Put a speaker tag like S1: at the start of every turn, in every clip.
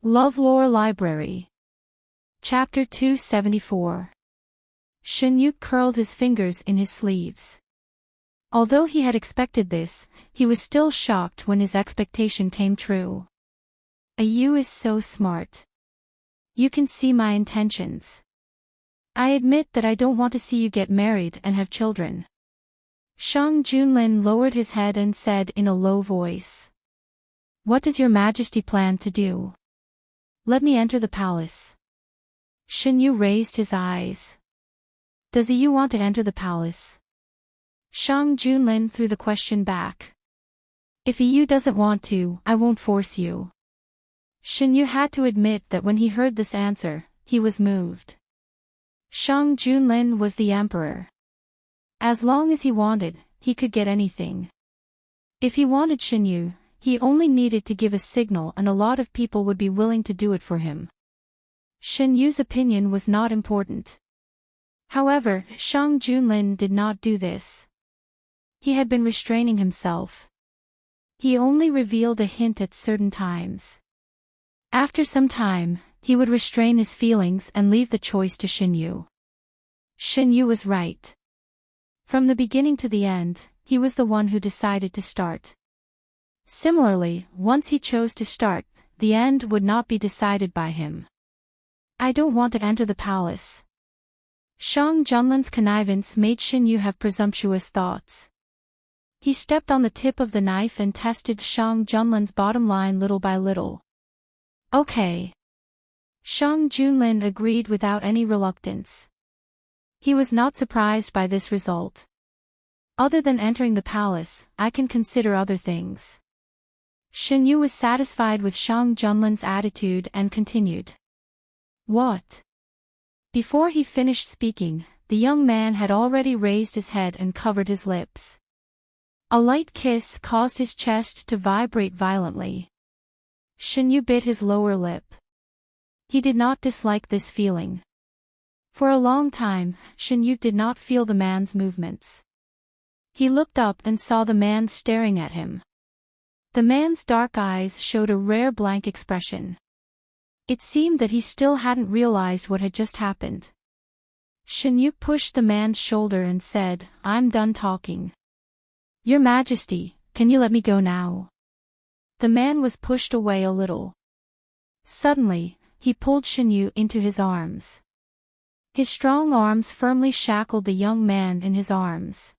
S1: LoveLore Library. Chapter 274. Shin-Yuk curled his fingers in his sleeves. Although he had expected this, he was still shocked when his expectation came true. You is so smart. You can see my intentions. I admit that I don't want to see you get married and have children. Shang Junlin lowered his head and said in a low voice. What does your majesty plan to do? Let me enter the palace. Shin-Yu raised his eyes. Does you want to enter the palace? Shang Junlin threw the question back. If you doesn't want to, I won't force you. Shin-Yu had to admit that when he heard this answer, he was moved. Shang Junlin was the emperor. As long as he wanted, he could get anything. If he wanted Shin-Yu, he only needed to give a signal and a lot of people would be willing to do it for him. Shin-Yu's opinion was not important. However, Shang Junlin did not do this. He had been restraining himself. He only revealed a hint at certain times. After some time, he would restrain his feelings and leave the choice to Shin-Yu. Shin-Yu was right. From the beginning to the end, he was the one who decided to start. Similarly, once he chose to start, the end would not be decided by him. I don't want to enter the palace. Shang Junlin's connivance made Shin-Yu have presumptuous thoughts. He stepped on the tip of the knife and tested Shang Junlin's bottom line little by little. Okay. Shang Junlin agreed without any reluctance. He was not surprised by this result. Other than entering the palace, I can consider other things. Shin-Yu was satisfied with Shang Junlin's attitude and continued. What? Before he finished speaking, the young man had already raised his head and covered his lips. A light kiss caused his chest to vibrate violently. Shin-Yu bit his lower lip. He did not dislike this feeling. For a long time, Shin-Yu did not feel the man's movements. He looked up and saw the man staring at him. The man's dark eyes showed a rare blank expression. It seemed that he still hadn't realized what had just happened. Shin-Yu pushed the man's shoulder and said, I'm done talking. Your Majesty, can you let me go now? The man was pushed away a little. Suddenly, he pulled Shin-Yu into his arms. His strong arms firmly shackled the young man in his arms.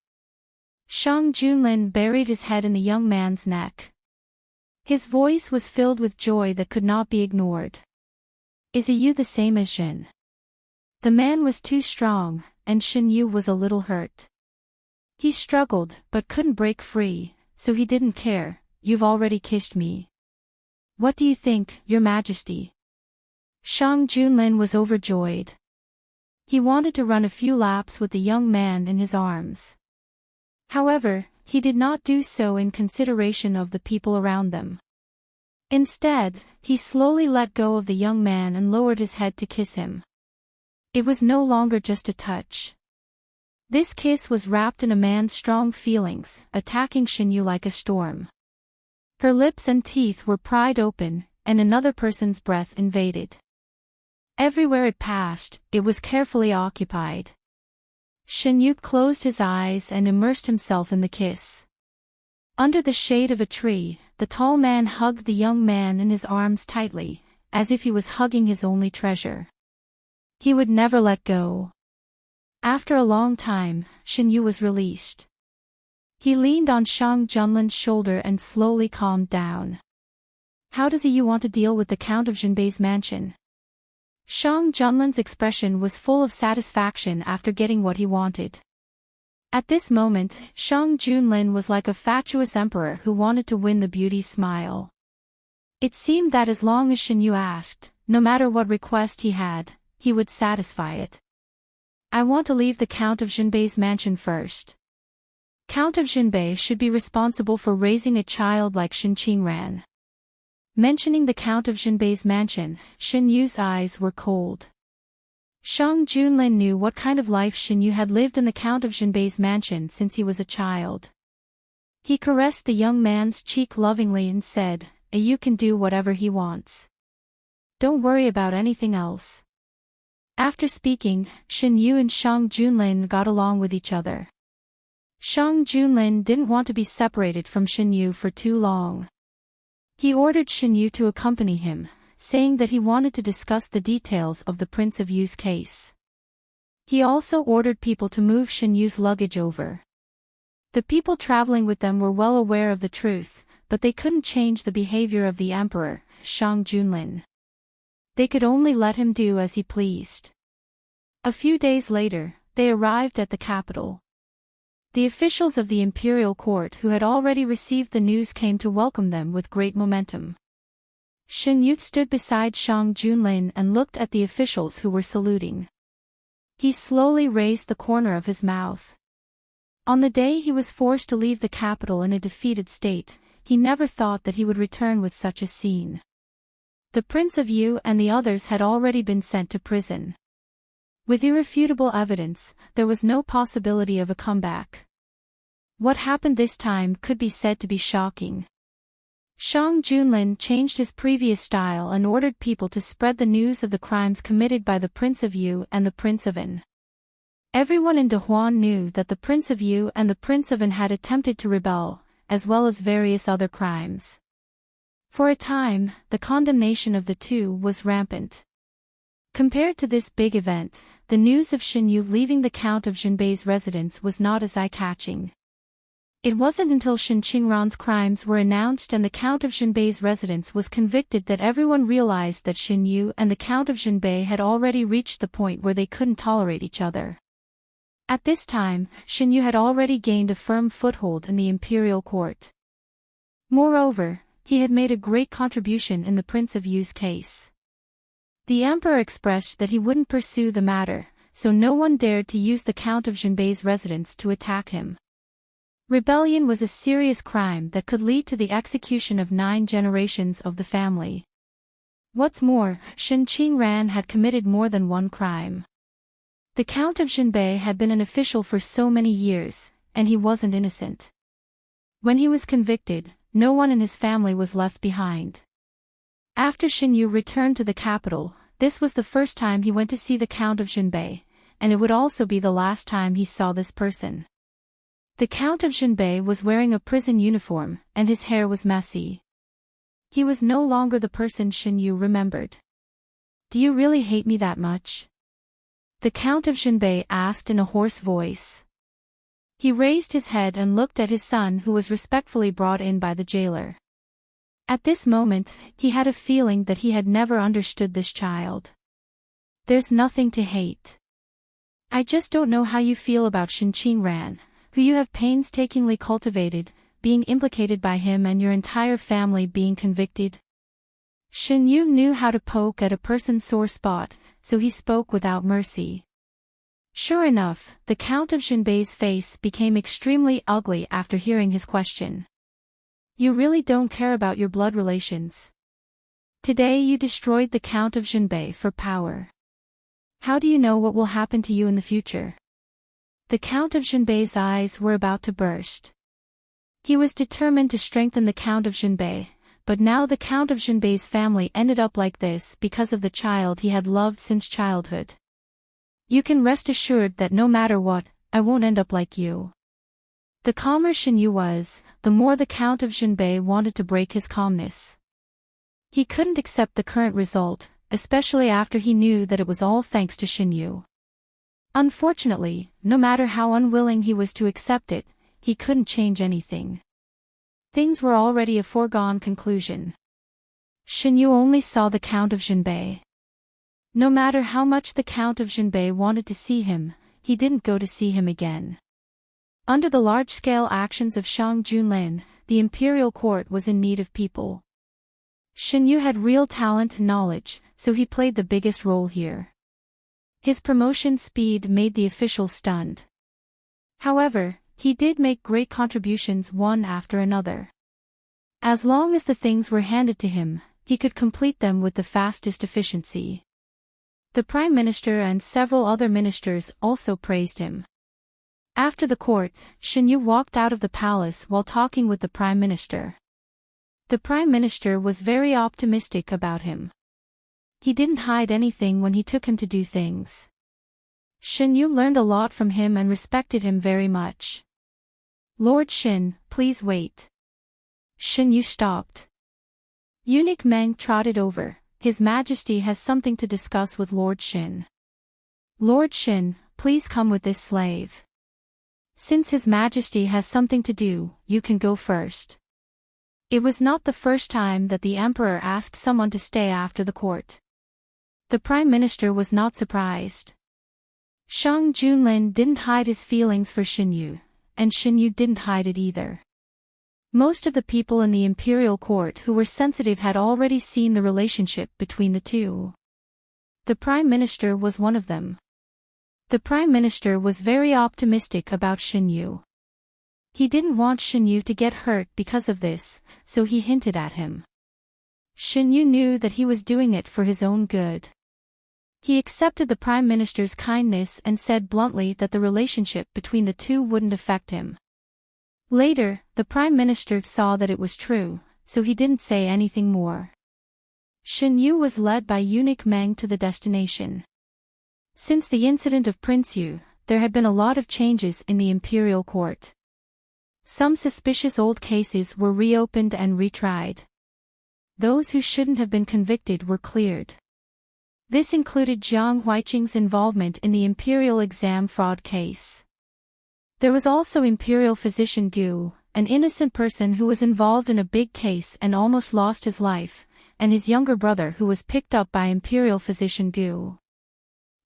S1: Shang Junlin buried his head in the young man's neck. His voice was filled with joy that could not be ignored. Is you the same as Shin? The man was too strong, and Shin-Yu was a little hurt. He struggled, but couldn't break free, so he didn't care. You've already kissed me. What do you think, Your Majesty? Shang Junlin was overjoyed. He wanted to run a few laps with the young man in his arms. However, he did not do so in consideration of the people around them. Instead, he slowly let go of the young man and lowered his head to kiss him. It was no longer just a touch. This kiss was wrapped in a man's strong feelings, attacking Shin-Yu like a storm. Her lips and teeth were pried open, and another person's breath invaded. Everywhere it passed, it was carefully occupied. Shin-Yu closed his eyes and immersed himself in the kiss. Under the shade of a tree, the tall man hugged the young man in his arms tightly, as if he was hugging his only treasure. He would never let go. After a long time, Shin-Yu was released. He leaned on Shang Junlin's shoulder and slowly calmed down. How does you want to deal with the Count of Jinbei's mansion? Shang Junlin's expression was full of satisfaction after getting what he wanted. At this moment, Shang Junlin was like a fatuous emperor who wanted to win the beauty's smile. It seemed that as long as Shin-Yu asked, no matter what request he had, he would satisfy it. I want to leave the Count of Jinbei's mansion first. Count of Jinbei should be responsible for raising a child like Shin Qingran. Mentioning the Count of Jinbei's mansion, Shin-Yu's eyes were cold. Shang Junlin knew what kind of life Shin-Yu had lived in the Count of Jinbei's mansion since he was a child. He caressed the young man's cheek lovingly and said, "You can do whatever he wants." Don't worry about anything else." After speaking, Shen Yu and Shang Junlin got along with each other. Shang Junlin didn't want to be separated from Shen Yu for too long. He ordered Shen Yu to accompany him, saying that he wanted to discuss the details of the Prince of Yu's case. He also ordered people to move Shen Yu's luggage over. The people traveling with them were well aware of the truth, but they couldn't change the behavior of the emperor, Shang Junlin. They could only let him do as he pleased. A few days later, they arrived at the capital. The officials of the imperial court who had already received the news came to welcome them with great momentum. Shen Yu stood beside Shang Junlin and looked at the officials who were saluting. He slowly raised the corner of his mouth. On the day he was forced to leave the capital in a defeated state, he never thought that he would return with such a scene. The Prince of Yu and the others had already been sent to prison. With irrefutable evidence, there was no possibility of a comeback. What happened this time could be said to be shocking. Shang Junlin changed his previous style and ordered people to spread the news of the crimes committed by the Prince of Yu and the Prince of En. Everyone in Dahuan knew that the Prince of Yu and the Prince of En had attempted to rebel, as well as various other crimes. For a time, the condemnation of the two was rampant. Compared to this big event, the news of Shen Yu leaving the Count of Jinbei's residence was not as eye-catching. It wasn't until Shen Qingran's crimes were announced and the Count of Jinbei's residence was convicted that everyone realized that Shen Yu and the Count of Jinbei had already reached the point where they couldn't tolerate each other. At this time, Shen Yu had already gained a firm foothold in the imperial court. Moreover, he had made a great contribution in the Prince of Yu's case. The emperor expressed that he wouldn't pursue the matter, so no one dared to use the Count of Jinbei's residence to attack him. Rebellion was a serious crime that could lead to the execution of 9 generations of the family. What's more, Shen Qingran had committed more than one crime. The Count of Jinbei had been an official for so many years, and he wasn't innocent. When he was convicted, no one in his family was left behind. After Shen Yu returned to the capital, this was the first time he went to see the Count of Jinbei, and it would also be the last time he saw this person. The Count of Jinbei was wearing a prison uniform, and his hair was messy. He was no longer the person Shen Yu remembered. "Do you really hate me that much?" the Count of Jinbei asked in a hoarse voice. He raised his head and looked at his son who was respectfully brought in by the jailer. At this moment, he had a feeling that he had never understood this child. "There's nothing to hate. I just don't know how you feel about Shen Qingran, who you have painstakingly cultivated, being implicated by him and your entire family being convicted." Shen Yu knew how to poke at a person's sore spot, so he spoke without mercy. Sure enough, the Count of Jinbei's face became extremely ugly after hearing his question. "You really don't care about your blood relations. Today you destroyed the Count of Jinbei for power. How do you know what will happen to you in the future?" The Count of Jinbei's eyes were about to burst. He was determined to strengthen the Count of Jinbei, but now the Count of Jinbei's family ended up like this because of the child he had loved since childhood. "You can rest assured that no matter what, I won't end up like you." The calmer Shen Yu was, the more the Count of Jinbei wanted to break his calmness. He couldn't accept the current result, especially after he knew that it was all thanks to Shen Yu. Unfortunately, no matter how unwilling he was to accept it, he couldn't change anything. Things were already a foregone conclusion. Shen Yu only saw the Count of Jinbei. No matter how much the Count of Jinbei wanted to see him, he didn't go to see him again. Under the large-scale actions of Shang Junlin, the imperial court was in need of people. Shen Yu had real talent and knowledge, so he played the biggest role here. His promotion speed made the officials stunned. However, he did make great contributions one after another. As long as the things were handed to him, he could complete them with the fastest efficiency. The Prime Minister and several other ministers also praised him. After the court, Shen Yu walked out of the palace while talking with the Prime Minister. The Prime Minister was very optimistic about him. He didn't hide anything when he took him to do things. Shin Yu learned a lot from him and respected him very much. Lord Shin, please wait. Shin Yu stopped. Eunuch Meng trotted over. His Majesty has something to discuss with Lord Shin. Lord Shin, please come with this slave. Since His Majesty has something to do, you can go first. It was not the first time that the Emperor asked someone to stay after the court. The Prime Minister was not surprised. Shang Junlin didn't hide his feelings for Shin Yu, and Shin Yu didn't hide it either. Most of the people in the imperial court who were sensitive had already seen the relationship between the two. The Prime Minister was one of them. The Prime Minister was very optimistic about Shin Yu. He didn't want Shin Yu to get hurt because of this, so he hinted at him. Shin Yu knew that he was doing it for his own good. He accepted the Prime Minister's kindness and said bluntly that the relationship between the two wouldn't affect him. Later, the Prime Minister saw that it was true, so he didn't say anything more. Shin Yu was led by Eunuch Meng to the destination. Since the incident of Prince Yu, there had been a lot of changes in the imperial court. Some suspicious old cases were reopened and retried. Those who shouldn't have been convicted were cleared. This included Jiang Huiqing's involvement in the imperial exam fraud case. There was also Imperial Physician Gu, an innocent person who was involved in a big case and almost lost his life, and his younger brother who was picked up by Imperial Physician Gu.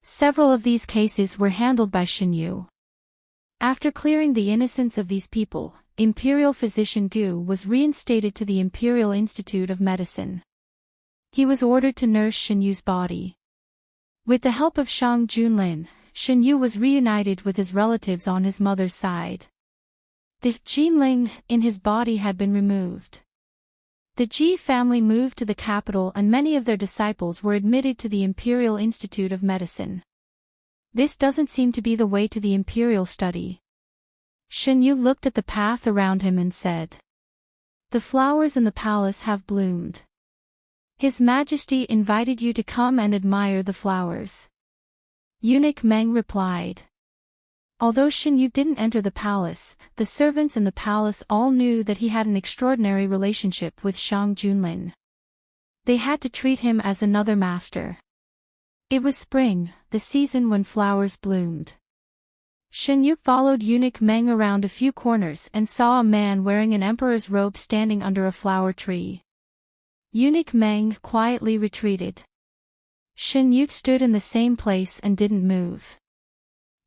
S1: Several of these cases were handled by Shin Yu. After clearing the innocence of these people, Imperial Physician Gu was reinstated to the Imperial Institute of Medicine. He was ordered to nurse Shin Yu's body. With the help of Shang Junlin, Shin Yu was reunited with his relatives on his mother's side. The Jinling in his body had been removed. The Ji family moved to the capital and many of their disciples were admitted to the Imperial Institute of Medicine. This doesn't seem to be the way to the imperial study. Shin Yu looked at the path around him and said, "The flowers in the palace have bloomed. His Majesty invited you to come and admire the flowers." Eunuch Meng replied. Although Shin Yu didn't enter the palace, the servants in the palace all knew that he had an extraordinary relationship with Shang Junlin. They had to treat him as another master. It was spring, the season when flowers bloomed. Shin Yu followed Eunuch Meng around a few corners and saw a man wearing an emperor's robe standing under a flower tree. Eunuch Meng quietly retreated. Shin Yu stood in the same place and didn't move.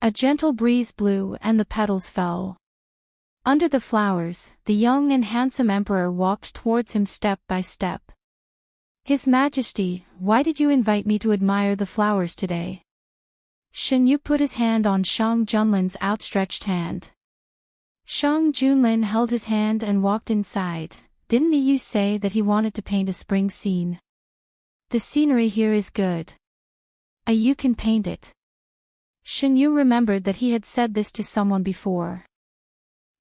S1: A gentle breeze blew and the petals fell. Under the flowers, the young and handsome emperor walked towards him step by step. "His Majesty, why did you invite me to admire the flowers today?" Shin Yu put his hand on Shang Junlin's outstretched hand. Shang Junlin held his hand and walked inside. "Didn't you say that he wanted to paint a spring scene? The scenery here is good. You can paint it." Shin Yu remembered that he had said this to someone before.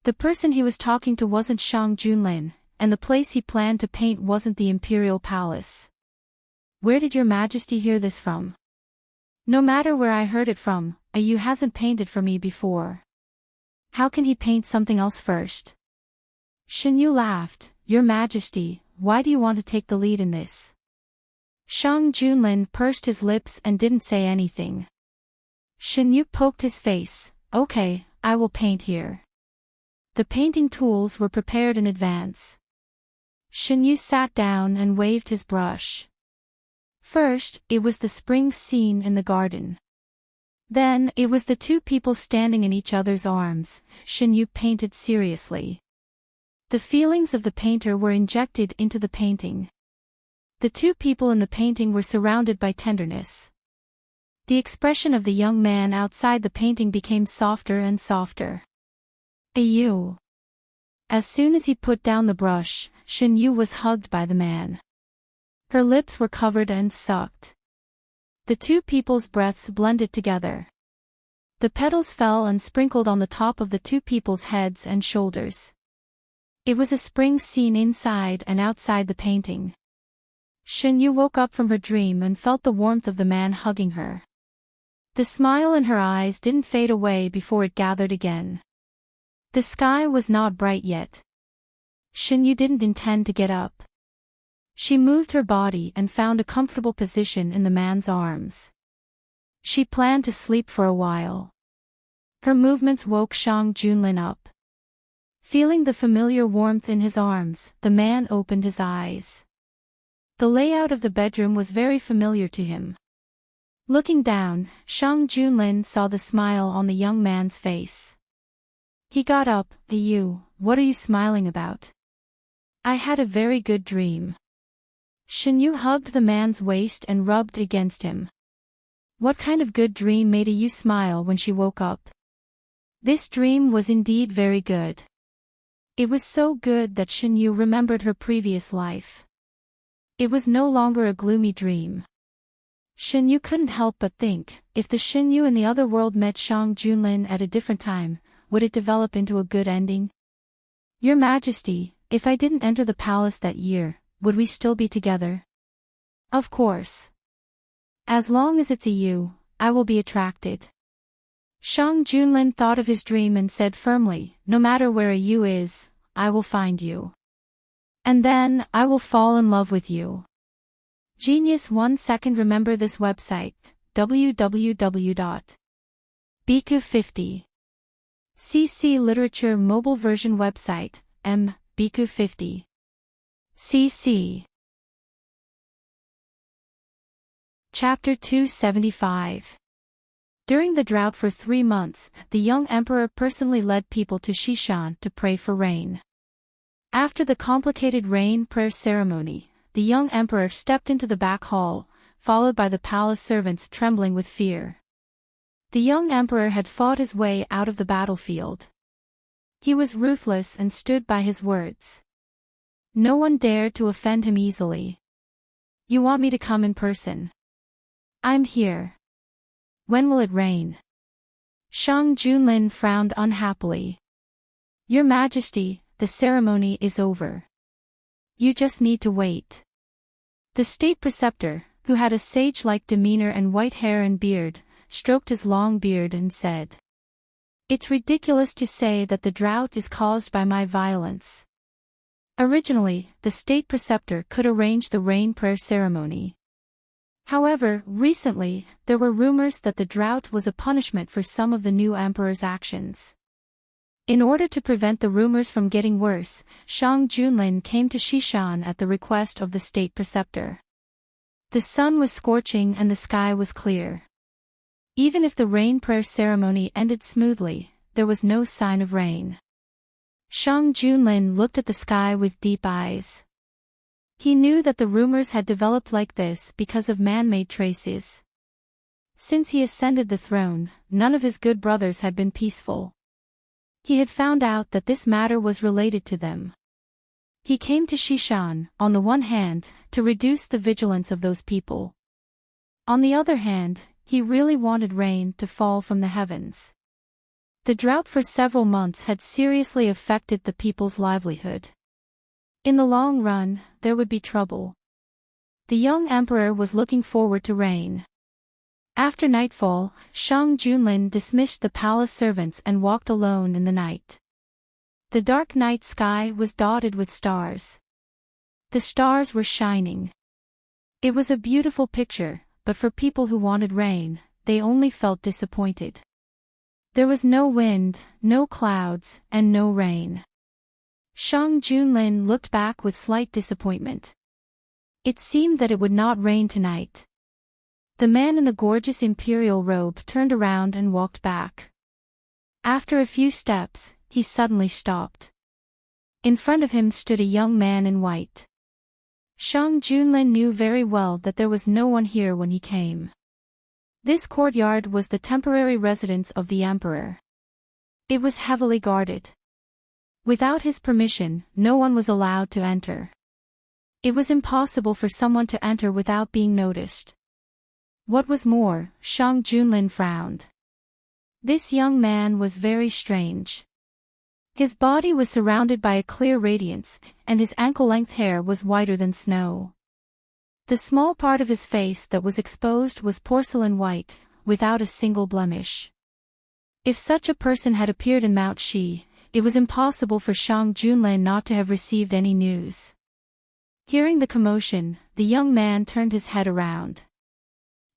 S1: The person he was talking to wasn't Shang Junlin, and the place he planned to paint wasn't the imperial palace. "Where did your Majesty hear this from?" "No matter where I heard it from, Yu hasn't painted for me before. How can he paint something else first?" Shin Yu laughed. "Your Majesty, why do you want to take the lead in this?" Shang Junlin pursed his lips and didn't say anything. Shin Yu poked his face. "Okay, I will paint here." The painting tools were prepared in advance. Shin Yu sat down and waved his brush. First, it was the spring scene in the garden. Then, it was the two people standing in each other's arms. Shin Yu painted seriously. The feelings of the painter were injected into the painting. The two people in the painting were surrounded by tenderness. The expression of the young man outside the painting became softer and softer. "You." As soon as he put down the brush, Shin Yu was hugged by the man. Her lips were covered and sucked. The two people's breaths blended together. The petals fell and sprinkled on the top of the two people's heads and shoulders. It was a spring scene inside and outside the painting. Shinyu woke up from her dream and felt the warmth of the man hugging her. The smile in her eyes didn't fade away before it gathered again. The sky was not bright yet. Shinyu didn't intend to get up. She moved her body and found a comfortable position in the man's arms. She planned to sleep for a while. Her movements woke Shang Junlin up. Feeling the familiar warmth in his arms, the man opened his eyes. The layout of the bedroom was very familiar to him. Looking down, Shang Junlin saw the smile on the young man's face. He got up. What are you smiling about? I had a very good dream. Shinyu hugged the man's waist and rubbed against him. What kind of good dream made you smile when she woke up? This dream was indeed very good. It was so good that Shinyu remembered her previous life. It was no longer a gloomy dream. Shinyu couldn't help but think, if the Shinyu in the other world met Shang Junlin at a different time, would it develop into a good ending? Your Majesty, if I didn't enter the palace that year, would we still be together? Of course. As long as it's I will be attracted. Shang Junlin thought of his dream and said firmly, no matter where a is, I will find you. And then, I will fall in love with you. Genius 1 second. Remember this website, www.biku50. CC Literature Mobile Version Website, biku50. CC. Chapter 275. During the drought for 3 months, the young emperor personally led people to Shishan to pray for rain. After the complicated rain prayer ceremony, the young emperor stepped into the back hall, followed by the palace servants trembling with fear. The young emperor had fought his way out of the battlefield. He was ruthless and stood by his words. No one dared to offend him easily. You want me to come in person? I'm here. When will it rain? Shang Junlin frowned unhappily. Your Majesty, the ceremony is over. You just need to wait. The state preceptor, who had a sage-like demeanor and white hair and beard, stroked his long beard and said, It's ridiculous to say that the drought is caused by my violence. Originally, the state preceptor could arrange the rain prayer ceremony. However, recently, there were rumors that the drought was a punishment for some of the new emperor's actions. In order to prevent the rumors from getting worse, Shang Junlin came to Shishan at the request of the state preceptor. The sun was scorching and the sky was clear. Even if the rain prayer ceremony ended smoothly, there was no sign of rain. Shang Junlin looked at the sky with deep eyes. He knew that the rumors had developed like this because of man-made traces. Since he ascended the throne, none of his good brothers had been peaceful. He had found out that this matter was related to them. He came to Shishan, on the one hand, to reduce the vigilance of those people. On the other hand, he really wanted rain to fall from the heavens. The drought for several months had seriously affected the people's livelihood. In the long run, there would be trouble. The young emperor was looking forward to rain. After nightfall, Shang Junlin dismissed the palace servants and walked alone in the night. The dark night sky was dotted with stars. The stars were shining. It was a beautiful picture, but for people who wanted rain, they only felt disappointed. There was no wind, no clouds, and no rain. Shang Junlin looked back with slight disappointment. It seemed that it would not rain tonight. The man in the gorgeous imperial robe turned around and walked back. After a few steps, he suddenly stopped. In front of him stood a young man in white. Shang Junlin knew very well that there was no one here when he came. This courtyard was the temporary residence of the emperor. It was heavily guarded. Without his permission, no one was allowed to enter. It was impossible for someone to enter without being noticed. What was more, Shang Junlin frowned. This young man was very strange. His body was surrounded by a clear radiance, and his ankle-length hair was whiter than snow. The small part of his face that was exposed was porcelain white, without a single blemish. If such a person had appeared in Mount Shi, it was impossible for Shang Junlin not to have received any news. Hearing the commotion, the young man turned his head around.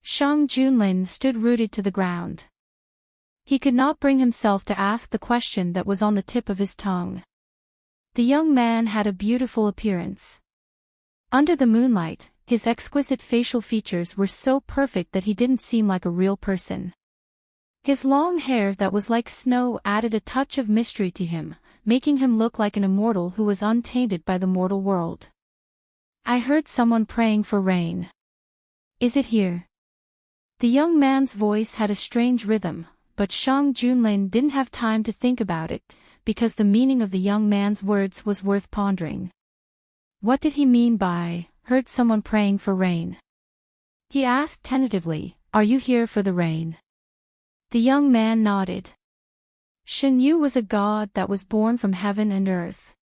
S1: Shang Junlin stood rooted to the ground. He could not bring himself to ask the question that was on the tip of his tongue. The young man had a beautiful appearance. Under the moonlight, his exquisite facial features were so perfect that he didn't seem like a real person. His long hair that was like snow added a touch of mystery to him, making him look like an immortal who was untainted by the mortal world. I heard someone praying for rain. Is it here? The young man's voice had a strange rhythm, but Shang Junlin didn't have time to think about it, because the meaning of the young man's words was worth pondering. What did he mean by, heard someone praying for rain? He asked tentatively, are you here for the rain? The young man nodded. Shen Yu was a god that was born from heaven and earth.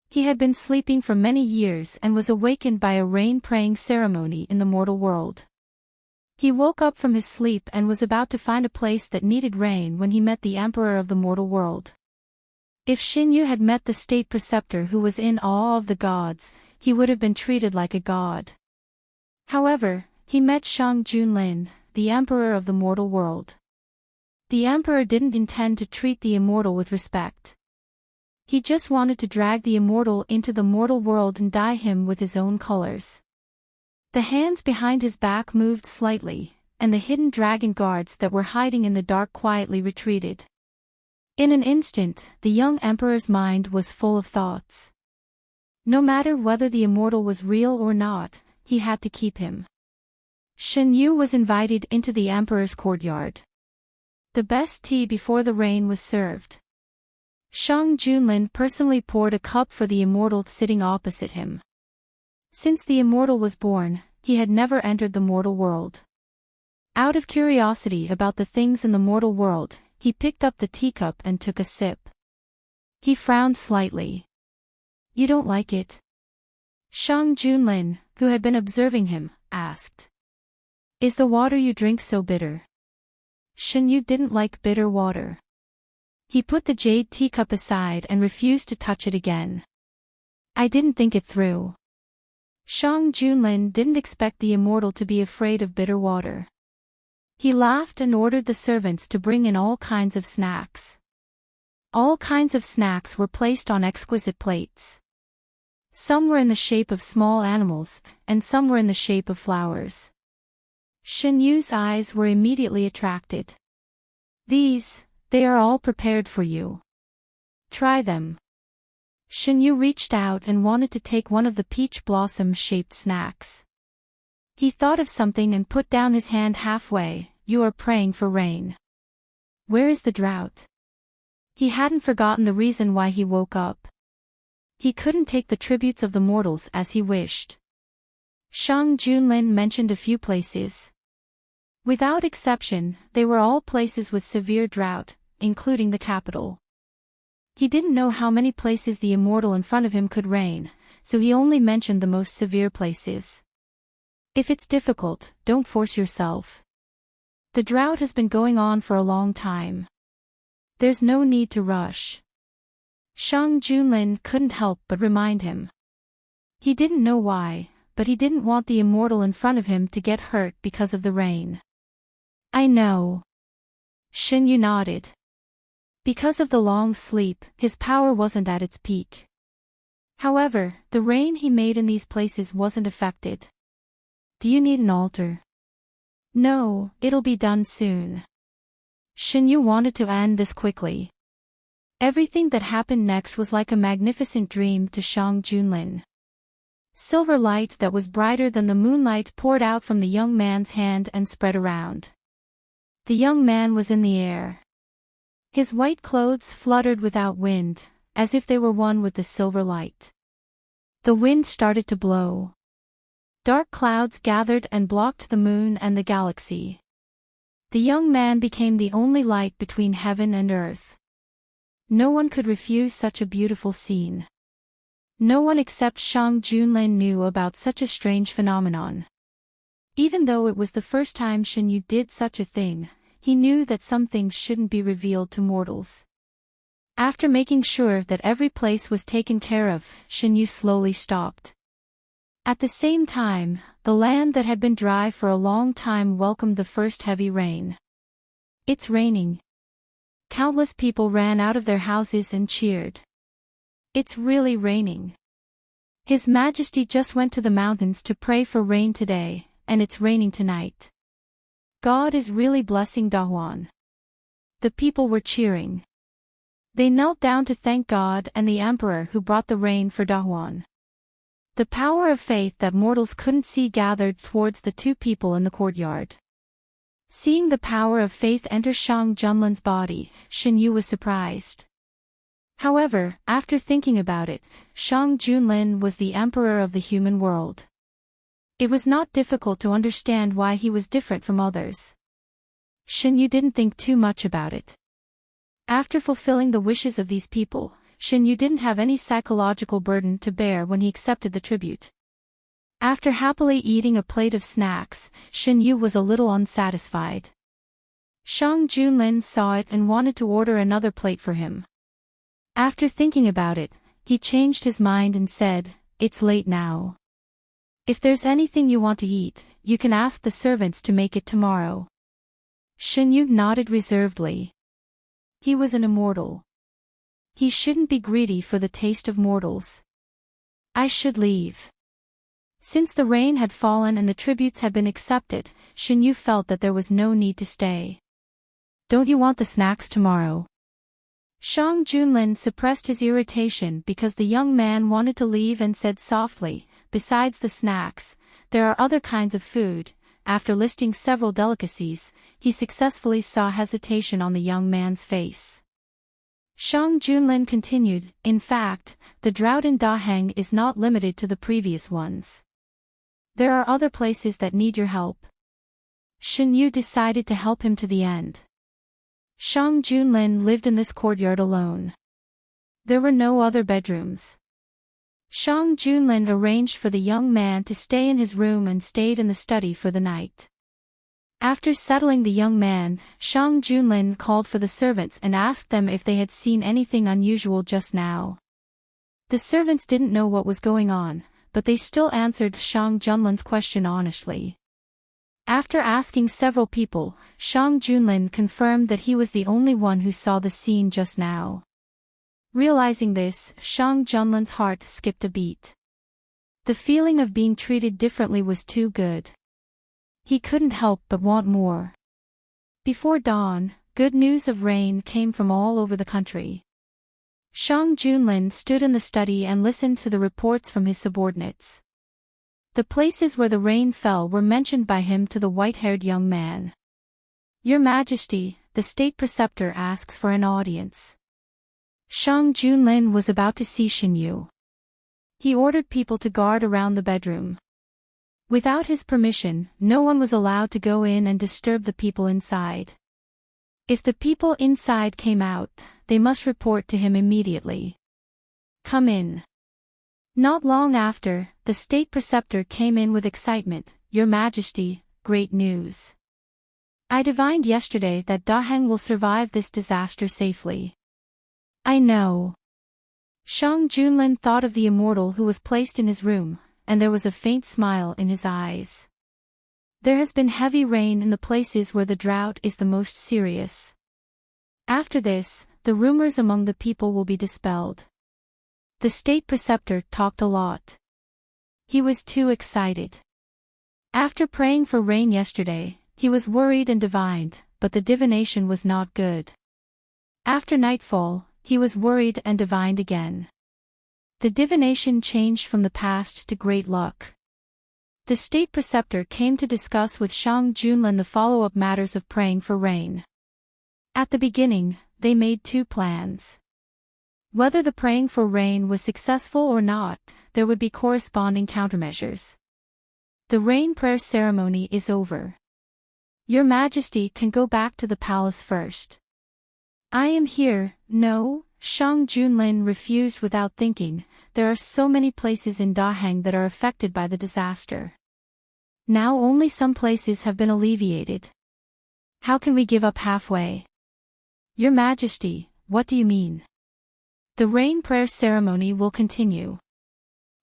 S1: He had been sleeping for many years and was awakened by a rain-praying ceremony in the mortal world. He woke up from his sleep and was about to find a place that needed rain when he met the emperor of the mortal world. If Shen Yu had met the state preceptor who was in awe of the gods, he would have been treated like a god. However, he met Shang Junlin, the emperor of the mortal world. The emperor didn't intend to treat the immortal with respect. He just wanted to drag the immortal into the mortal world and dye him with his own colors. The hands behind his back moved slightly, and the hidden dragon guards that were hiding in the dark quietly retreated. In an instant, the young emperor's mind was full of thoughts. No matter whether the immortal was real or not, he had to keep him. Shen Yu was invited into the emperor's courtyard. The best tea before the rain was served. Shang Junlin personally poured a cup for the immortal sitting opposite him. Since the immortal was born, he had never entered the mortal world. Out of curiosity about the things in the mortal world, he picked up the teacup and took a sip. He frowned slightly. You don't like it? Shang Junlin, who had been observing him, asked. Is the water you drink so bitter? Shen Yu didn't like bitter water. He put the jade teacup aside and refused to touch it again. I didn't think it through. Shang Junlin didn't expect the immortal to be afraid of bitter water. He laughed and ordered the servants to bring in all kinds of snacks. All kinds of snacks were placed on exquisite plates. Some were in the shape of small animals, and some were in the shape of flowers. Shen Yu's eyes were immediately attracted. They are all prepared for you. Try them. Shen Yu reached out and wanted to take one of the peach blossom-shaped snacks. He thought of something and put down his hand halfway. You are praying for rain. Where is the drought? He hadn't forgotten the reason why he woke up. He couldn't take the tributes of the mortals as he wished. Shang Junlin mentioned a few places. Without exception, they were all places with severe drought, including the capital. He didn't know how many places the immortal in front of him could rain, so he only mentioned the most severe places. If it's difficult, don't force yourself. The drought has been going on for a long time. There's no need to rush. Shang Junlin couldn't help but remind him. He didn't know why, but he didn't want the immortal in front of him to get hurt because of the rain. I know. Shen Yu nodded. Because of the long sleep, his power wasn't at its peak. However, the rain he made in these places wasn't affected. Do you need an altar? No, it'll be done soon. Shen Yu wanted to end this quickly. Everything that happened next was like a magnificent dream to Shang Junlin. Silver light that was brighter than the moonlight poured out from the young man's hand and spread around. The young man was in the air. His white clothes fluttered without wind, as if they were one with the silver light. The wind started to blow. Dark clouds gathered and blocked the moon and the galaxy. The young man became the only light between heaven and earth. No one could refuse such a beautiful scene. No one except Shang Junlin knew about such a strange phenomenon. Even though it was the first time Shen Yu did such a thing, he knew that some things shouldn't be revealed to mortals. After making sure that every place was taken care of, Shen Yu slowly stopped. At the same time, the land that had been dry for a long time welcomed the first heavy rain. It's raining. Countless people ran out of their houses and cheered. It's really raining. His Majesty just went to the mountains to pray for rain today, and it's raining tonight. God is really blessing Dahuan. The people were cheering. They knelt down to thank God and the Emperor who brought the rain for Dahuan. The power of faith that mortals couldn't see gathered towards the two people in the courtyard. Seeing the power of faith enter Shang Junlin's body, Shen Yu was surprised. However, after thinking about it, Shang Junlin was the emperor of the human world. It was not difficult to understand why he was different from others. Shen Yu didn't think too much about it. After fulfilling the wishes of these people, Shen Yu didn't have any psychological burden to bear when he accepted the tribute. After happily eating a plate of snacks, Shen Yu was a little unsatisfied. Shang Junlin saw it and wanted to order another plate for him. After thinking about it, he changed his mind and said, "It's late now. If there's anything you want to eat, you can ask the servants to make it tomorrow." Shen Yu nodded reservedly. He was an immortal. He shouldn't be greedy for the taste of mortals. I should leave. Since the rain had fallen and the tributes had been accepted, Shen Yu felt that there was no need to stay. "Don't you want the snacks tomorrow?" Shang Junlin suppressed his irritation because the young man wanted to leave and said softly, "Besides the snacks, there are other kinds of food." After listing several delicacies, he successfully saw hesitation on the young man's face. Shang Junlin continued, "In fact, the drought in Daheng is not limited to the previous ones. There are other places that need your help." Shen Yu decided to help him to the end. Shang Junlin lived in this courtyard alone. There were no other bedrooms. Shang Junlin arranged for the young man to stay in his room and stayed in the study for the night. After settling the young man, Shang Junlin called for the servants and asked them if they had seen anything unusual just now. The servants didn't know what was going on, but they still answered Shang Junlin's question honestly. After asking several people, Shang Junlin confirmed that he was the only one who saw the scene just now. Realizing this, Shang Junlin's heart skipped a beat. The feeling of being treated differently was too good. He couldn't help but want more. Before dawn, good news of rain came from all over the country. Shang Junlin stood in the study and listened to the reports from his subordinates. The places where the rain fell were mentioned by him to the white-haired young man. "Your Majesty, the state preceptor asks for an audience." Shang Junlin was about to see Shen Yu. He ordered people to guard around the bedroom. Without his permission, no one was allowed to go in and disturb the people inside. If the people inside came out, they must report to him immediately. "Come in." Not long after, the state preceptor came in with excitement. "Your Majesty, great news. I divined yesterday that Daheng will survive this disaster safely." "I know." Shang Junlin thought of the immortal who was placed in his room, and there was a faint smile in his eyes. There has been heavy rain in the places where the drought is the most serious. After this, the rumors among the people will be dispelled. The state preceptor talked a lot. He was too excited. After praying for rain yesterday, he was worried and divined, but the divination was not good. After nightfall, he was worried and divined again. The divination changed from the past to great luck. The state preceptor came to discuss with Shang Junlin the follow-up matters of praying for rain. At the beginning, they made two plans. Whether the praying for rain was successful or not, there would be corresponding countermeasures. The rain prayer ceremony is over. Your Majesty can go back to the palace first. I am here. No, Shang Junlin refused without thinking. There are so many places in Dahang that are affected by the disaster. Now only some places have been alleviated. How can we give up halfway? Your Majesty, what do you mean? The rain prayer ceremony will continue.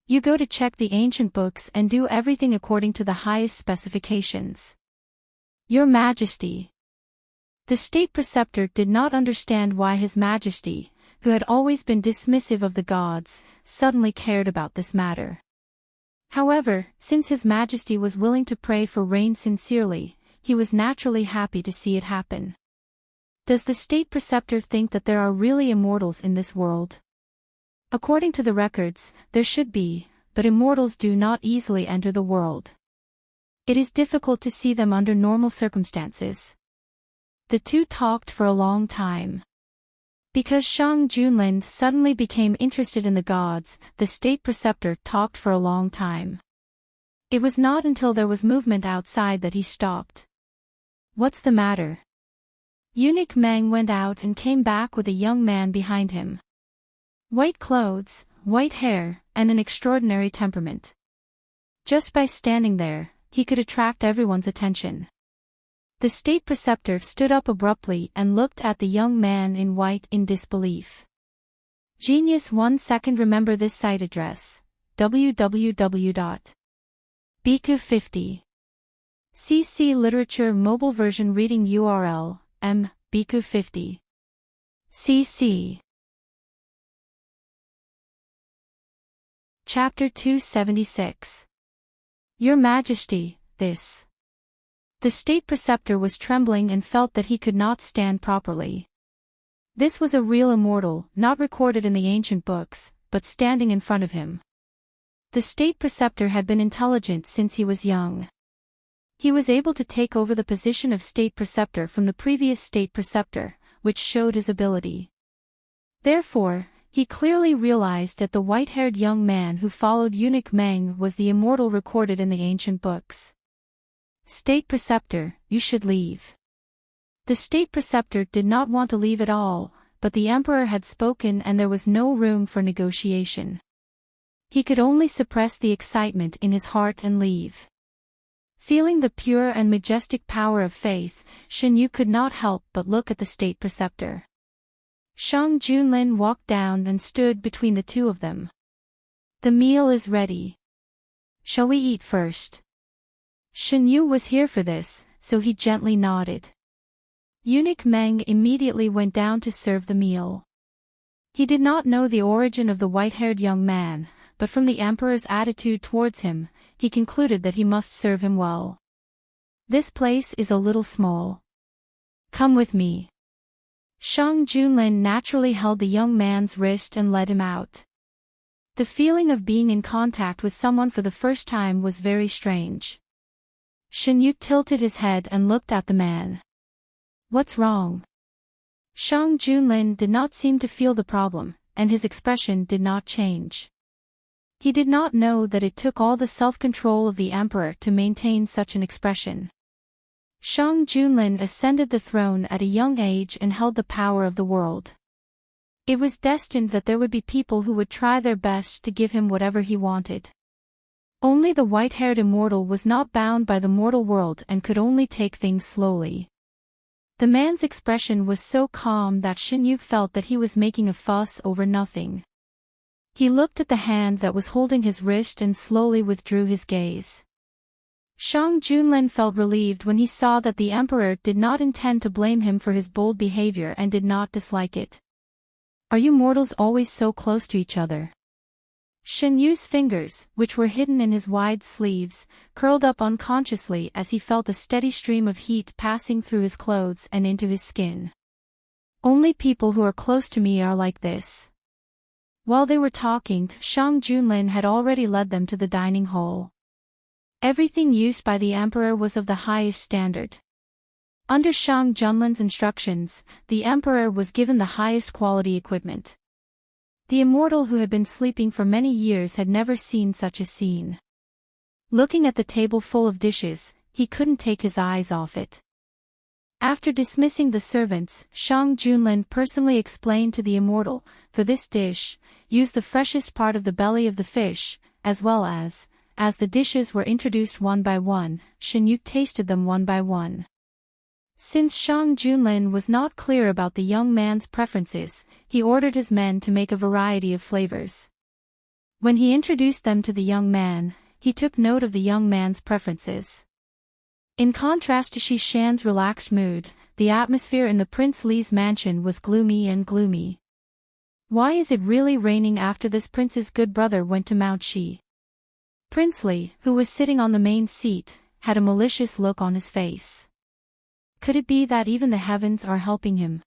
S1: You go to check the ancient books and do everything according to the highest specifications. Your Majesty. The state preceptor did not understand why His Majesty, who had always been dismissive of the gods, suddenly cared about this matter. However, since His Majesty was willing to pray for rain sincerely, he was naturally happy to see it happen. Does the state preceptor think that there are really immortals in this world? According to the records, there should be, but immortals do not easily enter the world. It is difficult to see them under normal circumstances. The two talked for a long time. Because Shang Junlin suddenly became interested in the gods, the state preceptor talked for a long time. It was not until there was movement outside that he stopped. What's the matter? Eunuch Meng went out and came back with a young man behind him. White clothes, white hair, and an extraordinary temperament. Just by standing there, he could attract everyone's attention. The state preceptor stood up abruptly and looked at the young man in white in disbelief. Genius 1 second. Remember this site address, www.biku50. CC Literature Mobile Version Reading URL, biku50. CC. Chapter 276. Your Majesty, this. The state preceptor was trembling and felt that he could not stand properly. This was a real immortal, not recorded in the ancient books, but standing in front of him. The state preceptor had been intelligent since he was young. He was able to take over the position of state preceptor from the previous state preceptor, which showed his ability. Therefore, he clearly realized that the white-haired young man who followed Eunuch Meng was the immortal recorded in the ancient books. State preceptor, you should leave. The state preceptor did not want to leave at all, but the emperor had spoken and there was no room for negotiation. He could only suppress the excitement in his heart and leave. Feeling the pure and majestic power of faith, Shen Yu could not help but look at the state preceptor. Shang Junlin walked down and stood between the two of them. The meal is ready. Shall we eat first? Shen Yu was here for this, so he gently nodded. Eunuch Meng immediately went down to serve the meal. He did not know the origin of the white-haired young man, but from the emperor's attitude towards him, he concluded that he must serve him well. This place is a little small. Come with me. Shang Junlin naturally held the young man's wrist and led him out. The feeling of being in contact with someone for the first time was very strange. Shen Yu tilted his head and looked at the man. What's wrong? Shang Junlin did not seem to feel the problem, and his expression did not change. He did not know that it took all the self-control of the emperor to maintain such an expression. Shang Junlin ascended the throne at a young age and held the power of the world. It was destined that there would be people who would try their best to give him whatever he wanted. Only the white-haired immortal was not bound by the mortal world and could only take things slowly. The man's expression was so calm that Shen Yu felt that he was making a fuss over nothing. He looked at the hand that was holding his wrist and slowly withdrew his gaze. Shang Junlin felt relieved when he saw that the emperor did not intend to blame him for his bold behavior and did not dislike it. Are you mortals always so close to each other? Shen Yu's fingers, which were hidden in his wide sleeves, curled up unconsciously as he felt a steady stream of heat passing through his clothes and into his skin. Only people who are close to me are like this. While they were talking, Shang Junlin had already led them to the dining hall. Everything used by the emperor was of the highest standard. Under Shang Junlin's instructions, the emperor was given the highest quality equipment. The immortal who had been sleeping for many years had never seen such a scene. Looking at the table full of dishes, he couldn't take his eyes off it. After dismissing the servants, Shang Junlin personally explained to the immortal, "For this dish, use the freshest part of the belly of the fish, as well as the dishes were introduced one by one, Shen Yu tasted them one by one." Since Shang Junlin was not clear about the young man's preferences, he ordered his men to make a variety of flavors. When he introduced them to the young man, he took note of the young man's preferences. In contrast to Shi Shan's relaxed mood, the atmosphere in the Prince Li's mansion was gloomy and gloomy. "Why is it really raining after this prince's good brother went to Mount Shi?" Prince Li, who was sitting on the main seat, had a malicious look on his face. Could it be that even the heavens are helping him?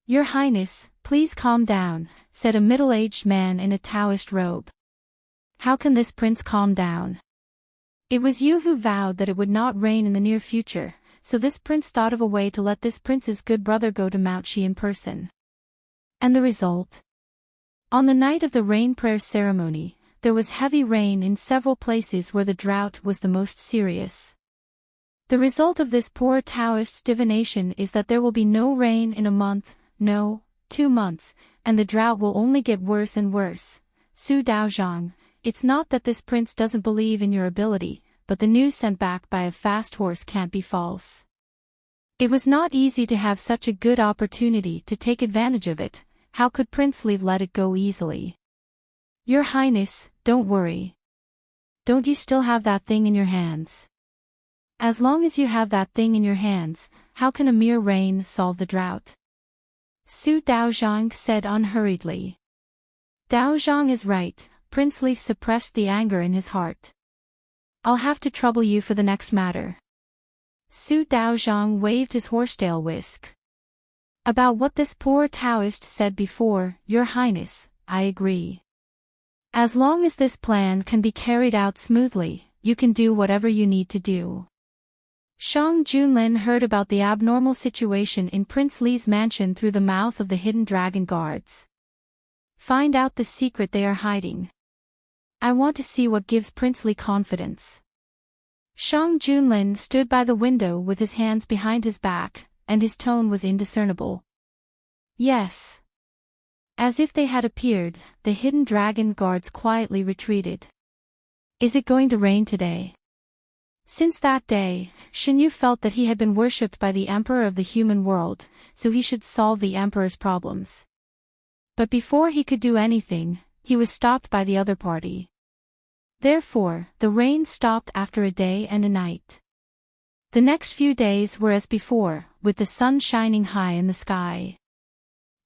S1: "Your Highness, please calm down," said a middle-aged man in a Taoist robe. "How can this prince calm down? It was you who vowed that it would not rain in the near future, so this prince thought of a way to let this prince's good brother go to Mount Shi in person. And the result? On the night of the rain prayer ceremony, there was heavy rain in several places where the drought was the most serious. The result of this poor Taoist's divination is that there will be no rain in a month, no, 2 months, and the drought will only get worse and worse. Su Daozhang, it's not that this prince doesn't believe in your ability, but the news sent back by a fast horse can't be false. It was not easy to have such a good opportunity to take advantage of it. How could Prince Li let it go easily? Your Highness, don't worry. Don't you still have that thing in your hands? As long as you have that thing in your hands, how can a mere rain solve the drought? Su Daozhang said unhurriedly. Daozhang is right, Prince Li suppressed the anger in his heart. I'll have to trouble you for the next matter. Su Daozhang waved his horsetail whisk. About what this poor Taoist said before, Your Highness, I agree. As long as this plan can be carried out smoothly, you can do whatever you need to do. Shang Junlin heard about the abnormal situation in Prince Li's mansion through the mouth of the hidden dragon guards. Find out the secret they are hiding. I want to see what gives Prince Li confidence. Shang Junlin stood by the window with his hands behind his back, and his tone was indiscernible. Yes. As if they had appeared, the hidden dragon guards quietly retreated. Is it going to rain today? Since that day, Shen Yu felt that he had been worshipped by the emperor of the human world, so he should solve the emperor's problems. But before he could do anything, he was stopped by the other party. Therefore, the rain stopped after a day and a night. The next few days were as before, with the sun shining high in the sky.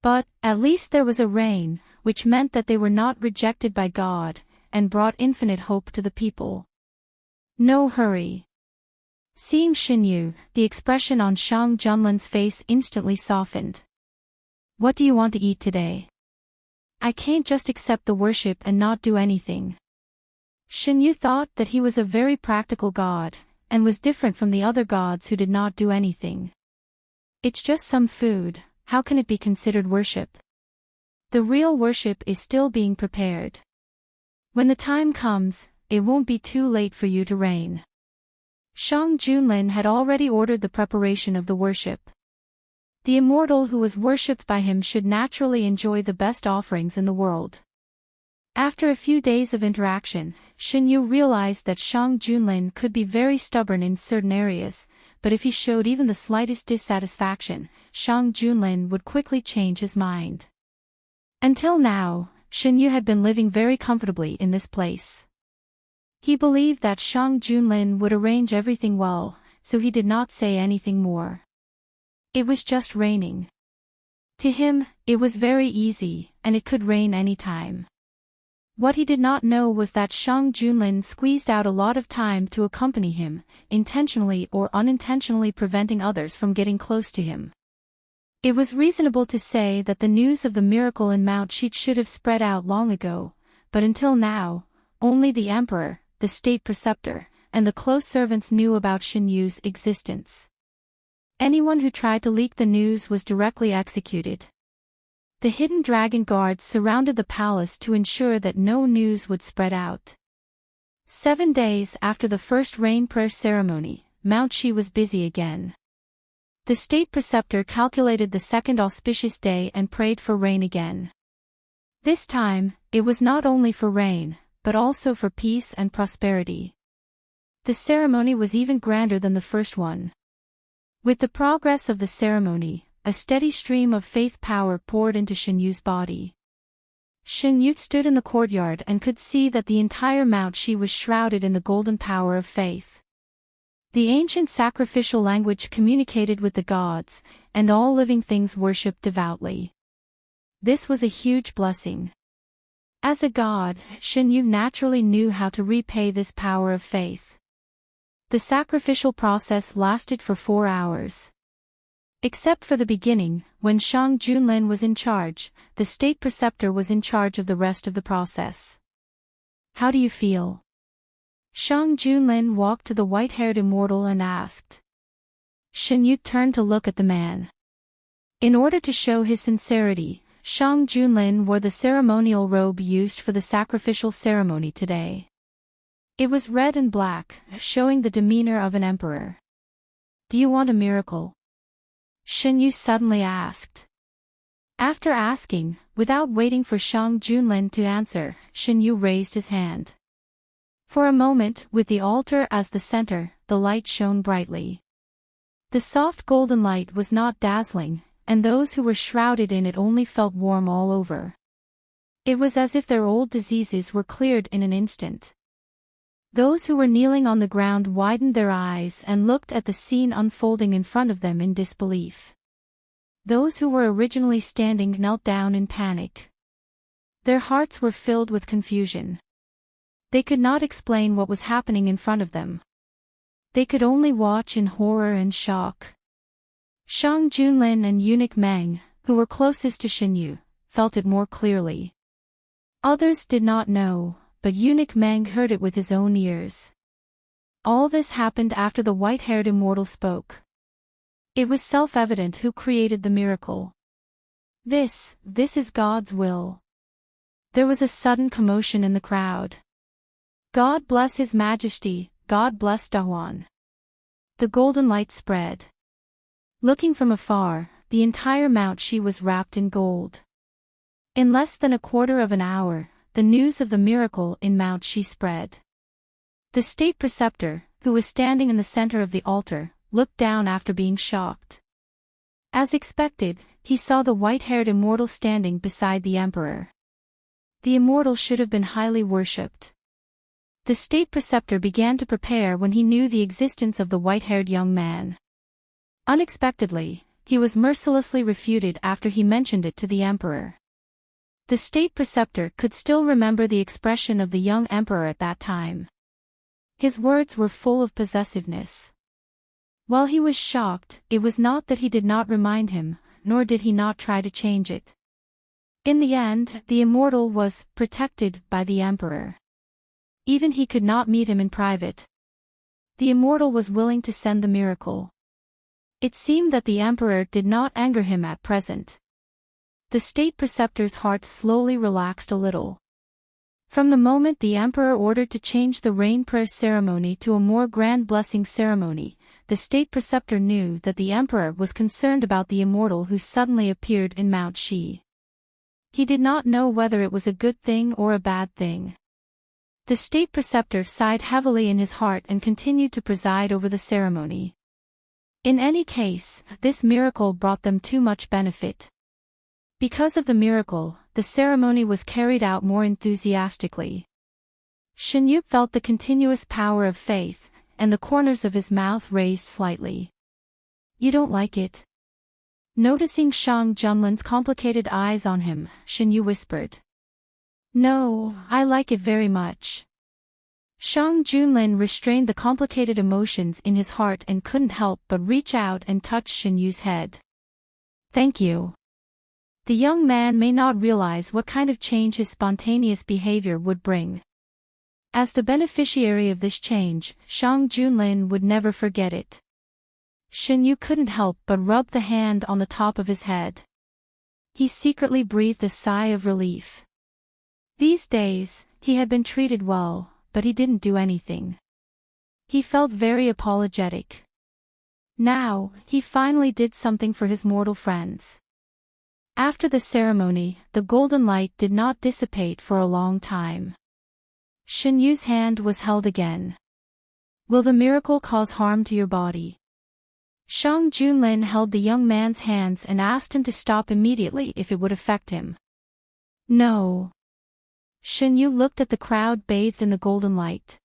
S1: But, at least there was a rain, which meant that they were not rejected by God, and brought infinite hope to the people. No hurry. Seeing Shen Yu, the expression on Shang Junlin's face instantly softened. What do you want to eat today? I can't just accept the worship and not do anything. Shen Yu thought that he was a very practical god, and was different from the other gods who did not do anything. It's just some food, how can it be considered worship? The real worship is still being prepared. When the time comes, it won't be too late for you to reign. Shang Junlin had already ordered the preparation of the worship. The immortal who was worshipped by him should naturally enjoy the best offerings in the world. After a few days of interaction, Shen Yu realized that Shang Junlin could be very stubborn in certain areas, but if he showed even the slightest dissatisfaction, Shang Junlin would quickly change his mind. Until now, Shen Yu had been living very comfortably in this place. He believed that Shang Junlin would arrange everything well, so he did not say anything more. It was just raining. To him, it was very easy, and it could rain any time. What he did not know was that Shang Junlin squeezed out a lot of time to accompany him, intentionally or unintentionally preventing others from getting close to him. It was reasonable to say that the news of the miracle in Mount Shi should have spread out long ago, but until now, only the emperor, the state preceptor, and the close servants knew about Shen Yu's existence. Anyone who tried to leak the news was directly executed. The hidden dragon guards surrounded the palace to ensure that no news would spread out. 7 days after the first rain prayer ceremony, Mount Shi was busy again. The state preceptor calculated the second auspicious day and prayed for rain again. This time, it was not only for rain, but also for peace and prosperity. The ceremony was even grander than the first one. With the progress of the ceremony, a steady stream of faith power poured into Xinyu's body. Xinyu stood in the courtyard and could see that the entire Mount Shi was shrouded in the golden power of faith. The ancient sacrificial language communicated with the gods, and all living things worshipped devoutly. This was a huge blessing. As a god, Xinyu naturally knew how to repay this power of faith. The sacrificial process lasted for 4 hours. Except for the beginning, when Shang Junlin was in charge, the state preceptor was in charge of the rest of the process. How do you feel? Shang Junlin walked to the white-haired immortal and asked. Xinyu turned to look at the man. In order to show his sincerity, Shang Junlin wore the ceremonial robe used for the sacrificial ceremony today. It was red and black, showing the demeanor of an emperor. Do you want a miracle? Xinyu suddenly asked. After asking, without waiting for Shang Junlin to answer, Xinyu raised his hand. For a moment, with the altar as the center, the light shone brightly. The soft golden light was not dazzling, and those who were shrouded in it only felt warm all over. It was as if their old diseases were cleared in an instant. Those who were kneeling on the ground widened their eyes and looked at the scene unfolding in front of them in disbelief. Those who were originally standing knelt down in panic. Their hearts were filled with confusion. They could not explain what was happening in front of them. They could only watch in horror and shock. Shang Junlin and eunuch Meng, who were closest to Xinyu, felt it more clearly. Others did not know, but eunuch Meng heard it with his own ears. All this happened after the white-haired immortal spoke. It was self-evident who created the miracle. This is God's will. There was a sudden commotion in the crowd. God bless His Majesty, God bless Dahuan. The golden light spread. Looking from afar, the entire Mount Shi was wrapped in gold. In less than a quarter of an hour, the news of the miracle in Mount Shi spread. The state preceptor, who was standing in the center of the altar, looked down after being shocked. As expected, he saw the white-haired immortal standing beside the emperor. The immortal should have been highly worshipped. The state preceptor began to prepare when he knew the existence of the white-haired young man. Unexpectedly, he was mercilessly refuted after he mentioned it to the emperor. The state preceptor could still remember the expression of the young emperor at that time. His words were full of possessiveness. While he was shocked, it was not that he did not remind him, nor did he not try to change it. In the end, the immortal was protected by the emperor. Even he could not meet him in private. The immortal was willing to send the miracle. It seemed that the emperor did not anger him at present. The state preceptor's heart slowly relaxed a little. From the moment the emperor ordered to change the rain prayer ceremony to a more grand blessing ceremony, the state preceptor knew that the emperor was concerned about the immortal who suddenly appeared in Mount Shi. He did not know whether it was a good thing or a bad thing. The state preceptor sighed heavily in his heart and continued to preside over the ceremony. In any case, this miracle brought them too much benefit. Because of the miracle, the ceremony was carried out more enthusiastically. Xinyu felt the continuous power of faith, and the corners of his mouth raised slightly. You don't like it? Noticing Shang Junlin's complicated eyes on him, Xinyu whispered. No, I like it very much. Shang Junlin restrained the complicated emotions in his heart and couldn't help but reach out and touch Xinyu's head. Thank you. The young man may not realize what kind of change his spontaneous behavior would bring. As the beneficiary of this change, Shang Junlin would never forget it. Xinyu couldn't help but rub the hand on the top of his head. He secretly breathed a sigh of relief. These days, he had been treated well, but he didn't do anything. He felt very apologetic. Now, he finally did something for his mortal friends. After the ceremony, the golden light did not dissipate for a long time. Shen Yu's hand was held again. Will the miracle cause harm to your body? Shang Junlin held the young man's hands and asked him to stop immediately if it would affect him. No. Shen Yu looked at the crowd bathed in the golden light.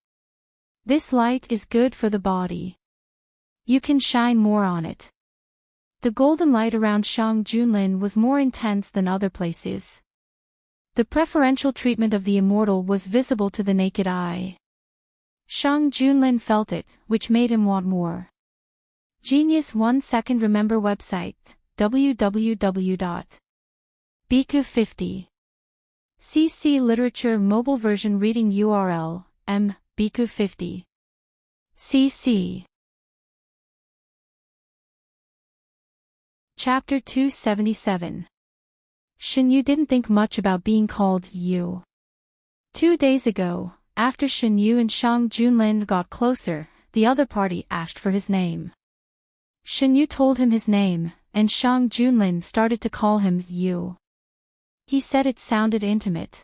S1: This light is good for the body. You can shine more on it. The golden light around Shang Junlin was more intense than other places. The preferential treatment of the immortal was visible to the naked eye. Shang Junlin felt it, which made him want more. Genius 1 second remember website, www.biku50. CC Literature Mobile Version Reading URL, biku50. CC. Chapter 277. Shen Yu didn't think much about being called Yu. 2 days ago, after Shen Yu and Shang Junlin got closer, the other party asked for his name. Shen Yu told him his name, and Shang Junlin started to call him Yu. He said it sounded intimate.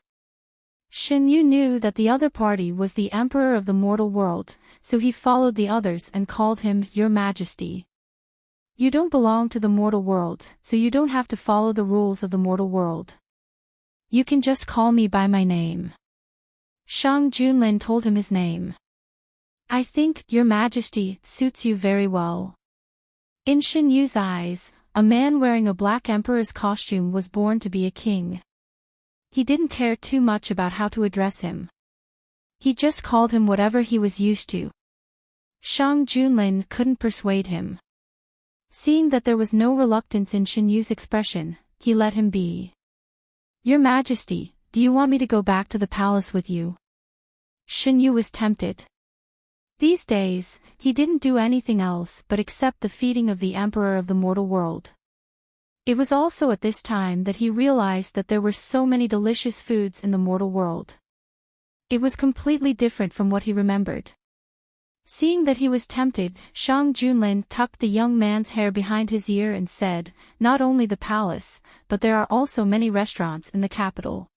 S1: Shen Yu knew that the other party was the emperor of the mortal world, so he followed the others and called him Your Majesty. You don't belong to the mortal world, so you don't have to follow the rules of the mortal world. You can just call me by my name. Shang Junlin told him his name. I think Your Majesty suits you very well. In Shen Yu's eyes, a man wearing a black emperor's costume was born to be a king. He didn't care too much about how to address him. He just called him whatever he was used to. Shang Junlin couldn't persuade him. Seeing that there was no reluctance in Shen Yu's expression, he let him be. Your Majesty, do you want me to go back to the palace with you? Shen Yu was tempted. These days, he didn't do anything else but accept the feeding of the emperor of the mortal world. It was also at this time that he realized that there were so many delicious foods in the mortal world. It was completely different from what he remembered. Seeing that he was tempted, Shang Junlin tucked the young man's hair behind his ear and said, not only the palace, but there are also many restaurants in the capital.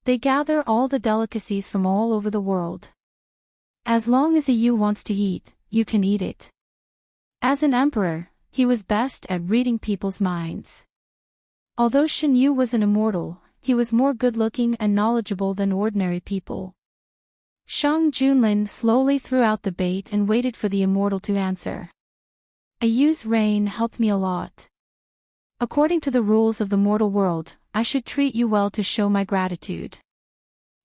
S1: They gather all the delicacies from all over the world. As long as a Yu wants to eat, you can eat it. As an emperor, he was best at reading people's minds. Although Shen Yu was an immortal, he was more good-looking and knowledgeable than ordinary people. Shang Junlin slowly threw out the bait and waited for the immortal to answer. A Yu's reign helped me a lot. According to the rules of the mortal world, I should treat you well to show my gratitude.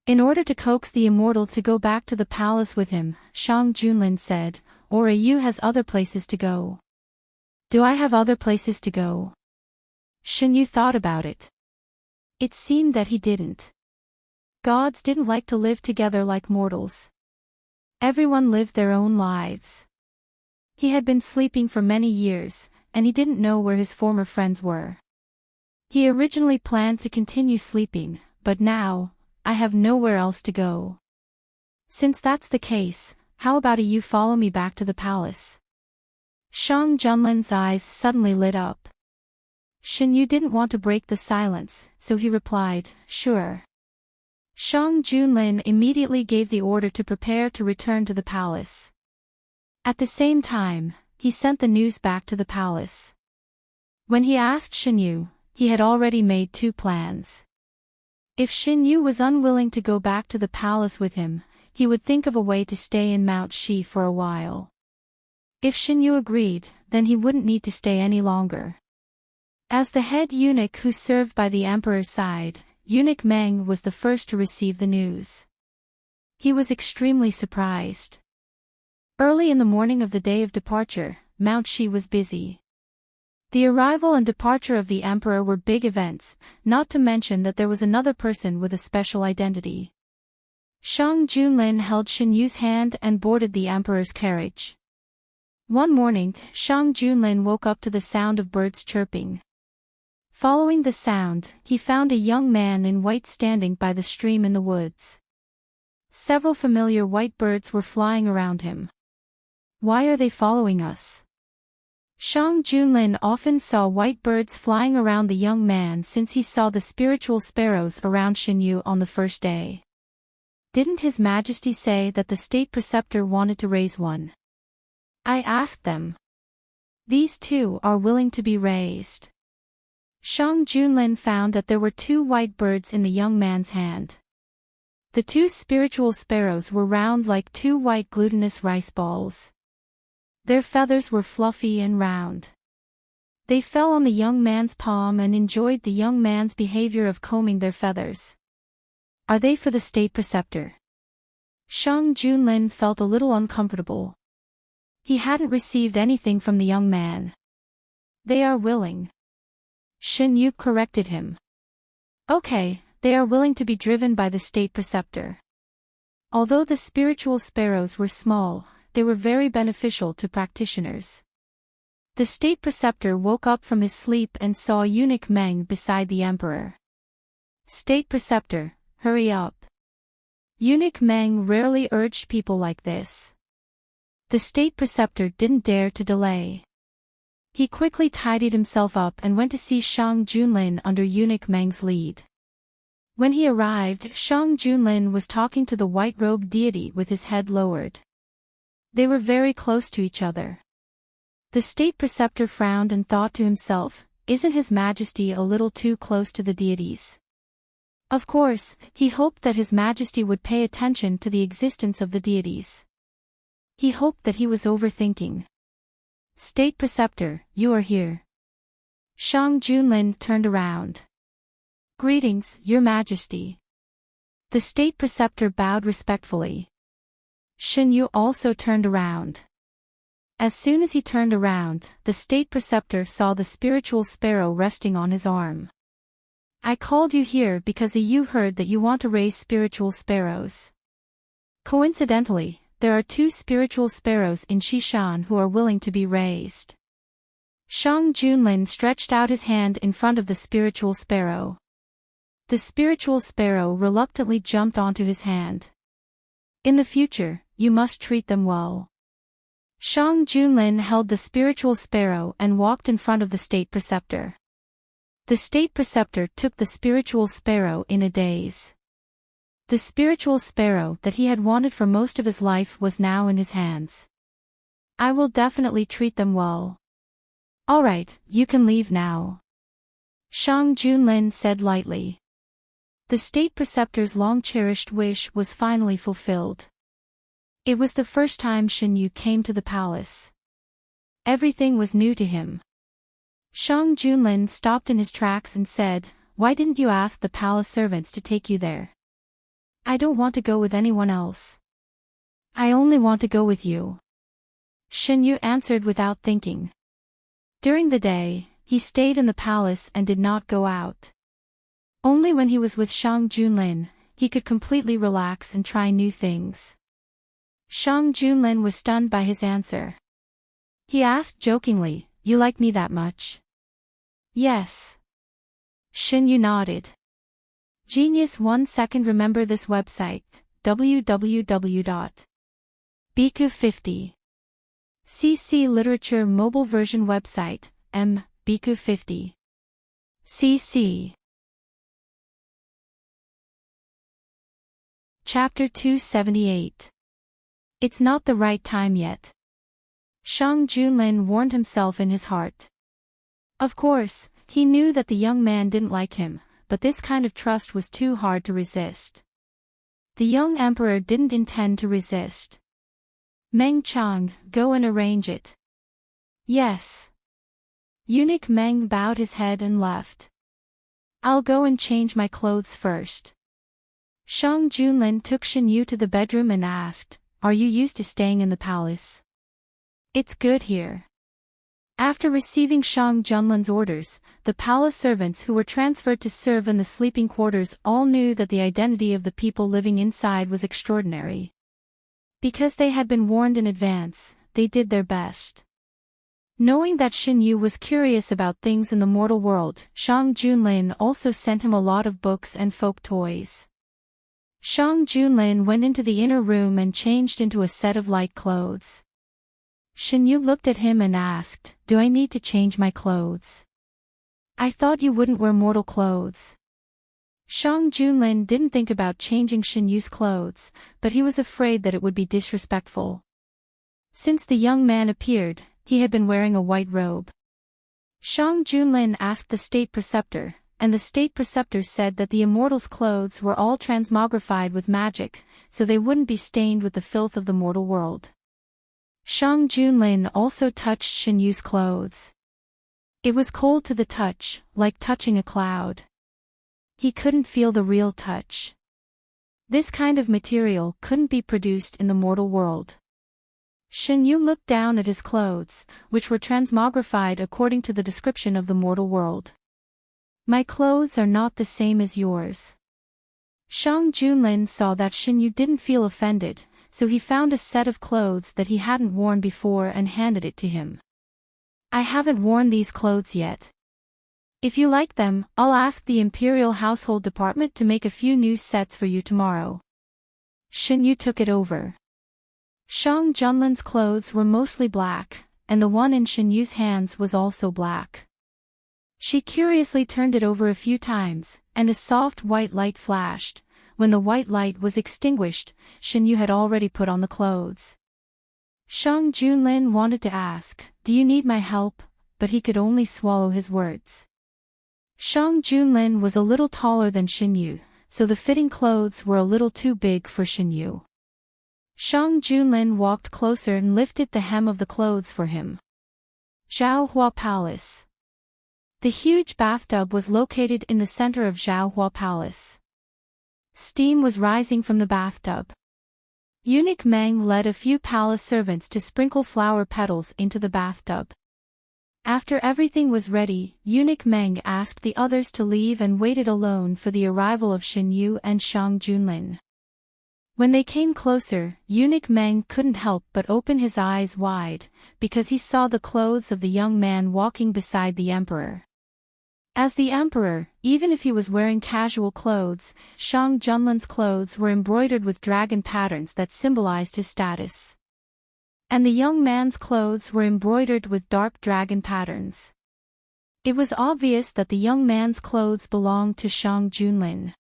S1: In order to coax the immortal to go back to the palace with him, Shang Junlin said, or a Yu has other places to go. Do I have other places to go? Shen Yu thought about it. It seemed that he didn't. Gods didn't like to live together like mortals. Everyone lived their own lives. He had been sleeping for many years, and he didn't know where his former friends were. He originally planned to continue sleeping, but now, I have nowhere else to go. Since that's the case, how about you follow me back to the palace? Shang Junlin's eyes suddenly lit up. Shen Yu didn't want to break the silence, so he replied, sure. Shang Junlin immediately gave the order to prepare to return to the palace. At the same time, he sent the news back to the palace. When he asked Shen Yu, he had already made 2 plans. If Shen Yu was unwilling to go back to the palace with him, he would think of a way to stay in Mount Shi for a while. If Shen Yu agreed, then he wouldn't need to stay any longer. As the head eunuch who served by the emperor's side, Eunuch Meng was the first to receive the news. He was extremely surprised. Early in the morning of the day of departure, Mount Shi was busy. The arrival and departure of the emperor were big events, not to mention that there was another person with a special identity. Shang Junlin held Shen Yu's hand and boarded the emperor's carriage. One morning, Shang Junlin woke up to the sound of birds chirping. Following the sound, he found a young man in white standing by the stream in the woods. Several familiar white birds were flying around him. Why are they following us? Shang Junlin often saw white birds flying around the young man since he saw the spiritual sparrows around Xinyu on the first day. Didn't His Majesty say that the state preceptor wanted to raise one? I asked them. These two are willing to be raised. Shang Junlin found that there were two white birds in the young man's hand. The two spiritual sparrows were round like two white glutinous rice balls. Their feathers were fluffy and round. They fell on the young man's palm and enjoyed the young man's behavior of combing their feathers. Are they for the state preceptor? Shang Junlin felt a little uncomfortable. He hadn't received anything from the young man. They are willing. Xinyu corrected him. Okay, they are willing to be driven by the state preceptor. Although the spiritual sparrows were small, they were very beneficial to practitioners. The state preceptor woke up from his sleep and saw eunuch Meng beside the emperor. State preceptor, hurry up. Eunuch Meng rarely urged people like this. The state preceptor didn't dare to delay. He quickly tidied himself up and went to see Shang Junlin under eunuch Meng's lead. When he arrived, Shang Junlin was talking to the white-robed deity with his head lowered. They were very close to each other. The state preceptor frowned and thought to himself, isn't His Majesty a little too close to the deities? Of course, he hoped that His Majesty would pay attention to the existence of the deities. He hoped that he was overthinking. State preceptor, you are here. Shang Junlin turned around. Greetings, Your Majesty. The state preceptor bowed respectfully. Xinyu also turned around. As soon as he turned around, the state preceptor saw the spiritual sparrow resting on his arm. I called you here because you heard that you want to raise spiritual sparrows. Coincidentally, there are two spiritual sparrows in Xishan who are willing to be raised. Shang Junlin stretched out his hand in front of the spiritual sparrow. The spiritual sparrow reluctantly jumped onto his hand. In the future, you must treat them well. Shang Junlin held the spiritual sparrow and walked in front of the state preceptor. The state preceptor took the spiritual sparrow in a daze. The spiritual sparrow that he had wanted for most of his life was now in his hands. I will definitely treat them well. All right, you can leave now. Shang Junlin said lightly. The state preceptor's long-cherished wish was finally fulfilled. It was the first time Xinyu came to the palace. Everything was new to him. Shang Junlin stopped in his tracks and said, why didn't you ask the palace servants to take you there? I don't want to go with anyone else. I only want to go with you. Xinyu answered without thinking. During the day, he stayed in the palace and did not go out. Only when he was with Shang Junlin, he could completely relax and try new things. Shang Junlin was stunned by his answer. He asked jokingly, you like me that much? Yes. Xinyu nodded. Genius 1 second. Remember this website, www.biku50. CC Literature Mobile Version Website, biku50. CC. Chapter 278. It's not the right time yet. Shang Junlin warned himself in his heart. Of course, he knew that the young man didn't like him, but this kind of trust was too hard to resist. The young emperor didn't intend to resist. Meng Chang, go and arrange it. Yes. Eunuch Meng bowed his head and left. I'll go and change my clothes first. Shang Junlin took Xinyu to the bedroom and asked, are you used to staying in the palace? It's good here. After receiving Shang Junlin's orders, the palace servants who were transferred to serve in the sleeping quarters all knew that the identity of the people living inside was extraordinary. Because they had been warned in advance, they did their best. Knowing that Xinyu was curious about things in the mortal world, Shang Junlin also sent him a lot of books and folk toys. Shang Junlin went into the inner room and changed into a set of light clothes. Shin Yu looked at him and asked, "Do I need to change my clothes? I thought you wouldn't wear mortal clothes." Shang Junlin didn't think about changing Shin Yu's clothes, but he was afraid that it would be disrespectful. Since the young man appeared, he had been wearing a white robe. Shang Junlin asked the state preceptor, and the state preceptor said that the immortals' clothes were all transmogrified with magic, so they wouldn't be stained with the filth of the mortal world. Shang Junlin also touched Shin Yu's clothes. It was cold to the touch, like touching a cloud. He couldn't feel the real touch. This kind of material couldn't be produced in the mortal world. Shin Yu looked down at his clothes, which were transmogrified according to the description of the mortal world. "My clothes are not the same as yours." Shang Junlin saw that Shin Yu didn't feel offended, so he found a set of clothes that he hadn't worn before and handed it to him. "I haven't worn these clothes yet. If you like them, I'll ask the Imperial Household Department to make a few new sets for you tomorrow." Shin Yu took it over. Shang Junlin's clothes were mostly black, and the one in Shin Yu's hands was also black. She curiously turned it over a few times, and a soft white light flashed. When the white light was extinguished, Shin Yu had already put on the clothes. Shang Junlin wanted to ask, "Do you need my help?" but he could only swallow his words. Shang Junlin was a little taller than Shin Yu, so the fitting clothes were a little too big for Shin Yu. Shang Junlin walked closer and lifted the hem of the clothes for him. Zhaohua Palace. The huge bathtub was located in the center of Zhaohua Palace. Steam was rising from the bathtub. Eunuch Meng led a few palace servants to sprinkle flower petals into the bathtub. After everything was ready, Eunuch Meng asked the others to leave and waited alone for the arrival of Shin Yu and Shang Junlin. When they came closer, Eunuch Meng couldn't help but open his eyes wide, because he saw the clothes of the young man walking beside the emperor. As the emperor, even if he was wearing casual clothes, Shang Junlin's clothes were embroidered with dragon patterns that symbolized his status. And the young man's clothes were embroidered with dark dragon patterns. It was obvious that the young man's clothes belonged to Shang Junlin.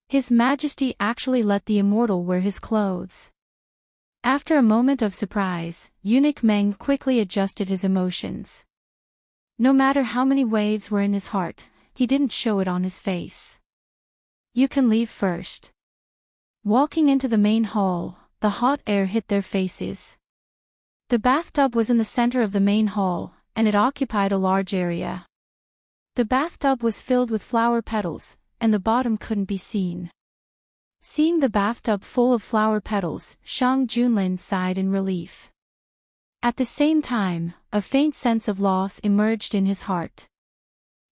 S1: His Majesty actually let the immortal wear his clothes. After a moment of surprise, Eunuch Meng quickly adjusted his emotions. No matter how many waves were in his heart, he didn't show it on his face. "You can leave first." Walking into the main hall, the hot air hit their faces. The bathtub was in the center of the main hall, and it occupied a large area. The bathtub was filled with flower petals, and the bottom couldn't be seen. Seeing the bathtub full of flower petals, Shang Junlin sighed in relief. At the same time, a faint sense of loss emerged in his heart.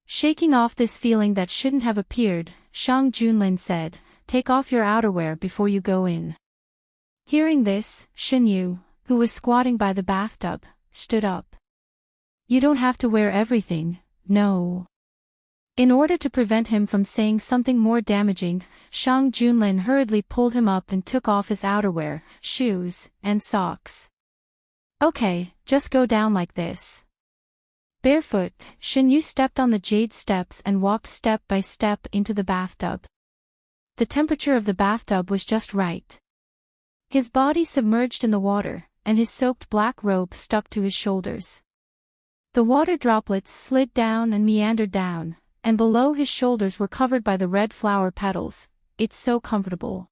S1: Shaking off this feeling that shouldn't have appeared, Shang Junlin said, "Take off your outerwear before you go in." Hearing this, Shin Yu, who was squatting by the bathtub, stood up. "You don't have to wear everything, no." In order to prevent him from saying something more damaging, Shang Junlin hurriedly pulled him up and took off his outerwear, shoes, and socks. "Okay, just go down like this." Barefoot, Shin Yu stepped on the jade steps and walked step by step into the bathtub. The temperature of the bathtub was just right. His body submerged in the water, and his soaked black robe stuck to his shoulders. The water droplets slid down and meandered down, and below his shoulders were covered by the red flower petals. "It's so comfortable."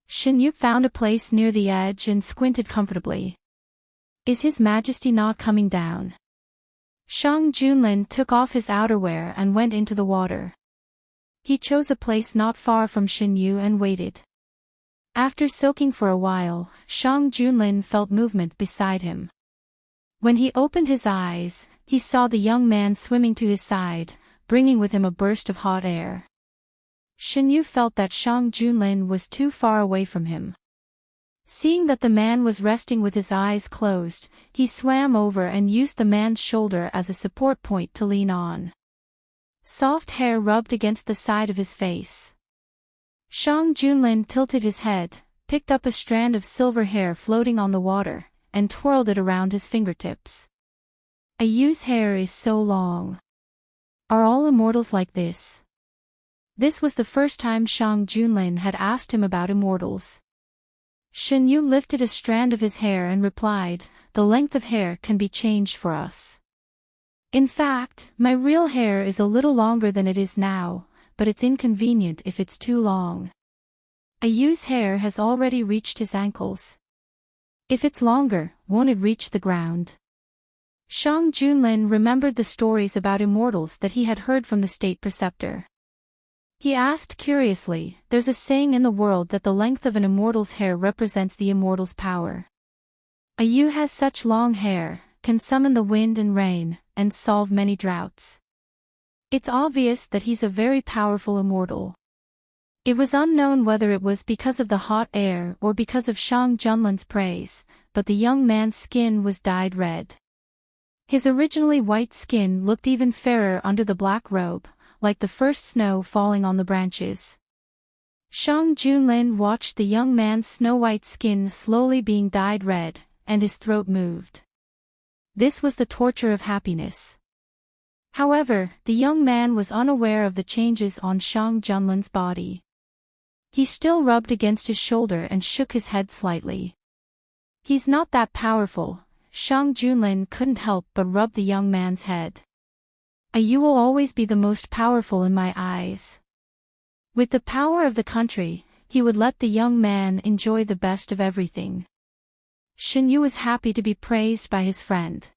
S1: Shin Yu found a place near the edge and squinted comfortably. "Is His Majesty not coming down?" Shang Junlin took off his outerwear and went into the water. He chose a place not far from Shin Yu and waited. After soaking for a while, Shang Junlin felt movement beside him. When he opened his eyes, he saw the young man swimming to his side, bringing with him a burst of hot air. Shin Yu felt that Shang Junlin was too far away from him. Seeing that the man was resting with his eyes closed, he swam over and used the man's shoulder as a support point to lean on. Soft hair rubbed against the side of his face. Shang Junlin tilted his head, picked up a strand of silver hair floating on the water, and twirled it around his fingertips. A Yu's hair is so long. Are all immortals like this? This was the first time Shang Junlin had asked him about immortals. Shen Yu lifted a strand of his hair and replied, "The length of hair can be changed for us. In fact, my real hair is a little longer than it is now, but it's inconvenient if it's too long. A Yu's hair has already reached his ankles. If it's longer, won't it reach the ground?" Shang Junlin remembered the stories about immortals that he had heard from the state preceptor. He asked curiously, "There's a saying in the world that the length of an immortal's hair represents the immortal's power. A Yu has such long hair, can summon the wind and rain, and solve many droughts. It's obvious that he's a very powerful immortal." It was unknown whether it was because of the hot air or because of Shang Junlin's praise, but the young man's skin was dyed red. His originally white skin looked even fairer under the black robe, like the first snow falling on the branches. Shang Junlin watched the young man's snow-white skin slowly being dyed red, and his throat moved. This was the torture of happiness. However, the young man was unaware of the changes on Shang Junlin's body. He still rubbed against his shoulder and shook his head slightly. "He's not that powerful." Shang Junlin couldn't help but rub the young man's head. "A Yu will always be the most powerful in my eyes." With the power of the country, he would let the young man enjoy the best of everything. Shen Yu was happy to be praised by his friend.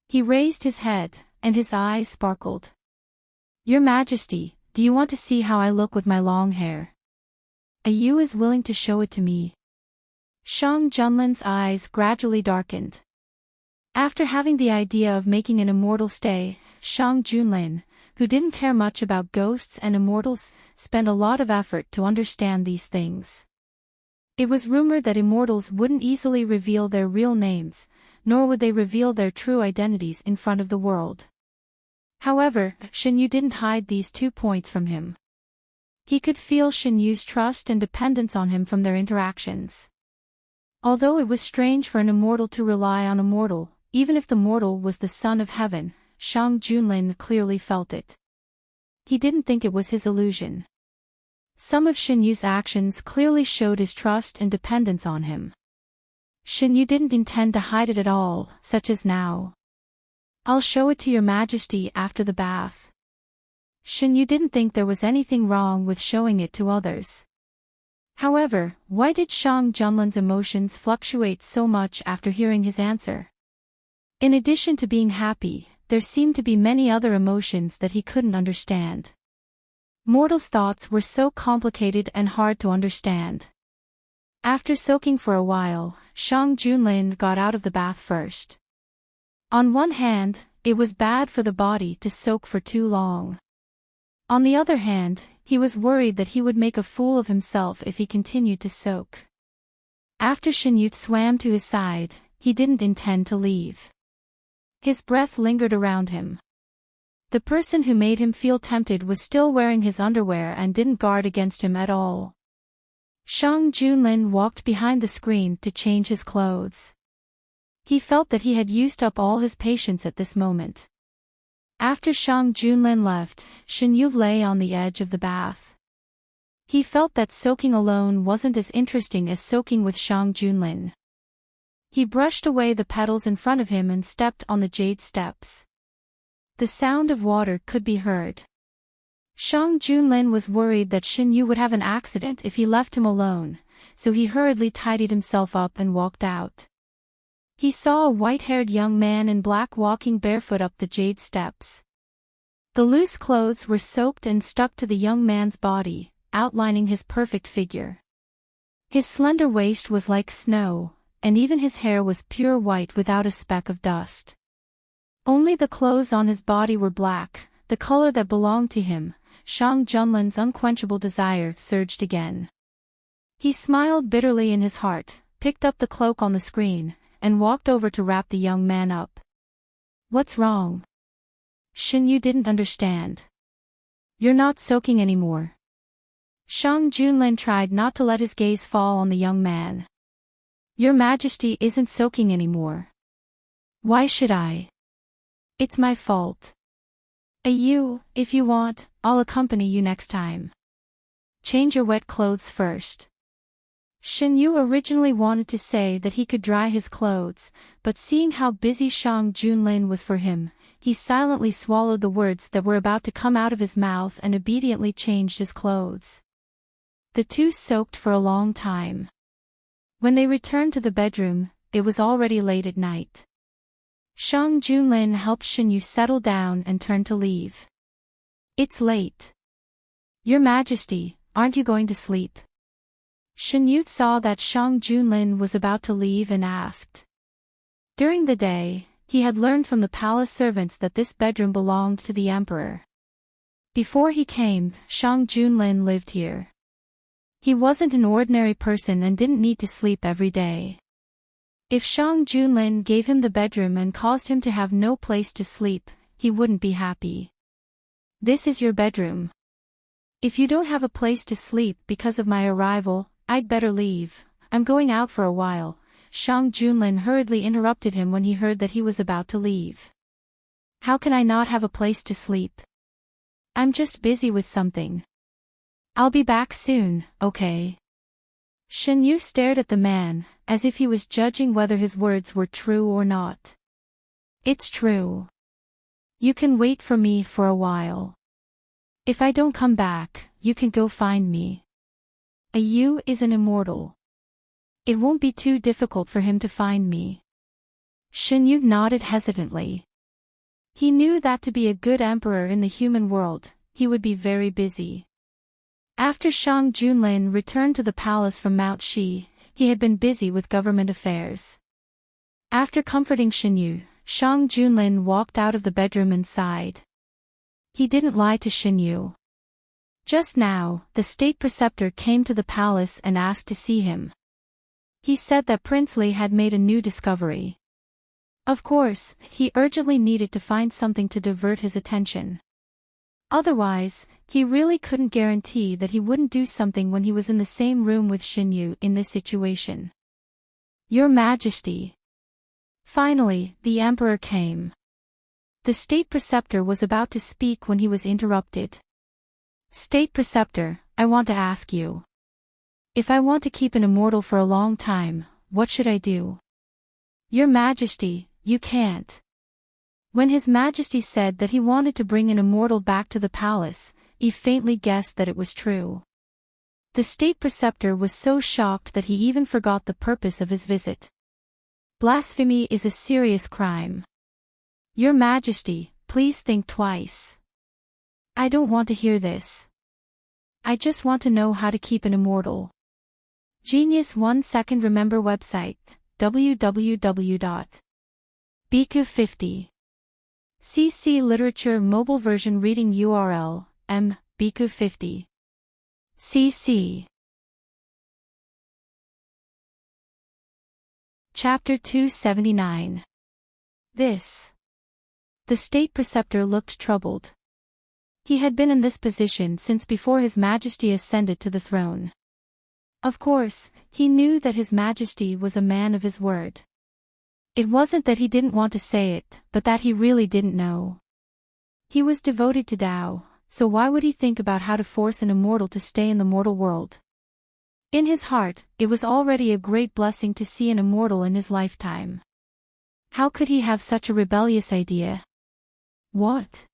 S1: He raised his head, and his eyes sparkled. "Your Majesty, do you want to see how I look with my long hair? A Yu is willing to show it to me." Shang Junlin's eyes gradually darkened. After having the idea of making an immortal stay, Shang Junlin, who didn't care much about ghosts and immortals, spent a lot of effort to understand these things. It was rumored that immortals wouldn't easily reveal their real names, nor would they reveal their true identities in front of the world. However, Shen Yu didn't hide these 2 points from him. He could feel Shen Yu's trust and dependence on him from their interactions. Although it was strange for an immortal to rely on a mortal, even if the mortal was the son of heaven, Shang Junlin clearly felt it. He didn't think it was his illusion. Some of Shen Yu's actions clearly showed his trust and dependence on him. Shen Yu didn't intend to hide it at all, such as now. "I'll show it to your Majesty after the bath." Shen Yu didn't think there was anything wrong with showing it to others. However, why did Shang Junlin's emotions fluctuate so much after hearing his answer? In addition to being happy, there seemed to be many other emotions that he couldn't understand. Mortals' thoughts were so complicated and hard to understand. After soaking for a while, Shang Junlin got out of the bath first. On one hand, it was bad for the body to soak for too long. On the other hand, he was worried that he would make a fool of himself if he continued to soak. After Shen Yu swam to his side, he didn't intend to leave. His breath lingered around him. The person who made him feel tempted was still wearing his underwear and didn't guard against him at all. Shang Junlin walked behind the screen to change his clothes. He felt that he had used up all his patience at this moment. After Shang Junlin left, Shen Yu lay on the edge of the bath. He felt that soaking alone wasn't as interesting as soaking with Shang Junlin. He brushed away the petals in front of him and stepped on the jade steps. The sound of water could be heard. Shang Junlin was worried that Shen Yu would have an accident if he left him alone, so he hurriedly tidied himself up and walked out. He saw a white-haired young man in black walking barefoot up the jade steps. The loose clothes were soaked and stuck to the young man's body, outlining his perfect figure. His slender waist was like snow, and even his hair was pure white without a speck of dust. Only the clothes on his body were black, the color that belonged to him. Shang Junlin's unquenchable desire surged again. He smiled bitterly in his heart, picked up the cloak on the screen, and walked over to wrap the young man up. "What's wrong?" Shen Yu didn't understand. "You're not soaking anymore." Shang Junlin tried not to let his gaze fall on the young man. Your Majesty isn't soaking anymore. Why should I? It's my fault. If you want, I'll accompany you next time. Change your wet clothes first. Shen Yu originally wanted to say that he could dry his clothes, but seeing how busy Shang Junlin was for him, he silently swallowed the words that were about to come out of his mouth and obediently changed his clothes. The two soaked for a long time. When they returned to the bedroom, it was already late at night. Shang Junlin helped Shen Yu settle down and turned to leave. It's late. Your Majesty, aren't you going to sleep? Shen Yu saw that Shang Junlin was about to leave and asked. During the day, he had learned from the palace servants that this bedroom belonged to the emperor. Before he came, Shang Junlin lived here. He wasn't an ordinary person and didn't need to sleep every day. If Shang Junlin gave him the bedroom and caused him to have no place to sleep, he wouldn't be happy. This is your bedroom. If you don't have a place to sleep because of my arrival, I'd better leave. I'm going out for a while. Shang Junlin hurriedly interrupted him when he heard that he was about to leave. How can I not have a place to sleep? I'm just busy with something. I'll be back soon, okay? Shen Yu stared at the man, as if he was judging whether his words were true or not. It's true. You can wait for me for a while. If I don't come back, you can go find me. Yu is an immortal. It won't be too difficult for him to find me. Shen Yu nodded hesitantly. He knew that to be a good emperor in the human world, he would be very busy. After Shang Junlin returned to the palace from Mount Shi, he had been busy with government affairs. After comforting Shen Yu, Shang Junlin walked out of the bedroom and sighed. He didn't lie to Shen Yu. Just now, the state preceptor came to the palace and asked to see him. He said that Prince Li had made a new discovery. Of course, he urgently needed to find something to divert his attention. Otherwise, he really couldn't guarantee that he wouldn't do something when he was in the same room with Shen Yu in this situation. Your Majesty. Finally, the emperor came. The state preceptor was about to speak when he was interrupted. State preceptor, I want to ask you. If I want to keep an immortal for a long time, what should I do? Your Majesty, you can't. When His Majesty said that he wanted to bring an immortal back to the palace, he faintly guessed that it was true. The state preceptor was so shocked that he even forgot the purpose of his visit. Blasphemy is a serious crime. Your Majesty, please think twice. I don't want to hear this. I just want to know how to keep an immortal. Genius 1 second remember website, www.biku50. CC Literature Mobile Version Reading URL, biku50. CC. Chapter 279. This. The state preceptor looked troubled. He had been in this position since before His Majesty ascended to the throne. Of course, he knew that His Majesty was a man of his word. It wasn't that he didn't want to say it, but that he really didn't know. He was devoted to Tao, so why would he think about how to force an immortal to stay in the mortal world? In his heart, it was already a great blessing to see an immortal in his lifetime. How could he have such a rebellious idea? What?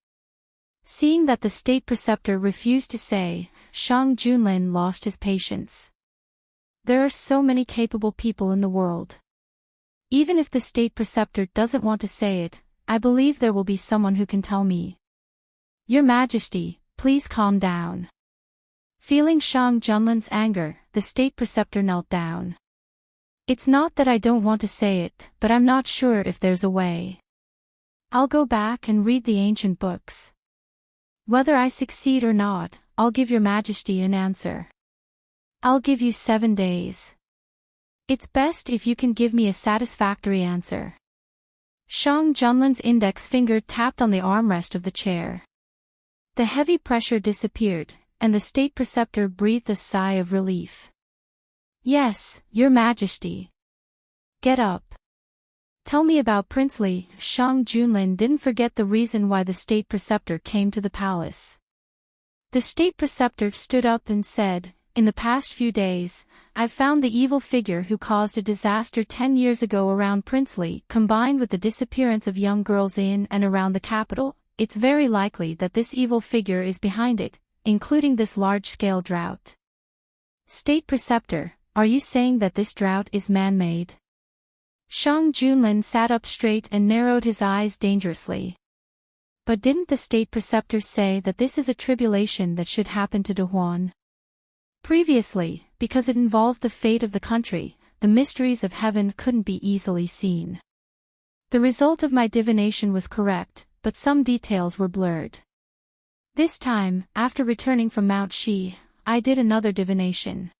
S1: Seeing that the state preceptor refused to say, Shang Junlin lost his patience. There are so many capable people in the world. Even if the state preceptor doesn't want to say it, I believe there will be someone who can tell me. Your Majesty, please calm down. Feeling Shang Junlin's anger, the state preceptor knelt down. It's not that I don't want to say it, but I'm not sure if there's a way. I'll go back and read the ancient books. Whether I succeed or not, I'll give Your Majesty an answer. I'll give you 7 days. It's best if you can give me a satisfactory answer. Shang Junlin's index finger tapped on the armrest of the chair. The heavy pressure disappeared, and the state preceptor breathed a sigh of relief. Yes, Your Majesty. Get up. Tell me about Princely. Shang Junlin didn't forget the reason why the state preceptor came to the palace. The state preceptor stood up and said, in the past few days, I've found the evil figure who caused a disaster 10 years ago around Princely. Combined with the disappearance of young girls in and around the capital, it's very likely that this evil figure is behind it, including this large-scale drought. State preceptor, are you saying that this drought is man-made? Shang Junlin sat up straight and narrowed his eyes dangerously. But didn't the state preceptor say that this is a tribulation that should happen to Dahuan? Previously, because it involved the fate of the country, the mysteries of heaven couldn't be easily seen. The result of my divination was correct, but some details were blurred. This time, after returning from Mount Shi, I did another divination.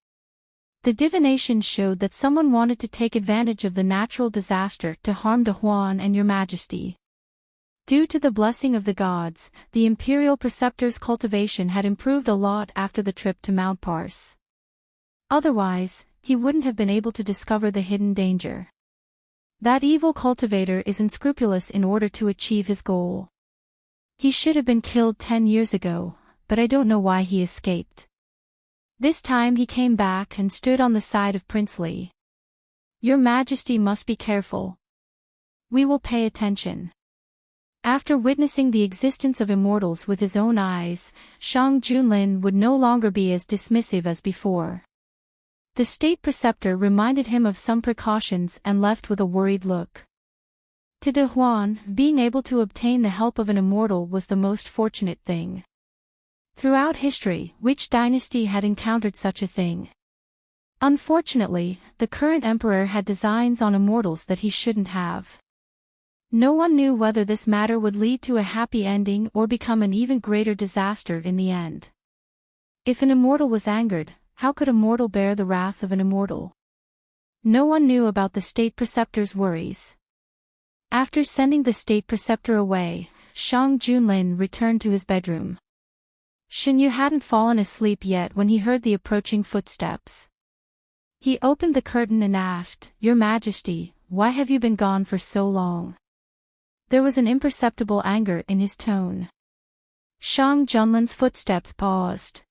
S1: The divination showed that someone wanted to take advantage of the natural disaster to harm Dahuan and your majesty. Due to the blessing of the gods, the imperial preceptor's cultivation had improved a lot after the trip to Mount Pars. Otherwise, he wouldn't have been able to discover the hidden danger. That evil cultivator is unscrupulous in order to achieve his goal. He should have been killed 10 years ago, but I don't know why he escaped. This time he came back and stood on the side of Princely. Your Majesty must be careful. We will pay attention. After witnessing the existence of immortals with his own eyes, Shang Junlin would no longer be as dismissive as before. The state preceptor reminded him of some precautions and left with a worried look. To Dahuan, being able to obtain the help of an immortal was the most fortunate thing. Throughout history, which dynasty had encountered such a thing? Unfortunately, the current emperor had designs on immortals that he shouldn't have. No one knew whether this matter would lead to a happy ending or become an even greater disaster in the end. If an immortal was angered, how could a mortal bear the wrath of an immortal? No one knew about the state preceptor's worries. After sending the state preceptor away, Shang Junlin returned to his bedroom. Shinyu hadn't fallen asleep yet when he heard the approaching footsteps. He opened the curtain and asked, Your Majesty, why have you been gone for so long? There was an imperceptible anger in his tone. Shang Junlin's footsteps paused.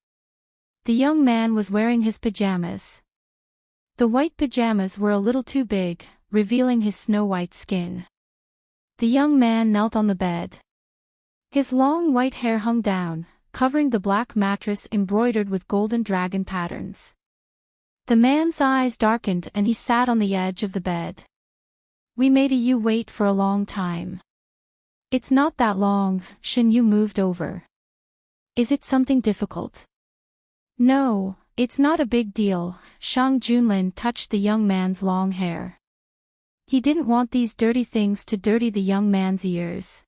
S1: The young man was wearing his pajamas. The white pajamas were a little too big, revealing his snow-white skin. The young man knelt on the bed. His long white hair hung down, covering the black mattress embroidered with golden dragon patterns. The man's eyes darkened and he sat on the edge of the bed. We made you wait for a long time. It's not that long. Shinyu moved over. Is it something difficult? No, it's not a big deal. Shang Junlin touched the young man's long hair. He didn't want these dirty things to dirty the young man's ears.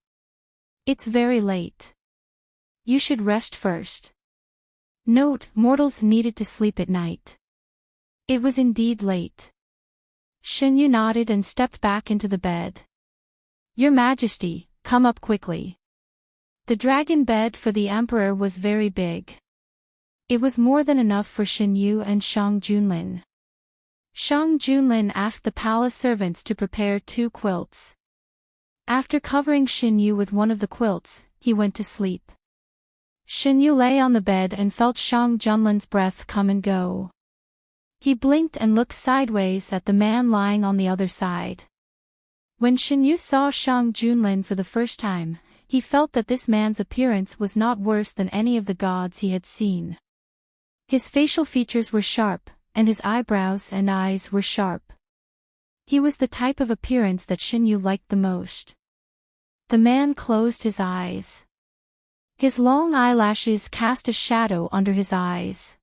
S1: It's very late. You should rest first. Note, mortals needed to sleep at night. It was indeed late. Shinyu nodded and stepped back into the bed. Your Majesty, come up quickly. The dragon bed for the emperor was very big. It was more than enough for Shinyu and Shang Junlin. Shang Junlin asked the palace servants to prepare 2 quilts. After covering Shinyu with one of the quilts, he went to sleep. Shinyu lay on the bed and felt Shang Junlin's breath come and go. He blinked and looked sideways at the man lying on the other side. When Shinyu saw Shang Junlin for the first time, he felt that this man's appearance was not worse than any of the gods he had seen. His facial features were sharp, and his eyebrows and eyes were sharp. He was the type of appearance that Shinyu liked the most. The man closed his eyes. His long eyelashes cast a shadow under his eyes.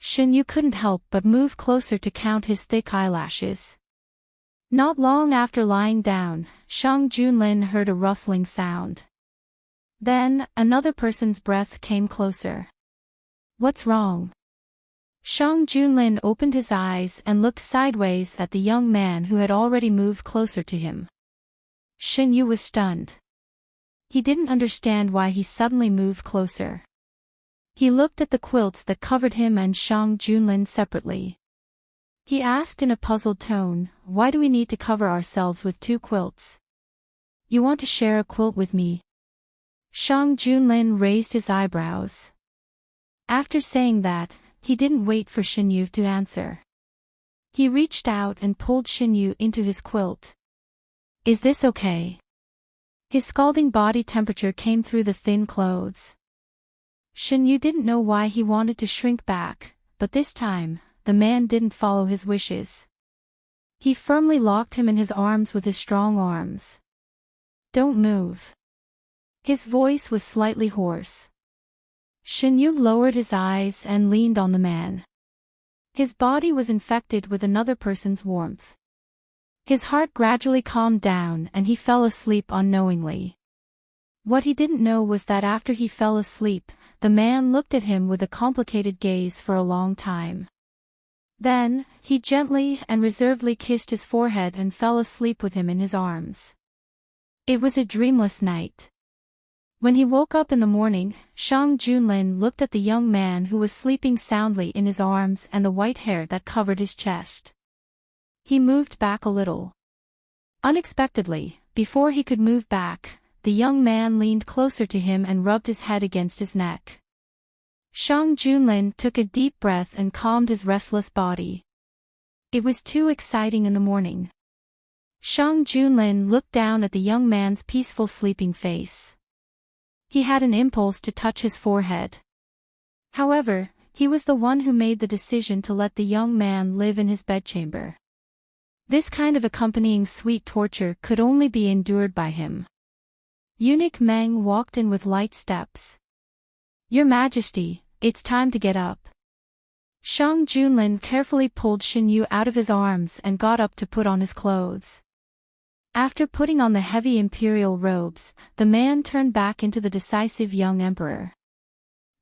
S1: Shinyu couldn't help but move closer to count his thick eyelashes. Not long after lying down, Shang Junlin heard a rustling sound. Then, another person's breath came closer. What's wrong? Shang Junlin opened his eyes and looked sideways at the young man who had already moved closer to him. Shinyu was stunned. He didn't understand why he suddenly moved closer. He looked at the quilts that covered him and Shang Junlin separately. He asked in a puzzled tone, "Why do we need to cover ourselves with 2 quilts? You want to share a quilt with me?" Shang Junlin raised his eyebrows. After saying that, he didn't wait for Xinyu to answer. He reached out and pulled Xinyu into his quilt. "Is this okay?" His scalding body temperature came through the thin clothes. Xinyu didn't know why he wanted to shrink back, but this time, the man didn't follow his wishes. He firmly locked him in his arms with his strong arms. "Don't move." His voice was slightly hoarse. Xinyu lowered his eyes and leaned on the man. His body was infected with another person's warmth. His heart gradually calmed down and he fell asleep unknowingly. What he didn't know was that after he fell asleep, the man looked at him with a complicated gaze for a long time. Then, he gently and reservedly kissed his forehead and fell asleep with him in his arms. It was a dreamless night. When he woke up in the morning, Shang Junlin looked at the young man who was sleeping soundly in his arms and the white hair that covered his chest. He moved back a little. Unexpectedly, before he could move back, the young man leaned closer to him and rubbed his head against his neck. Shang Junlin took a deep breath and calmed his restless body. It was too exciting in the morning. Shang Junlin looked down at the young man's peaceful sleeping face. He had an impulse to touch his forehead. However, he was the one who made the decision to let the young man live in his bedchamber. This kind of accompanying sweet torture could only be endured by him. Eunuch Meng walked in with light steps. "Your Majesty, it's time to get up." Shang Junlin carefully pulled Xinyu out of his arms and got up to put on his clothes. After putting on the heavy imperial robes, the man turned back into the decisive young emperor.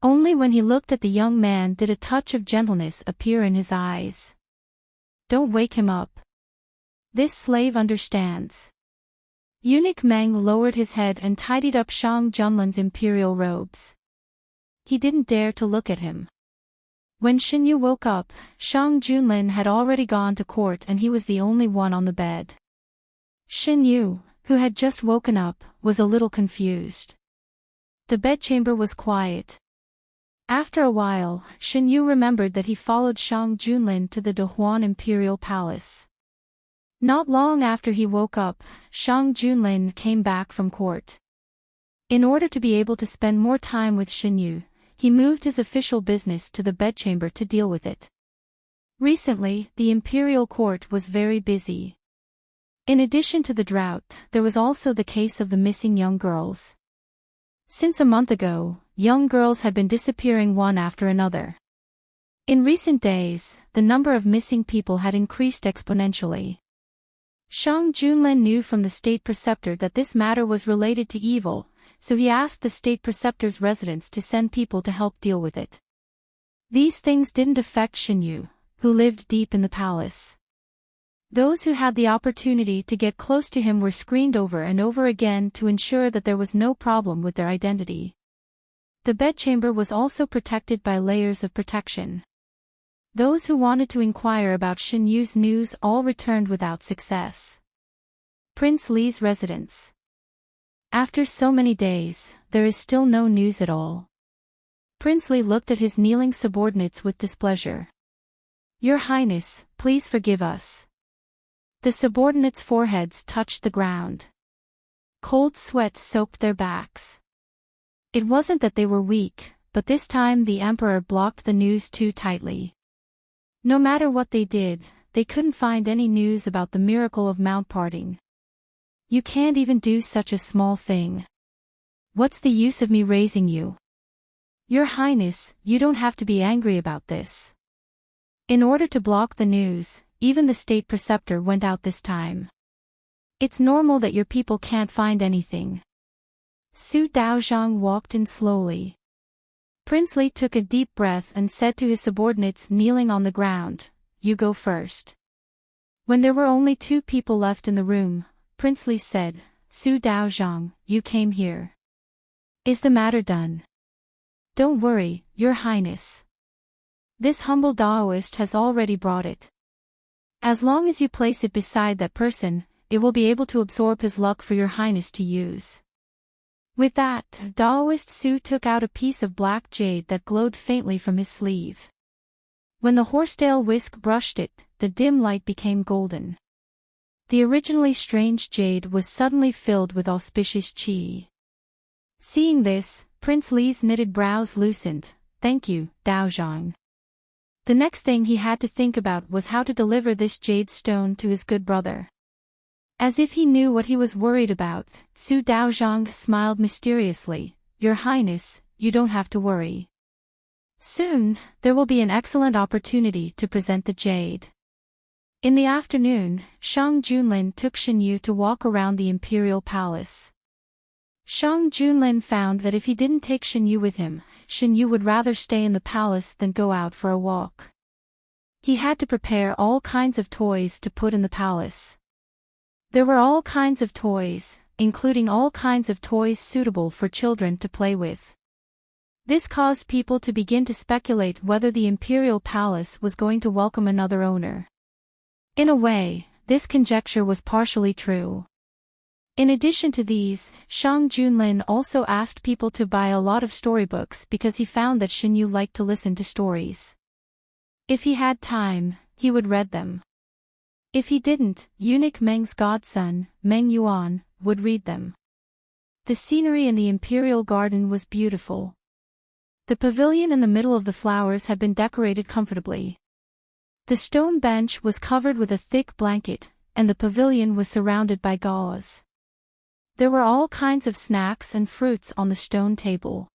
S1: Only when he looked at the young man did a touch of gentleness appear in his eyes. "Don't wake him up. This slave understands." Eunuch Meng lowered his head and tidied up Shang Junlin's imperial robes. He didn't dare to look at him. When Xinyu woke up, Shang Junlin had already gone to court and he was the only one on the bed. Xinyu, who had just woken up, was a little confused. The bedchamber was quiet. After a while, Xinyu remembered that he followed Shang Junlin to the Dehuan Imperial Palace. Not long after he woke up, Shang Junlin came back from court. In order to be able to spend more time with Xinyu, he moved his official business to the bedchamber to deal with it. Recently, the imperial court was very busy. In addition to the drought, there was also the case of the missing young girls. Since a month ago, young girls had been disappearing one after another. In recent days, the number of missing people had increased exponentially. Shang Junlin knew from the state preceptor that this matter was related to evil, so he asked the state preceptor's residents to send people to help deal with it. These things didn't affect Xinyu, who lived deep in the palace. Those who had the opportunity to get close to him were screened over and over again to ensure that there was no problem with their identity. The bedchamber was also protected by layers of protection. Those who wanted to inquire about Xinyu's news all returned without success. Prince Li's residence. After so many days, there is still no news at all. Prince Li looked at his kneeling subordinates with displeasure. "Your Highness, please forgive us." The subordinates' foreheads touched the ground. Cold sweat soaked their backs. It wasn't that they were weak, but this time the emperor blocked the news too tightly. No matter what they did, they couldn't find any news about the miracle of Mount Parting. "You can't even do such a small thing. What's the use of me raising you?" "Your Highness, you don't have to be angry about this." In order to block the news, even the state preceptor went out this time. "It's normal that your people can't find anything." Su Daozhang walked in slowly. Prince Li took a deep breath and said to his subordinates kneeling on the ground, "You go first." When there were only 2 people left in the room, Prince Li said, "Su Daozhang, you came here. Is the matter done?" "Don't worry, Your Highness. This humble Daoist has already brought it." As long as you place it beside that person, it will be able to absorb his luck for your highness to use. With that, Daoist Su took out a piece of black jade that glowed faintly from his sleeve. When the horsetail whisk brushed it, the dim light became golden. The originally strange jade was suddenly filled with auspicious qi. Seeing this, Prince Li's knitted brows loosened. Thank you, Daozhang. The next thing he had to think about was how to deliver this jade stone to his good brother. As if he knew what he was worried about, Su Daozhang smiled mysteriously. Your Highness, you don't have to worry. Soon, there will be an excellent opportunity to present the jade. In the afternoon, Shang Junlin took Shenyu to walk around the imperial palace. Shang Junlin found that if he didn't take Shenyu with him, Shenyu would rather stay in the palace than go out for a walk. He had to prepare all kinds of toys to put in the palace. There were all kinds of toys, including all kinds of toys suitable for children to play with. This caused people to begin to speculate whether the imperial palace was going to welcome another owner. In a way, this conjecture was partially true. In addition to these, Shang Junlin also asked people to buy a lot of storybooks because he found that Shenyu liked to listen to stories. If he had time, he would read them. If he didn't, eunuch Meng's godson, Meng Yuan, would read them. The scenery in the imperial garden was beautiful. The pavilion in the middle of the flowers had been decorated comfortably. The stone bench was covered with a thick blanket, and the pavilion was surrounded by gauze. There were all kinds of snacks and fruits on the stone table.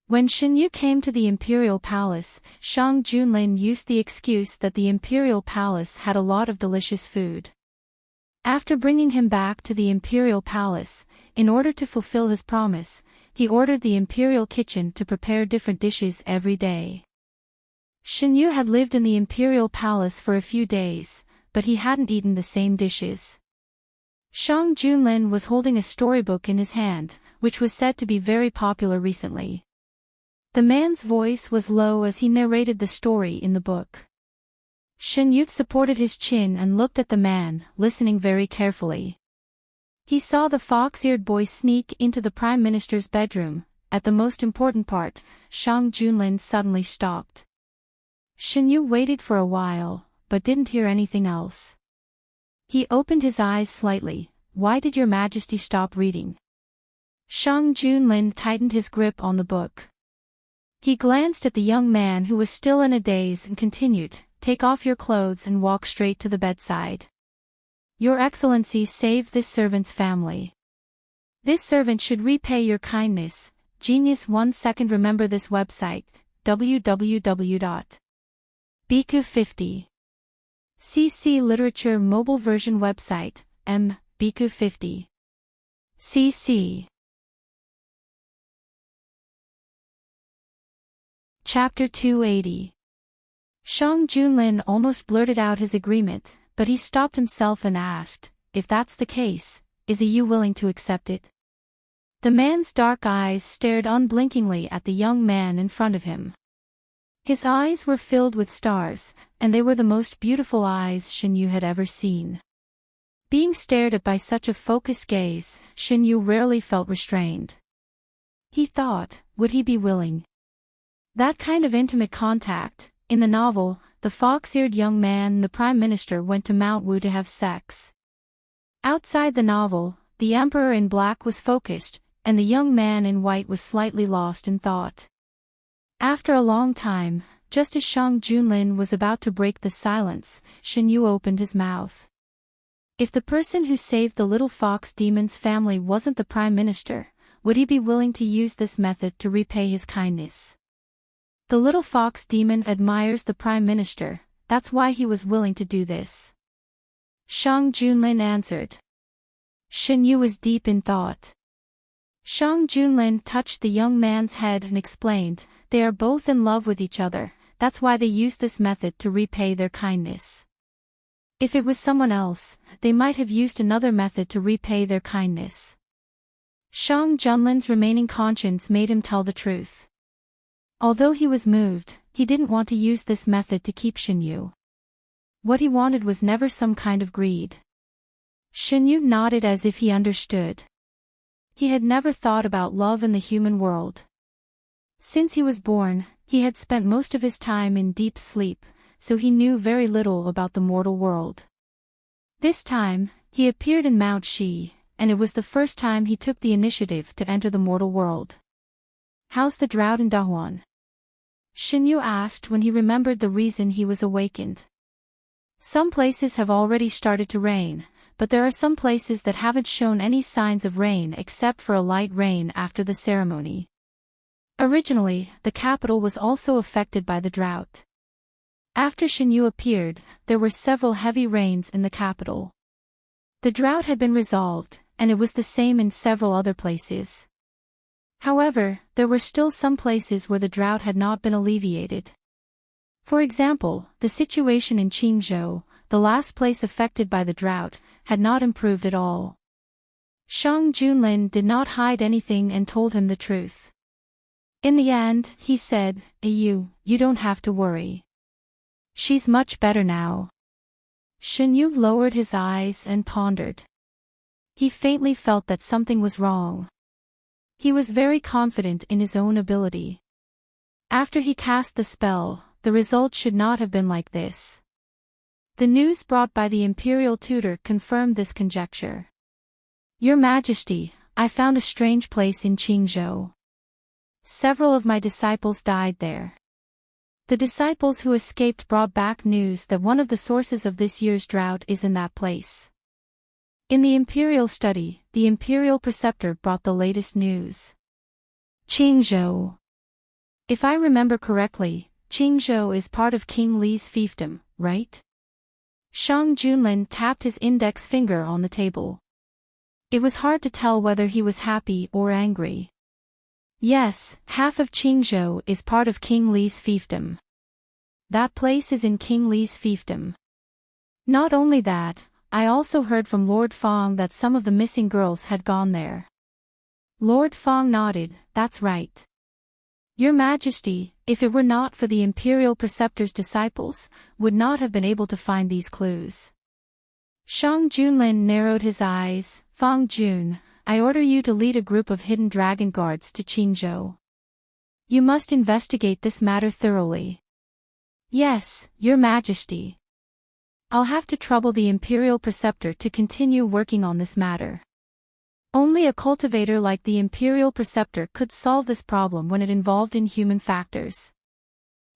S1: When Shenyu came to the imperial palace, Shang Junlin used the excuse that the imperial palace had a lot of delicious food. After bringing him back to the imperial palace, in order to fulfill his promise, he ordered the imperial kitchen to prepare different dishes every day. Shenyu had lived in the imperial palace for a few days, but he hadn't eaten the same dishes. Shang Junlin was holding a storybook in his hand, which was said to be very popular recently. The man's voice was low as he narrated the story in the book. Shenyu supported his chin and looked at the man, listening very carefully. He saw the fox-eared boy sneak into the Prime Minister's bedroom. At the most important part, Shang Junlin suddenly stopped. Shenyu waited for a while, but didn't hear anything else. He opened his eyes slightly. Why did your Majesty stop reading? Shang Junlin tightened his grip on the book. He glanced at the young man who was still in a daze and continued, Take off your clothes and walk straight to the bedside. Your Excellency saved this servant's family. This servant should repay your kindness. Genius 1 second. Remember this website, www.biku50. CC Literature Mobile Version Website, Biku50. CC. Chapter 280. Shang Junlin almost blurted out his agreement, but he stopped himself and asked, If that's the case, is you willing to accept it? The man's dark eyes stared unblinkingly at the young man in front of him. His eyes were filled with stars, and they were the most beautiful eyes Shenyu had ever seen. Being stared at by such a focused gaze, Shenyu rarely felt restrained. He thought, would he be willing? That kind of intimate contact. In the novel, the fox-eared young man and the Prime Minister went to Mount Wu to have sex. Outside the novel, the Emperor in black was focused, and the young man in white was slightly lost in thought. After a long time, just as Shang Junlin was about to break the silence, Shenyu opened his mouth. If the person who saved the little fox demon's family wasn't the Prime Minister, would he be willing to use this method to repay his kindness? The little fox demon admires the Prime Minister, that's why he was willing to do this. Shang Junlin answered. Shenyu was deep in thought. Shang Junlin touched the young man's head and explained, they are both in love with each other, that's why they use this method to repay their kindness. If it was someone else, they might have used another method to repay their kindness. Shang Junlin's remaining conscience made him tell the truth. Although he was moved, he didn't want to use this method to keep Shenyu. What he wanted was never some kind of greed. Shen Yu nodded as if he understood. He had never thought about love in the human world. Since he was born, he had spent most of his time in deep sleep, so he knew very little about the mortal world. This time, he appeared in Mount Shi, and it was the first time he took the initiative to enter the mortal world. "How's the drought in Dahuan?" Shen Yu asked when he remembered the reason he was awakened. "Some places have already started to rain, but there are some places that haven't shown any signs of rain except for a light rain after the ceremony. Originally, the capital was also affected by the drought. After Shen Yu appeared, there were several heavy rains in the capital. The drought had been resolved, and it was the same in several other places. However, there were still some places where the drought had not been alleviated. For example, the situation in Qingzhou, the last place affected by the drought, had not improved at all. Shang Junlin did not hide anything and told him the truth. In the end, he said, You don't have to worry. She's much better now." Shen Yu lowered his eyes and pondered. He faintly felt that something was wrong. He was very confident in his own ability. After he cast the spell, the result should not have been like this. The news brought by the imperial tutor confirmed this conjecture. "Your Majesty, I found a strange place in Qingzhou. Several of my disciples died there. The disciples who escaped brought back news that one of the sources of this year's drought is in that place. In the imperial study, the imperial preceptor brought the latest news. Qingzhou. If I remember correctly, Qingzhou is part of King Li's fiefdom, right?" Shang Junlin tapped his index finger on the table. It was hard to tell whether he was happy or angry. "Yes, half of Qingzhou is part of King Li's fiefdom. That place is in King Li's fiefdom. Not only that, I also heard from Lord Fong that some of the missing girls had gone there." Lord Fong nodded, "That's right. Your Majesty, if it were not for the imperial preceptor's disciples, would not have been able to find these clues." Shang Junlin narrowed his eyes. "Fong Jun, I order you to lead a group of hidden dragon guards to Qingzhou. You must investigate this matter thoroughly." "Yes, Your Majesty. I'll have to trouble the imperial preceptor to continue working on this matter. Only a cultivator like the imperial preceptor could solve this problem when it involved inhuman factors."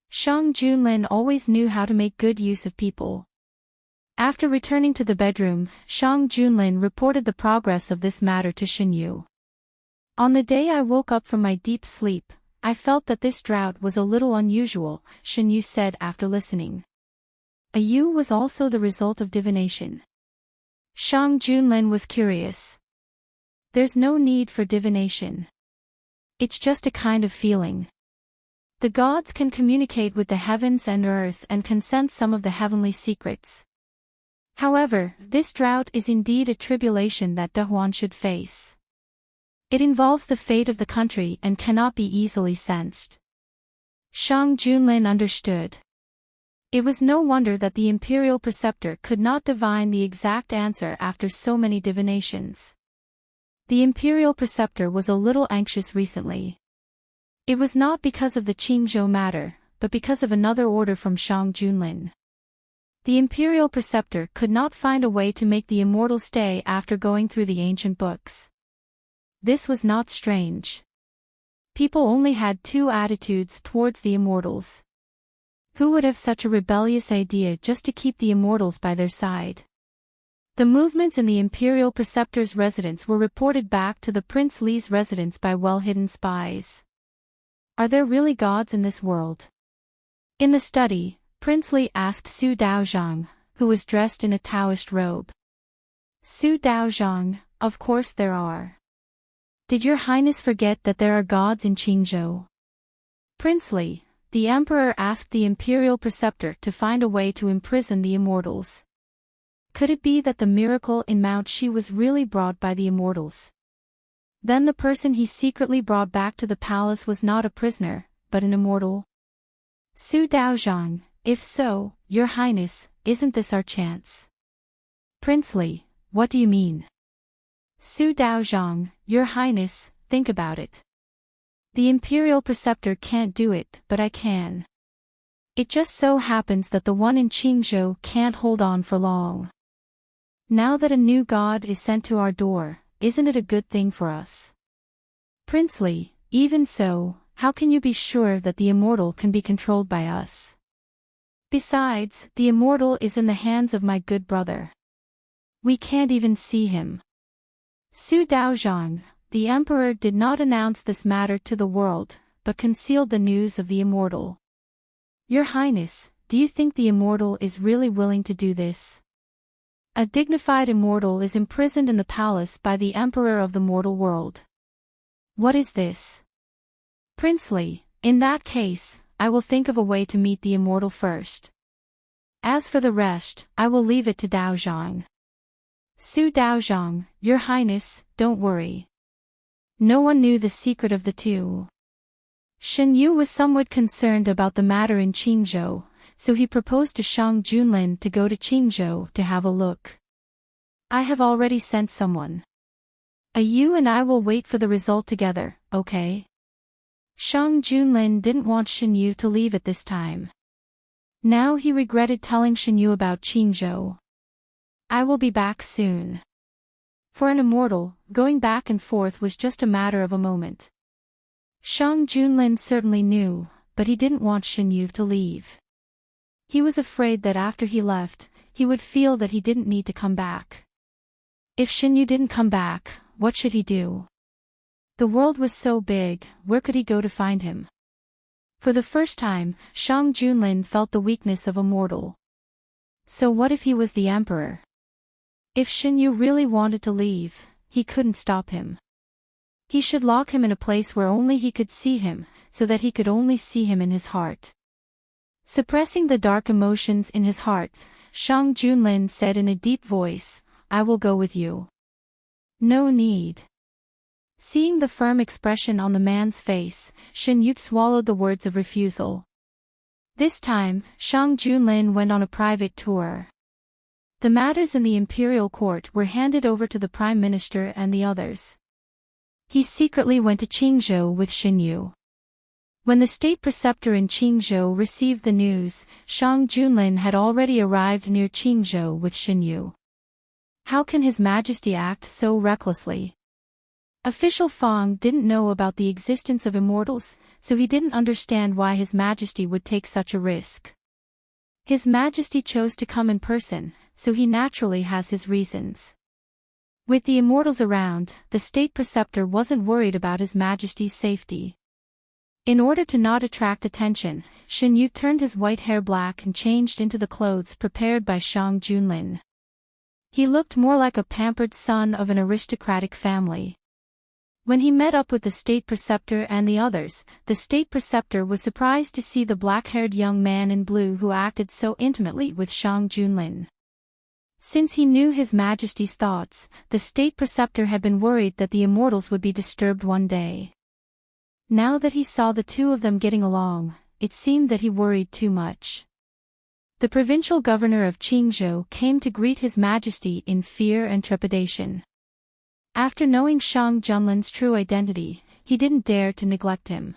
S1: Shang Junlin always knew how to make good use of people. After returning to the bedroom, Shang Junlin reported the progress of this matter to Shen Yu. "On the day I woke up from my deep sleep, I felt that this drought was a little unusual," Shen Yu said after listening. "A Yu was also the result of divination." Shang Junlin was curious. "There's no need for divination. It's just a kind of feeling. The gods can communicate with the heavens and earth and can sense some of the heavenly secrets. However, this drought is indeed a tribulation that Dahuan should face. It involves the fate of the country and cannot be easily sensed." Shang Junlin understood. It was no wonder that the imperial preceptor could not divine the exact answer after so many divinations. The imperial preceptor was a little anxious recently. It was not because of the Qingzhou matter, but because of another order from Shang Junlin. The imperial preceptor could not find a way to make the immortals stay after going through the ancient books. This was not strange. People only had two attitudes towards the immortals. Who would have such a rebellious idea just to keep the immortals by their side? The movements in the imperial preceptor's residence were reported back to the Prince Li's residence by well-hidden spies. Are there really gods in this world? In the study, Prince Li asked Su Daozhang, who was dressed in a Taoist robe. Su Daozhang, of course there are. Did your highness forget that there are gods in Qingzhou? Prince Li, the emperor asked the imperial preceptor to find a way to imprison the immortals. Could it be that the miracle in Mount Shi was really brought by the immortals? Then the person he secretly brought back to the palace was not a prisoner, but an immortal? Su Daozhang, if so, your highness, isn't this our chance? Princely, what do you mean? Su Daozhang, Your Highness, think about it. The Imperial Preceptor can't do it, but I can. It just so happens that the one in Qingzhou can't hold on for long. Now that a new god is sent to our door, isn't it a good thing for us? Princely, even so, how can you be sure that the immortal can be controlled by us? Besides, the immortal is in the hands of my good brother. We can't even see him. Su Daozhang, the emperor did not announce this matter to the world, but concealed the news of the immortal. Your Highness, do you think the immortal is really willing to do this? A dignified immortal is imprisoned in the palace by the emperor of the mortal world. What is this? Princely, in that case, I will think of a way to meet the immortal first. As for the rest, I will leave it to Daozhang. Su Daozhang, Your Highness, don't worry. No one knew the secret of the two. Shen Yu was somewhat concerned about the matter in Qingzhou, so he proposed to Shang Junlin to go to Qingzhou to have a look. I have already sent someone. You and I will wait for the result together, okay? Shang Junlin didn't want Shen Yu to leave at this time. Now he regretted telling Shen Yu about Qingzhou. I will be back soon. For an immortal, going back and forth was just a matter of a moment. Shang Junlin certainly knew, but he didn't want Shen Yu to leave. He was afraid that after he left, he would feel that he didn't need to come back. If Shen Yu didn't come back, what should he do? The world was so big, where could he go to find him? For the first time, Shang Junlin felt the weakness of a mortal. So what if he was the emperor? If Shen Yu really wanted to leave, he couldn't stop him. He should lock him in a place where only he could see him, so that he could only see him in his heart. Suppressing the dark emotions in his heart, Shang Junlin said in a deep voice, I will go with you. No need. Seeing the firm expression on the man's face, Shen Yu swallowed the words of refusal. This time, Shang Junlin went on a private tour. The matters in the imperial court were handed over to the prime minister and the others. He secretly went to Qingzhou with Shen Yu. When the state preceptor in Qingzhou received the news, Shang Junlin had already arrived near Qingzhou with Shen Yu. How can His Majesty act so recklessly? Official Fang didn't know about the existence of immortals, so he didn't understand why His Majesty would take such a risk. His Majesty chose to come in person, so he naturally has his reasons. With the immortals around, the state preceptor wasn't worried about His Majesty's safety. In order to not attract attention, Shen Yu turned his white hair black and changed into the clothes prepared by Shang Junlin. He looked more like a pampered son of an aristocratic family. When he met up with the state preceptor and the others, the state preceptor was surprised to see the black-haired young man in blue who acted so intimately with Shang Junlin. Since he knew His Majesty's thoughts, the state preceptor had been worried that the immortals would be disturbed one day. Now that he saw the two of them getting along, it seemed that he worried too much. The provincial governor of Qingzhou came to greet His Majesty in fear and trepidation. After knowing Shang Junlin's true identity, he didn't dare to neglect him.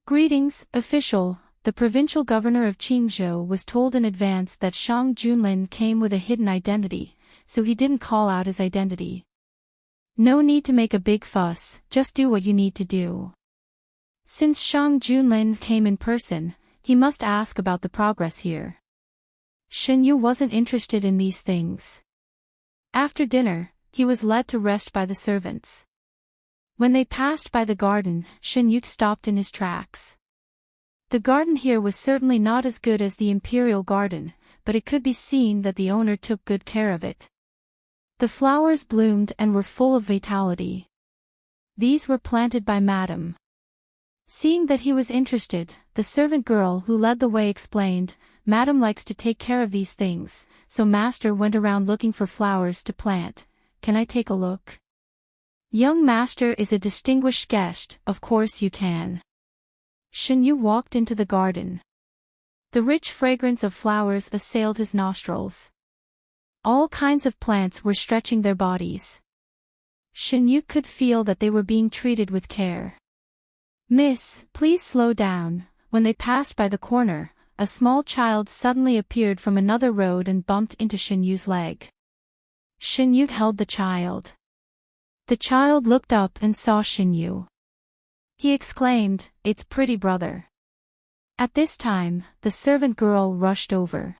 S1: Greetings, official. The provincial governor of Qingzhou was told in advance that Shang Junlin came with a hidden identity, so he didn't call out his identity. No need to make a big fuss, just do what you need to do. Since Shang Junlin came in person, he must ask about the progress here. Shen Yu wasn't interested in these things. After dinner, he was led to rest by the servants. When they passed by the garden, Shen Yu stopped in his tracks. The garden here was certainly not as good as the imperial garden, but it could be seen that the owner took good care of it. The flowers bloomed and were full of vitality. These were planted by Madame. Seeing that he was interested, the servant girl who led the way explained, Madame likes to take care of these things, so Master went around looking for flowers to plant. Can I take a look? Young Master is a distinguished guest, of course you can. Shen Yu walked into the garden. The rich fragrance of flowers assailed his nostrils. All kinds of plants were stretching their bodies. Shin-yu could feel that they were being treated with care. "Miss, please slow down." When they passed by the corner, a small child suddenly appeared from another road and bumped into Shin-yu's leg. Shin-yu held the child. The child looked up and saw Shin-yu. He exclaimed, "It's pretty brother." At this time, the servant girl rushed over.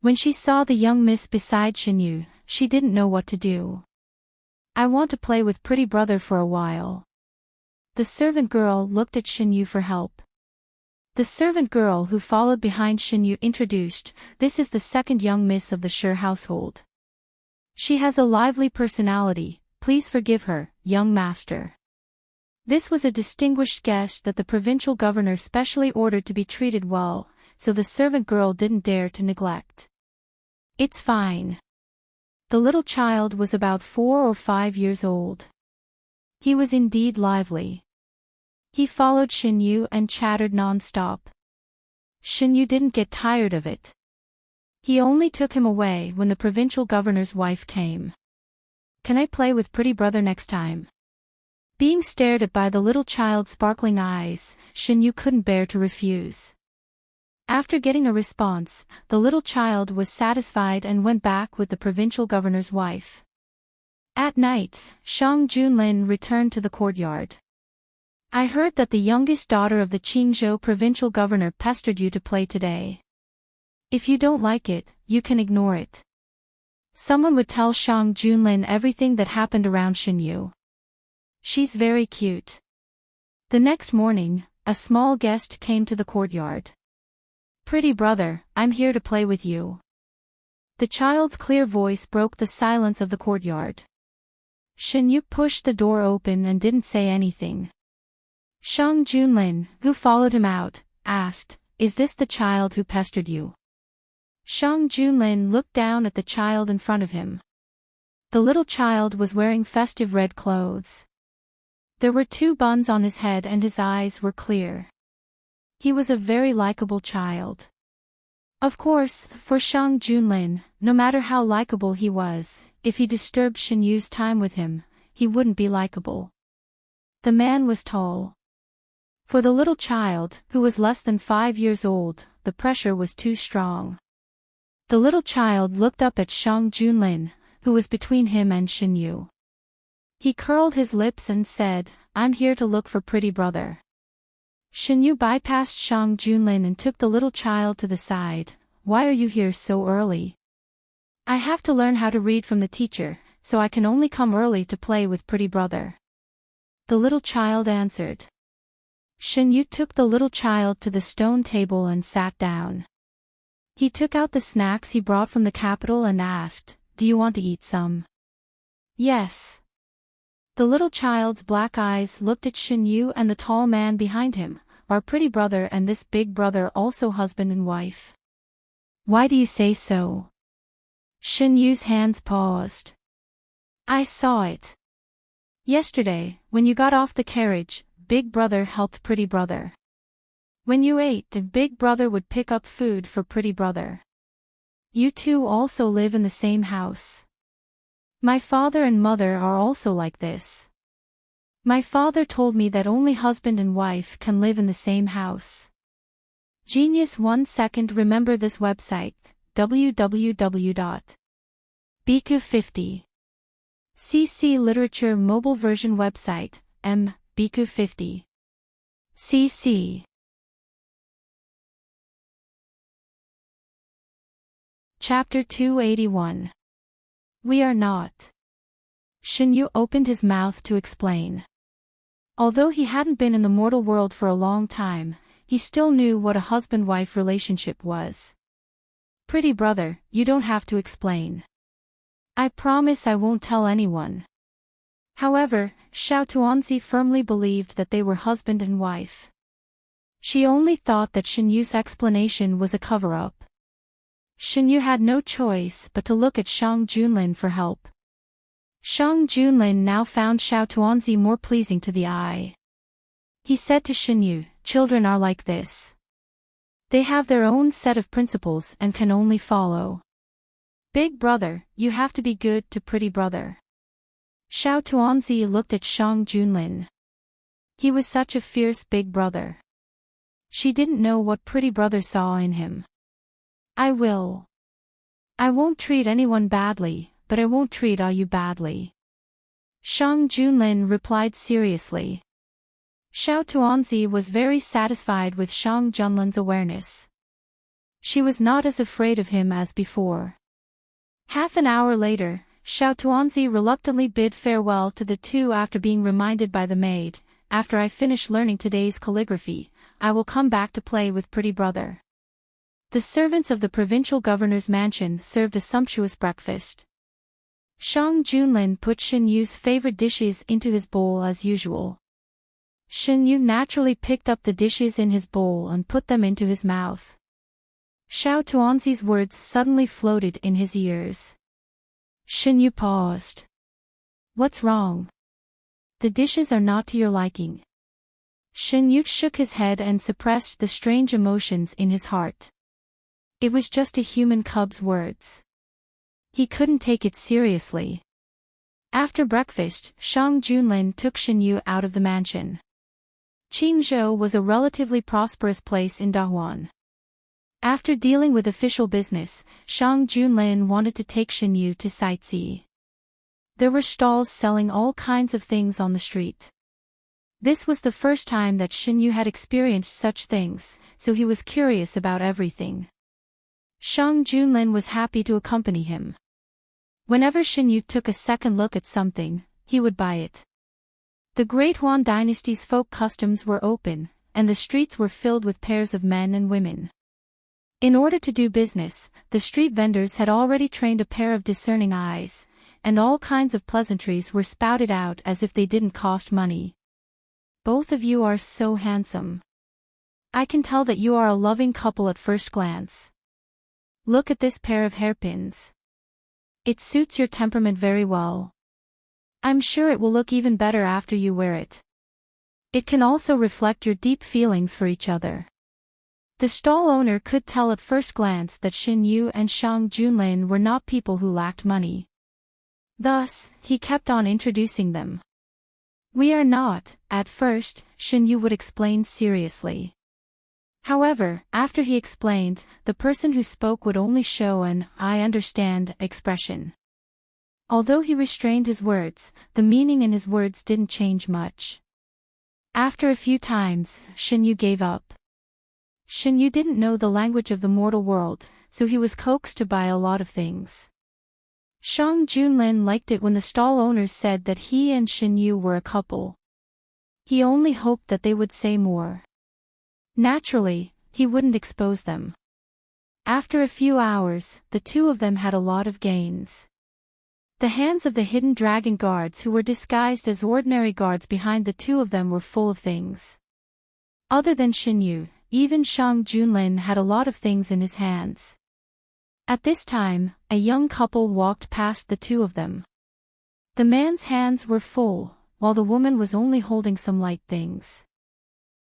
S1: When she saw the young miss beside Shin-yu, she didn't know what to do. "I want to play with pretty brother for a while." The servant girl looked at Shin-yu for help. The servant girl who followed behind Shin-yu introduced, "This is the second young miss of the Sure household. She has a lively personality, please forgive her, young master." This was a distinguished guest that the provincial governor specially ordered to be treated well, so the servant girl didn't dare to neglect. "It's fine." The little child was about 4 or 5 years old. He was indeed lively. He followed Shin-yu and chattered non-stop. Shin-yu didn't get tired of it. He only took him away when the provincial governor's wife came. "Can I play with pretty brother next time?" Being stared at by the little child's sparkling eyes, Shin-yu couldn't bear to refuse. After getting a response, the little child was satisfied and went back with the provincial governor's wife. At night, Shang Junlin returned to the courtyard. "I heard that the youngest daughter of the Qingzhou provincial governor pestered you to play today. If you don't like it, you can ignore it." Someone would tell Shang Junlin everything that happened around Shin-yu. "She's very cute." The next morning, a small guest came to the courtyard. "Pretty brother, I'm here to play with you." The child's clear voice broke the silence of the courtyard. Shin-yu pushed the door open and didn't say anything. Shang Junlin, who followed him out, asked, "Is this the child who pestered you?" Shang Junlin looked down at the child in front of him. The little child was wearing festive red clothes. There were 2 buns on his head and his eyes were clear. He was a very likable child. Of course, for Shang Junlin, no matter how likable he was, if he disturbed Shin-yu's time with him, he wouldn't be likable. The man was tall. For the little child, who was less than 5 years old, the pressure was too strong. The little child looked up at Shang Junlin, who was between him and Shin-yu. He curled his lips and said, "I'm here to look for pretty brother." Shin-yu bypassed Shang Junlin and took the little child to the side. "Why are you here so early?" "I have to learn how to read from the teacher, so I can only come early to play with pretty brother," the little child answered. Shin-yu took the little child to the stone table and sat down. He took out the snacks he brought from the capital and asked, "Do you want to eat some?" "Yes." The little child's black eyes looked at Shin-yu and the tall man behind him. "Are pretty brother and this big brother also husband and wife?" "Why do you say so?" Shin-yu's hands paused. "I saw it. Yesterday, when you got off the carriage, big brother helped pretty brother. When you ate, the big brother would pick up food for pretty brother. You two also live in the same house. My father and mother are also like this. My father told me that only husband and wife can live in the same house." Genius. 1 second. Remember this website, www.biku50. CC Literature Mobile Version Website, biku50. CC. Chapter 281. We are not. Shin-yu opened his mouth to explain. Although he hadn't been in the mortal world for a long time, he still knew what a husband-wife relationship was. "Pretty brother, you don't have to explain. I promise I won't tell anyone." However, Xiao Tuanzi firmly believed that they were husband and wife. She only thought that Shin-yu's explanation was a cover-up. Shin-yu had no choice but to look at Shang Junlin for help. Shang Junlin now found Xiao Tuanzi more pleasing to the eye. He said to Shin-yu, "Children are like this. They have their own set of principles and can only follow. Big brother, you have to be good to pretty brother. Xiao Tuanzi looked at Shang Junlin. He was such a fierce big brother. She didn't know what pretty brother saw in him. I will. I won't treat anyone badly, but I won't treat all you badly. Shang Junlin replied seriously. Xiao Tuanzi was very satisfied with Shang Junlin's awareness. She was not as afraid of him as before. Half an hour later, Xiao Tuanzi reluctantly bid farewell to the two after being reminded by the maid, after I finish learning today's calligraphy, I will come back to play with pretty brother. The servants of the provincial governor's mansion served a sumptuous breakfast. Shang Junlin put Shen Yu's favorite dishes into his bowl as usual. Shen Yu naturally picked up the dishes in his bowl and put them into his mouth. Xiao Tuanzi's words suddenly floated in his ears. Shen Yu paused. What's wrong? The dishes are not to your liking. Shen Yu shook his head and suppressed the strange emotions in his heart. It was just a human cub's words. He couldn't take it seriously. After breakfast, Shang Junlin took Shen Yu out of the mansion. Qingzhou was a relatively prosperous place in Dahuan. After dealing with official business, Shang Junlin wanted to take Shen Yu to sightsee. There were stalls selling all kinds of things on the street. This was the first time that Shen Yu had experienced such things, so he was curious about everything. Shang Junlin was happy to accompany him. Whenever Shen Yu took a second look at something, he would buy it. The Great Han Dynasty's folk customs were open, and the streets were filled with pairs of men and women. In order to do business, the street vendors had already trained a pair of discerning eyes, and all kinds of pleasantries were spouted out as if they didn't cost money. Both of you are so handsome. I can tell that you are a loving couple at first glance. Look at this pair of hairpins. It suits your temperament very well. I'm sure it will look even better after you wear it. It can also reflect your deep feelings for each other. The stall owner could tell at first glance that Shen Yu and Shang Junlin were not people who lacked money. Thus, he kept on introducing them. We are not, at first, Shen Yu would explain seriously. However, after he explained, the person who spoke would only show an "I understand" expression. Although he restrained his words, the meaning in his words didn't change much. After a few times, Shen Yu gave up. Shen Yu didn't know the language of the mortal world, so he was coaxed to buy a lot of things. Shang Junlin liked it when the stall owners said that he and Shen Yu were a couple. He only hoped that they would say more. Naturally, he wouldn't expose them. After a few hours, the two of them had a lot of gains. The hands of the hidden dragon guards who were disguised as ordinary guards behind the two of them were full of things. Other than Shen Yu, even Shang Junlin had a lot of things in his hands. At this time, a young couple walked past the two of them. The man's hands were full, while the woman was only holding some light things.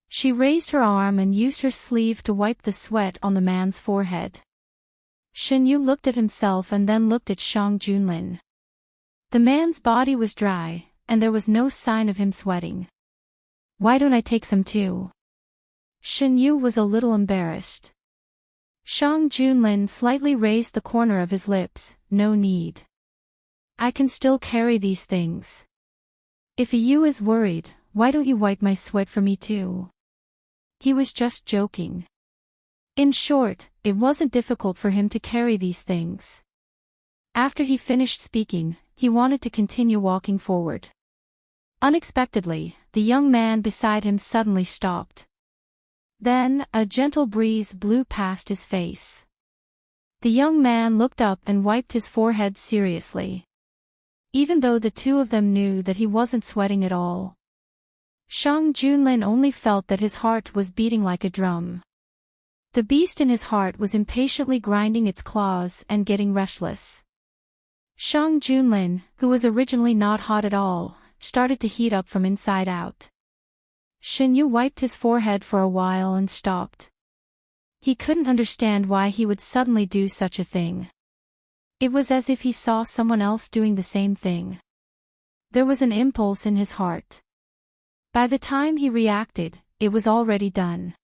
S1: She raised her arm and used her sleeve to wipe the sweat on the man's forehead. Shen Yu looked at himself and then looked at Shang Junlin. The man's body was dry, and there was no sign of him sweating. Why don't I take some too? Shen Yu was a little embarrassed. Shang Junlin slightly raised the corner of his lips. No need. I can still carry these things. If Yu is worried, why don't you wipe my sweat for me too? He was just joking. In short, it wasn't difficult for him to carry these things. After he finished speaking, he wanted to continue walking forward. Unexpectedly, the young man beside him suddenly stopped. Then, a gentle breeze blew past his face. The young man looked up and wiped his forehead seriously. Even though the two of them knew that he wasn't sweating at all. Shang Junlin only felt that his heart was beating like a drum. The beast in his heart was impatiently grinding its claws and getting restless. Shang Junlin, who was originally not hot at all, started to heat up from inside out. Shen Yu wiped his forehead for a while and stopped. He couldn't understand why he would suddenly do such a thing. It was as if he saw someone else doing the same thing. There was an impulse in his heart. By the time he reacted, it was already done.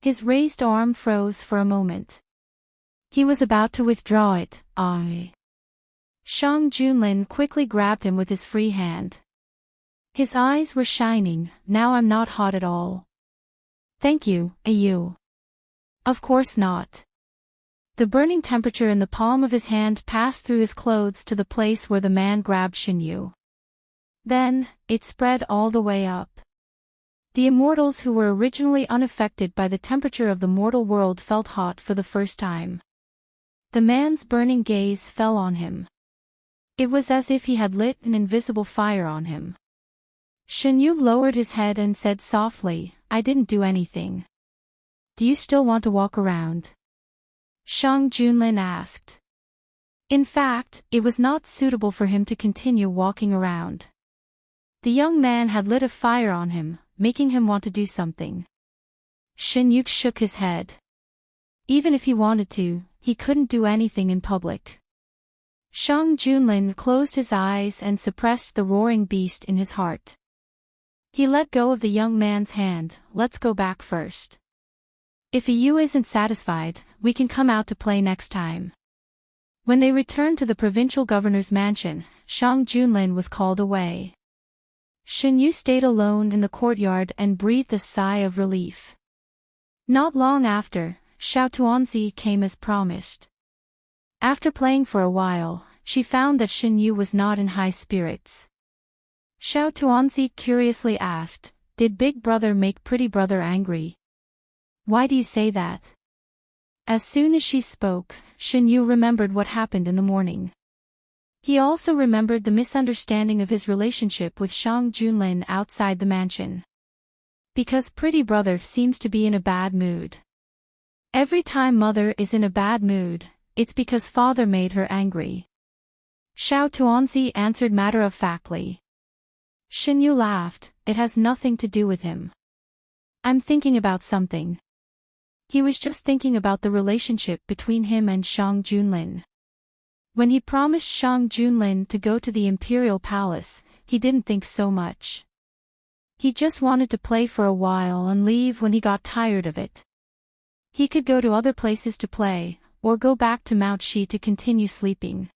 S1: His raised arm froze for a moment. He was about to withdraw it. Shang Junlin quickly grabbed him with his free hand. His eyes were shining. Now I'm not hot at all. Thank you, Ayu. Of course not. The burning temperature in the palm of his hand passed through his clothes to the place where the man grabbed Shinyu. Then, it spread all the way up. The immortals who were originally unaffected by the temperature of the mortal world felt hot for the first time. The man's burning gaze fell on him. It was as if he had lit an invisible fire on him. Shinyu lowered his head and said softly, I didn't do anything. Do you still want to walk around? Shang Junlin asked. In fact, it was not suitable for him to continue walking around. The young man had lit a fire on him, making him want to do something. Shinyu shook his head. Even if he wanted to, he couldn't do anything in public. Shang Junlin closed his eyes and suppressed the roaring beast in his heart. He let go of the young man's hand. Let's go back first. If Ayu isn't satisfied, we can come out to play next time. When they returned to the provincial governor's mansion, Shang Junlin was called away. Shinyu stayed alone in the courtyard and breathed a sigh of relief. Not long after, Xiao Tuanzi came as promised. After playing for a while, she found that Shinyu was not in high spirits. Xiao Tuanzi curiously asked, Did Big Brother make Pretty Brother angry? Why do you say that? As soon as she spoke, Shinyu remembered what happened in the morning. He also remembered the misunderstanding of his relationship with Shang Junlin outside the mansion. Because Pretty Brother seems to be in a bad mood. Every time Mother is in a bad mood, it's because Father made her angry. Xiao Tuanzi answered matter-of-factly. Shinyu laughed, it has nothing to do with him. I'm thinking about something. He was just thinking about the relationship between him and Shang Junlin. When he promised Shang Junlin to go to the Imperial Palace, he didn't think so much. He just wanted to play for a while and leave when he got tired of it. He could go to other places to play, or go back to Mount Shi to continue sleeping.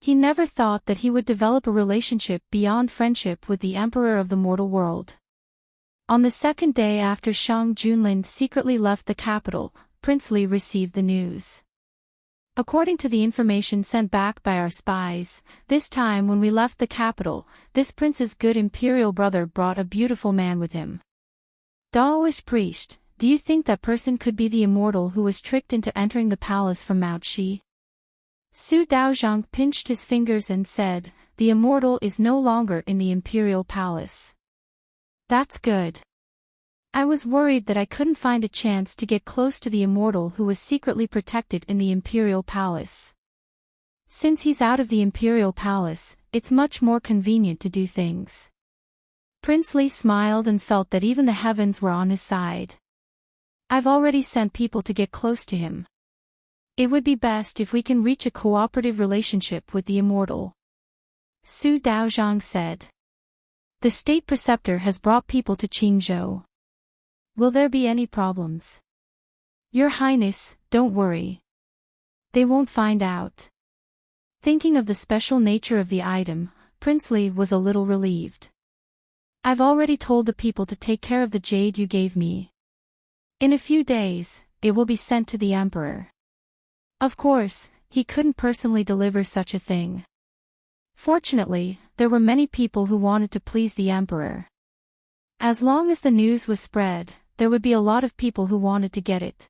S1: He never thought that he would develop a relationship beyond friendship with the Emperor of the mortal world. On the second day after Shang Junlin secretly left the capital, Prince Li received the news. According to the information sent back by our spies, this time when we left the capital, this prince's good imperial brother brought a beautiful man with him. Daoist priest, do you think that person could be the immortal who was tricked into entering the palace from Mount Shi? Su Daozhang pinched his fingers and said, the immortal is no longer in the imperial palace. That's good. I was worried that I couldn't find a chance to get close to the immortal who was secretly protected in the imperial palace. Since he's out of the imperial palace, it's much more convenient to do things. Prince Li smiled and felt that even the heavens were on his side. I've already sent people to get close to him. It would be best if we can reach a cooperative relationship with the immortal. Su Daozhang said. The state preceptor has brought people to Qingzhou. Will there be any problems? Your Highness, don't worry. They won't find out. Thinking of the special nature of the item, Prince Li was a little relieved. I've already told the people to take care of the jade you gave me. In a few days, it will be sent to the Emperor. Of course, he couldn't personally deliver such a thing. Fortunately, there were many people who wanted to please the Emperor. As long as the news was spread, there would be a lot of people who wanted to get it.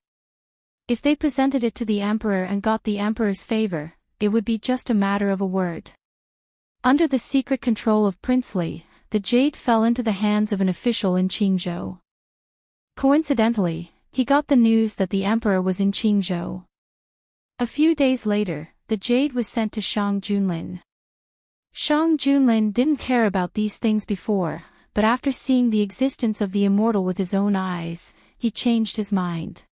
S1: If they presented it to the Emperor and got the Emperor's favor, it would be just a matter of a word. Under the secret control of Prince Li, the jade fell into the hands of an official in Qingzhou. Coincidentally, he got the news that the Emperor was in Qingzhou. A few days later, the jade was sent to Shang Junlin. Shang Junlin didn't care about these things before, but after seeing the existence of the immortal with his own eyes, he changed his mind.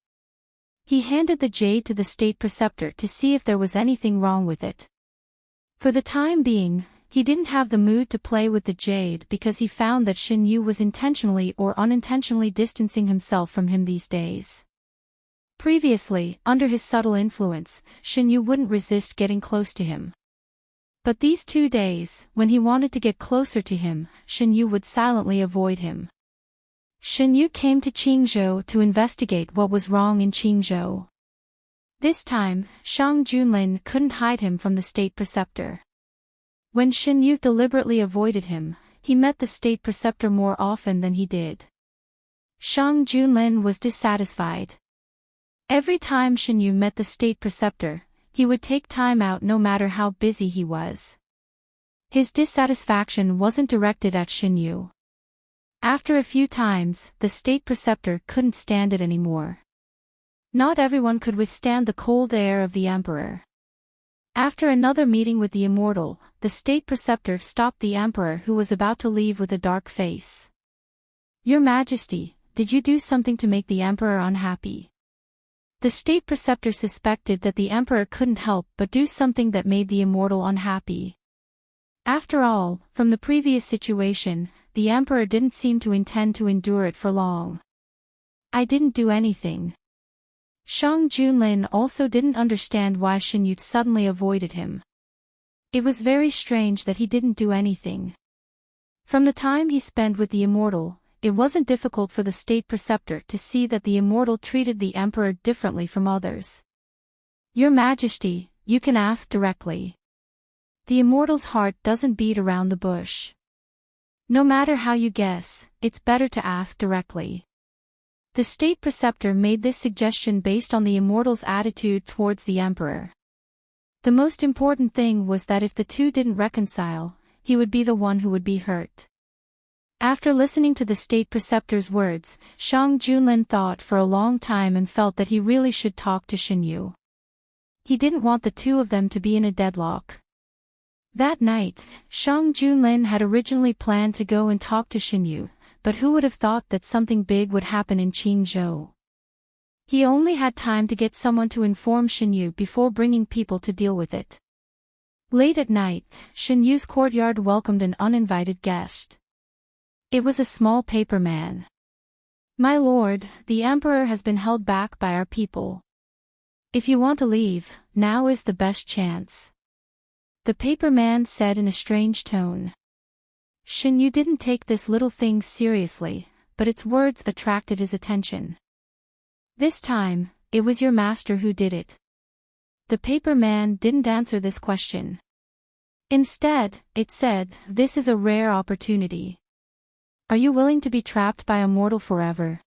S1: He handed the jade to the state preceptor to see if there was anything wrong with it. For the time being, he didn't have the mood to play with the jade because he found that Shin Yu was intentionally or unintentionally distancing himself from him these days. Previously, under his subtle influence, Shin Yu wouldn't resist getting close to him. But these 2 days, when he wanted to get closer to him, Shin Yu would silently avoid him. Shin Yu came to Qingzhou to investigate what was wrong in Qingzhou. This time, Shang Junlin couldn't hide him from the state preceptor. When Shin Yu deliberately avoided him, he met the state preceptor more often than he did. Shang Junlin was dissatisfied. Every time Shin Yu met the state preceptor, he would take time out no matter how busy he was. His dissatisfaction wasn't directed at Shin Yu. After a few times, the state preceptor couldn't stand it anymore. Not everyone could withstand the cold air of the emperor. After another meeting with the immortal, the state preceptor stopped the emperor who was about to leave with a dark face. "Your Majesty, did you do something to make the emperor unhappy?" The state preceptor suspected that the emperor couldn't help but do something that made the immortal unhappy. After all, from the previous situation, the emperor didn't seem to intend to endure it for long. "I didn't do anything." Shang Junlin also didn't understand why Shin Yu suddenly avoided him. It was very strange that he didn't do anything. From the time he spent with the immortal, it wasn't difficult for the state preceptor to see that the immortal treated the emperor differently from others. "Your Majesty, you can ask directly. The immortal's heart doesn't beat around the bush. No matter how you guess, it's better to ask directly." The state preceptor made this suggestion based on the immortal's attitude towards the emperor. The most important thing was that if the two didn't reconcile, he would be the one who would be hurt. After listening to the state preceptor's words, Shang Junlin thought for a long time and felt that he really should talk to Shin Yu. He didn't want the two of them to be in a deadlock. That night, Shang Junlin had originally planned to go and talk to Shin Yu, but who would have thought that something big would happen in Qingzhou? He only had time to get someone to inform Shin Yu before bringing people to deal with it. Late at night, Shin Yu's courtyard welcomed an uninvited guest. It was a small paper man. "My lord, the emperor has been held back by our people. If you want to leave, now is the best chance," the paper man said in a strange tone. Shin Yu didn't take this little thing seriously, but its words attracted his attention. "This time, it was your master who did it." The paper man didn't answer this question. Instead, it said, "This is a rare opportunity. Are you willing to be trapped by a mortal forever?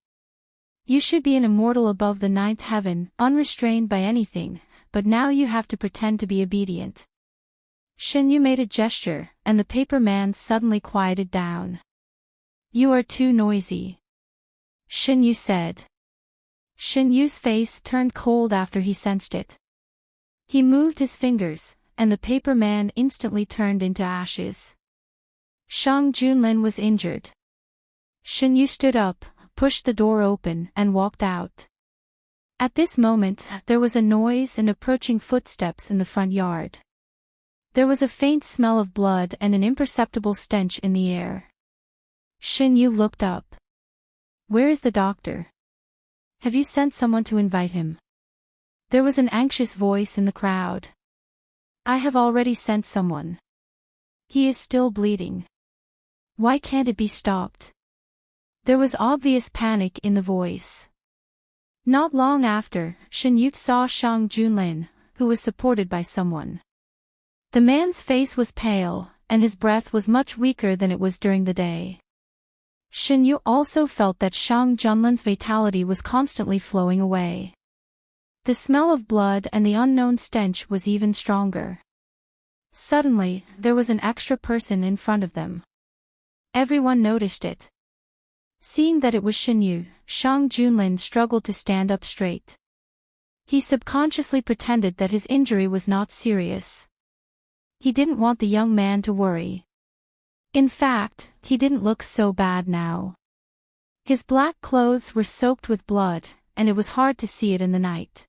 S1: You should be an immortal above the 9th heaven, unrestrained by anything, but now you have to pretend to be obedient." Shin Yu made a gesture, and the paper man suddenly quieted down. "You are too noisy," Shin Yu said. Shin Yu's face turned cold after he sensed it. He moved his fingers, and the paper man instantly turned into ashes. Shang Junlin was injured. Shin Yu stood up, pushed the door open, and walked out. At this moment, there was a noise and approaching footsteps in the front yard. There was a faint smell of blood and an imperceptible stench in the air. Shin Yu looked up. "Where is the doctor? Have you sent someone to invite him?" There was an anxious voice in the crowd. "I have already sent someone. He is still bleeding. Why can't it be stopped?" There was obvious panic in the voice. Not long after, Shin Yu saw Shang Junlin, who was supported by someone. The man's face was pale, and his breath was much weaker than it was during the day. Shin Yu also felt that Shang Junlin's vitality was constantly flowing away. The smell of blood and the unknown stench was even stronger. Suddenly, there was an extra person in front of them. Everyone noticed it. Seeing that it was Shin Yu, Shang Junlin struggled to stand up straight. He subconsciously pretended that his injury was not serious. He didn't want the young man to worry. In fact, he didn't look so bad now. His black clothes were soaked with blood, and it was hard to see it in the night.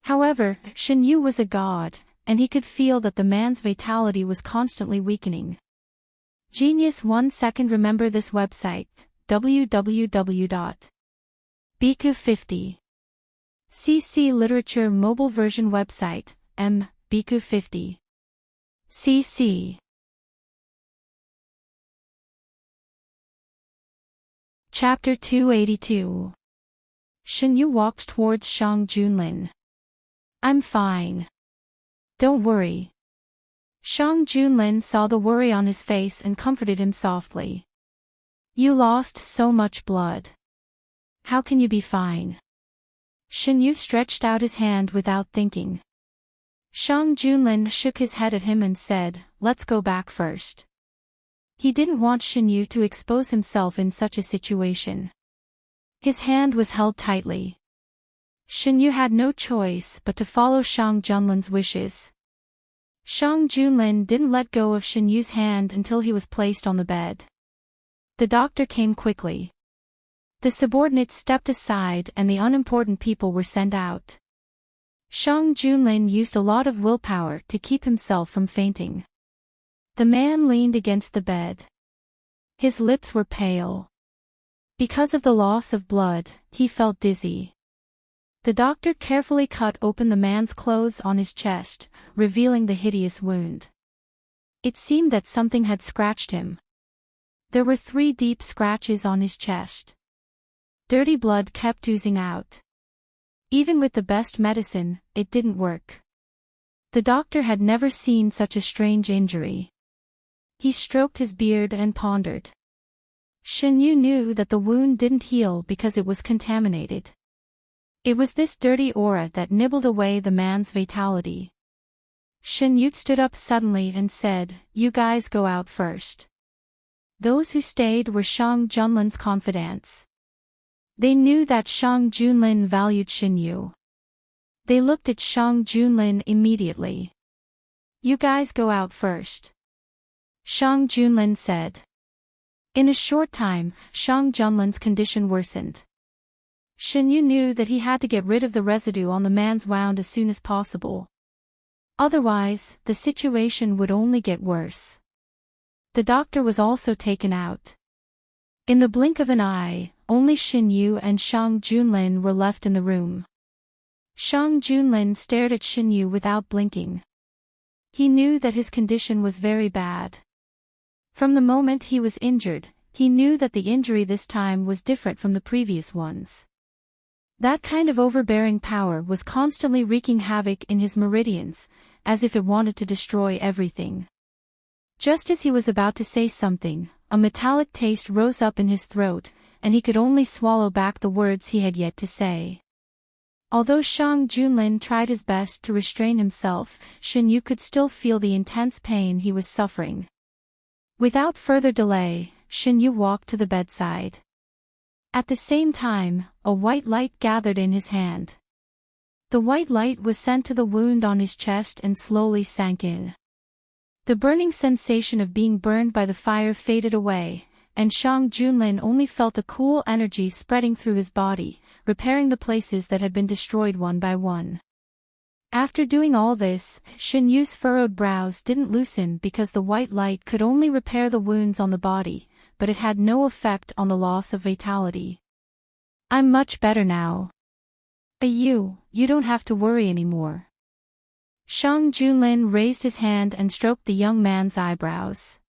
S1: However, Shin Yu was a god, and he could feel that the man's vitality was constantly weakening. Genius 1 second. Remember this website, www.biku50. CC Literature Mobile Version Website, biku50. CC. Chapter 282. Shin Yu walked towards Shang Junlin. I'm fine. Don't worry. Shang Junlin saw the worry on his face and comforted him softly. You lost so much blood. How can you be fine? Shin Yu stretched out his hand without thinking. Shang Junlin shook his head at him and said, let's go back first. He didn't want Shin Yu to expose himself in such a situation. His hand was held tightly. Shin Yu had no choice but to follow Shang Junlin's wishes. Shang Junlin didn't let go of Shin Yu's hand until he was placed on the bed. The doctor came quickly. The subordinates stepped aside and the unimportant people were sent out. Shang Junlin used a lot of willpower to keep himself from fainting. The man leaned against the bed. His lips were pale. Because of the loss of blood, he felt dizzy. The doctor carefully cut open the man's clothes on his chest, revealing the hideous wound. It seemed that something had scratched him. There were 3 deep scratches on his chest. Dirty blood kept oozing out. Even with the best medicine, it didn't work. The doctor had never seen such a strange injury. He stroked his beard and pondered. Shin Yu knew that the wound didn't heal because it was contaminated. It was this dirty aura that nibbled away the man's vitality. Shin Yu stood up suddenly and said, you guys go out first. Those who stayed were Shang Junlin's confidants. They knew that Shang Junlin valued Shin Yu. They looked at Shang Junlin immediately. You guys go out first. Shang Junlin said. In a short time, Shang Junlin's condition worsened. Shin Yu knew that he had to get rid of the residue on the man's wound as soon as possible. Otherwise, the situation would only get worse. The doctor was also taken out. In the blink of an eye, only Shin Yu and Shang Junlin were left in the room. Shang Junlin stared at Shin Yu without blinking. He knew that his condition was very bad. From the moment he was injured, he knew that the injury this time was different from the previous ones. That kind of overbearing power was constantly wreaking havoc in his meridians, as if it wanted to destroy everything. Just as he was about to say something, a metallic taste rose up in his throat, and he could only swallow back the words he had yet to say. Although Shang Junlin tried his best to restrain himself, Shin Yu could still feel the intense pain he was suffering. Without further delay, Shin Yu walked to the bedside. At the same time, a white light gathered in his hand. The white light was sent to the wound on his chest and slowly sank in. The burning sensation of being burned by the fire faded away, and Shang Junlin only felt a cool energy spreading through his body, repairing the places that had been destroyed one by one. After doing all this, Shin Yu's furrowed brows didn't loosen because the white light could only repair the wounds on the body, but it had no effect on the loss of vitality. I'm much better now. You don't have to worry anymore. Shang Junlin raised his hand and stroked the young man's eyebrows.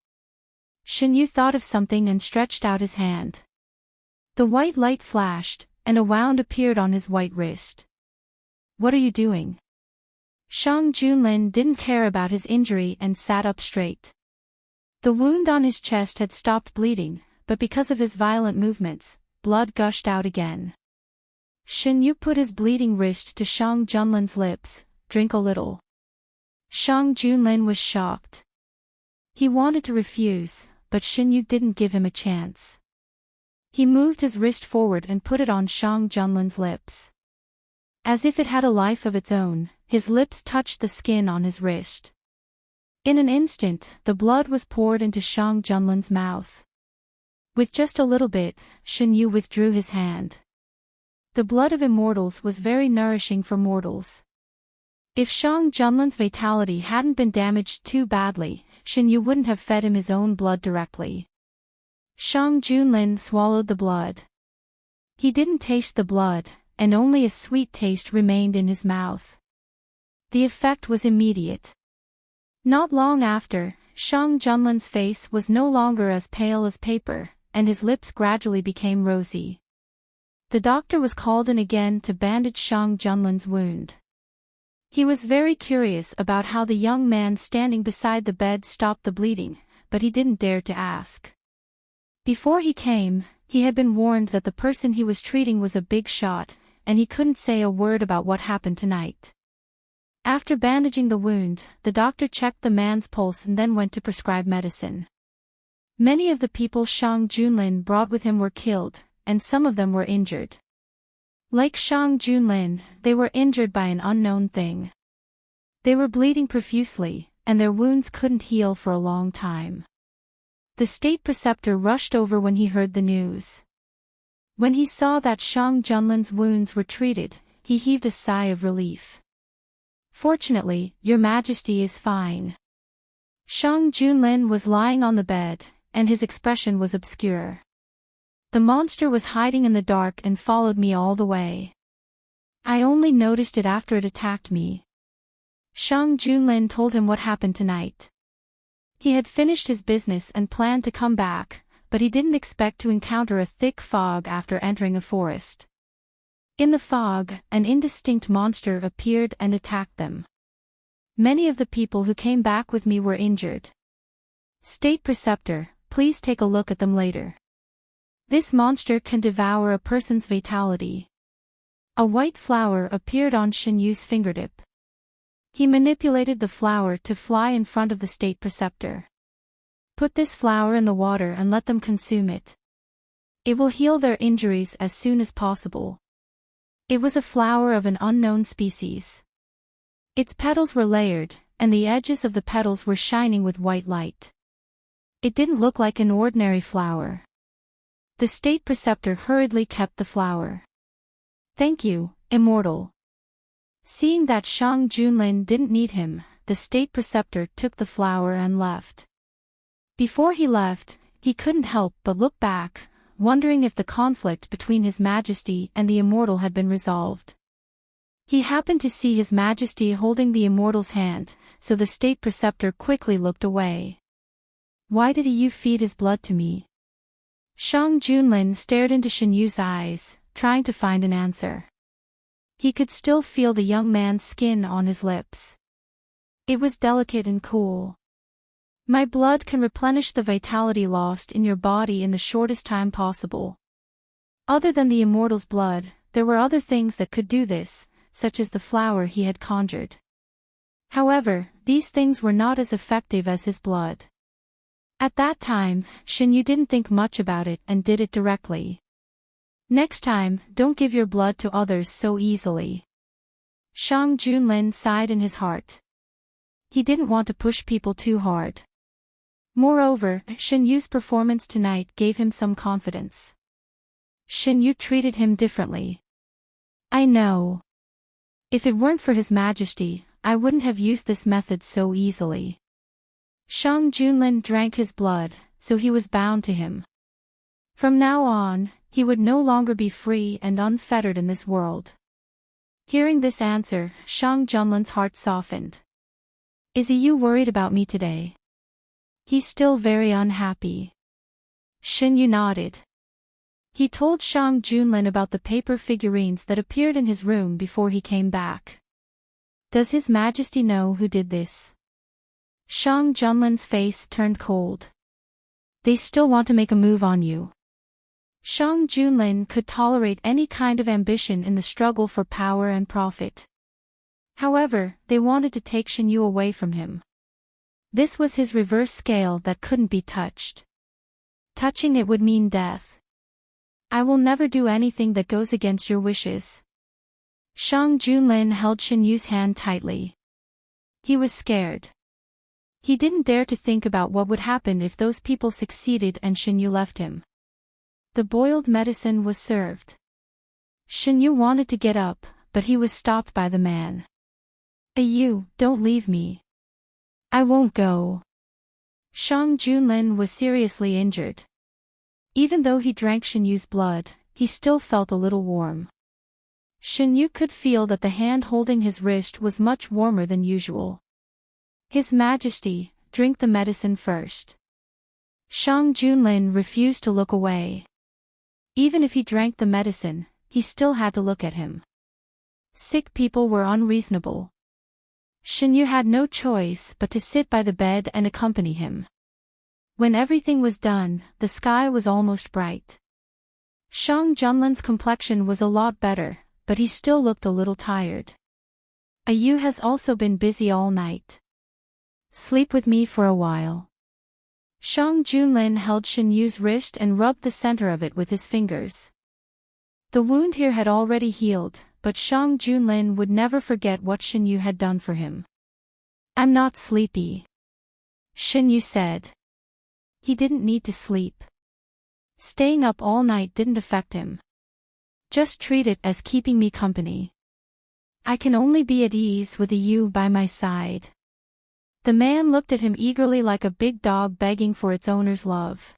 S1: Shin Yu thought of something and stretched out his hand. The white light flashed, and a wound appeared on his white wrist. What are you doing? Shang Junlin didn't care about his injury and sat up straight. The wound on his chest had stopped bleeding, but because of his violent movements, blood gushed out again. Shin Yu put his bleeding wrist to Shang Junlin's lips. Drink a little. Shang Junlin was shocked. He wanted to refuse, but Shin Yu didn't give him a chance. He moved his wrist forward and put it on Shang Junlin's lips. As if it had a life of its own, his lips touched the skin on his wrist. In an instant, the blood was poured into Shang Junlin's mouth. With just a little bit, Shin Yu withdrew his hand. The blood of immortals was very nourishing for mortals. If Shang Junlin's vitality hadn't been damaged too badly, Shin Yu wouldn't have fed him his own blood directly. Shang Junlin swallowed the blood. He didn't taste the blood, and only a sweet taste remained in his mouth. The effect was immediate. Not long after, Shang Junlin's face was no longer as pale as paper, and his lips gradually became rosy. The doctor was called in again to bandage Shang Junlin's wound. He was very curious about how the young man standing beside the bed stopped the bleeding, but he didn't dare to ask. Before he came, he had been warned that the person he was treating was a big shot, and he couldn't say a word about what happened tonight. After bandaging the wound, the doctor checked the man's pulse and then went to prescribe medicine. Many of the people Shang Junlin brought with him were killed, and some of them were injured. Like Shang Junlin, they were injured by an unknown thing. They were bleeding profusely, and their wounds couldn't heal for a long time. The state preceptor rushed over when he heard the news. When he saw that Shang Junlin's wounds were treated, he heaved a sigh of relief. Fortunately, Your Majesty is fine. Shang Junlin was lying on the bed, and his expression was obscure. The monster was hiding in the dark and followed me all the way. I only noticed it after it attacked me. Shang Junlin told him what happened tonight. He had finished his business and planned to come back, but he didn't expect to encounter a thick fog after entering a forest. In the fog, an indistinct monster appeared and attacked them. Many of the people who came back with me were injured. State Preceptor, please take a look at them later. This monster can devour a person's vitality. A white flower appeared on Shin Yu's fingertip. He manipulated the flower to fly in front of the state preceptor. Put this flower in the water and let them consume it. It will heal their injuries as soon as possible. It was a flower of an unknown species. Its petals were layered, and the edges of the petals were shining with white light. It didn't look like an ordinary flower. The state preceptor hurriedly kept the flower. Thank you, Immortal. Seeing that Shang Junlin didn't need him, the state preceptor took the flower and left. Before he left, he couldn't help but look back, wondering if the conflict between His Majesty and the Immortal had been resolved. He happened to see His Majesty holding the Immortal's hand, so the state preceptor quickly looked away. Why did you feed his blood to me? Shang Junlin stared into Shin Yu's eyes, trying to find an answer. He could still feel the young man's skin on his lips. It was delicate and cool. My blood can replenish the vitality lost in your body in the shortest time possible. Other than the Immortal's blood, there were other things that could do this, such as the flower he had conjured. However, these things were not as effective as his blood. At that time, Shin Yu didn't think much about it and did it directly. Next time, don't give your blood to others so easily. Shang Junlin sighed in his heart. He didn't want to push people too hard. Moreover, Shin Yu's performance tonight gave him some confidence. Shin Yu treated him differently. I know. If it weren't for His Majesty, I wouldn't have used this method so easily. Shang Junlin drank his blood, so he was bound to him. From now on, he would no longer be free and unfettered in this world. Hearing this answer, Shang Junlin's heart softened. Is you worried about me today? He's still very unhappy. Shin Yu nodded. He told Shang Junlin about the paper figurines that appeared in his room before he came back. Does His Majesty know who did this? Shang Junlin's face turned cold. They still want to make a move on you. Shang Junlin could tolerate any kind of ambition in the struggle for power and profit. However, they wanted to take Shin Yu away from him. This was his reverse scale that couldn't be touched. Touching it would mean death. I will never do anything that goes against your wishes. Shang Junlin held Shin Yu's hand tightly. He was scared. He didn't dare to think about what would happen if those people succeeded and Shin Yu left him. The boiled medicine was served. Shin Yu wanted to get up, but he was stopped by the man. You, don't leave me. I won't go. Shang Junlin was seriously injured. Even though he drank Shin Yu's blood, he still felt a little warm. Shin Yu could feel that the hand holding his wrist was much warmer than usual. His Majesty, drink the medicine first. Shang Junlin refused to look away. Even if he drank the medicine, he still had to look at him. Sick people were unreasonable. Shin Yu had no choice but to sit by the bed and accompany him. When everything was done, the sky was almost bright. Shang Junlin's complexion was a lot better, but he still looked a little tired. Yu has also been busy all night. Sleep with me for a while. Shang Junlin held Shin Yu's wrist and rubbed the center of it with his fingers. The wound here had already healed, but Shang Junlin would never forget what Shin Yu had done for him. I'm not sleepy, Shin Yu said. He didn't need to sleep. Staying up all night didn't affect him. Just treat it as keeping me company. I can only be at ease with you by my side. The man looked at him eagerly like a big dog begging for its owner's love.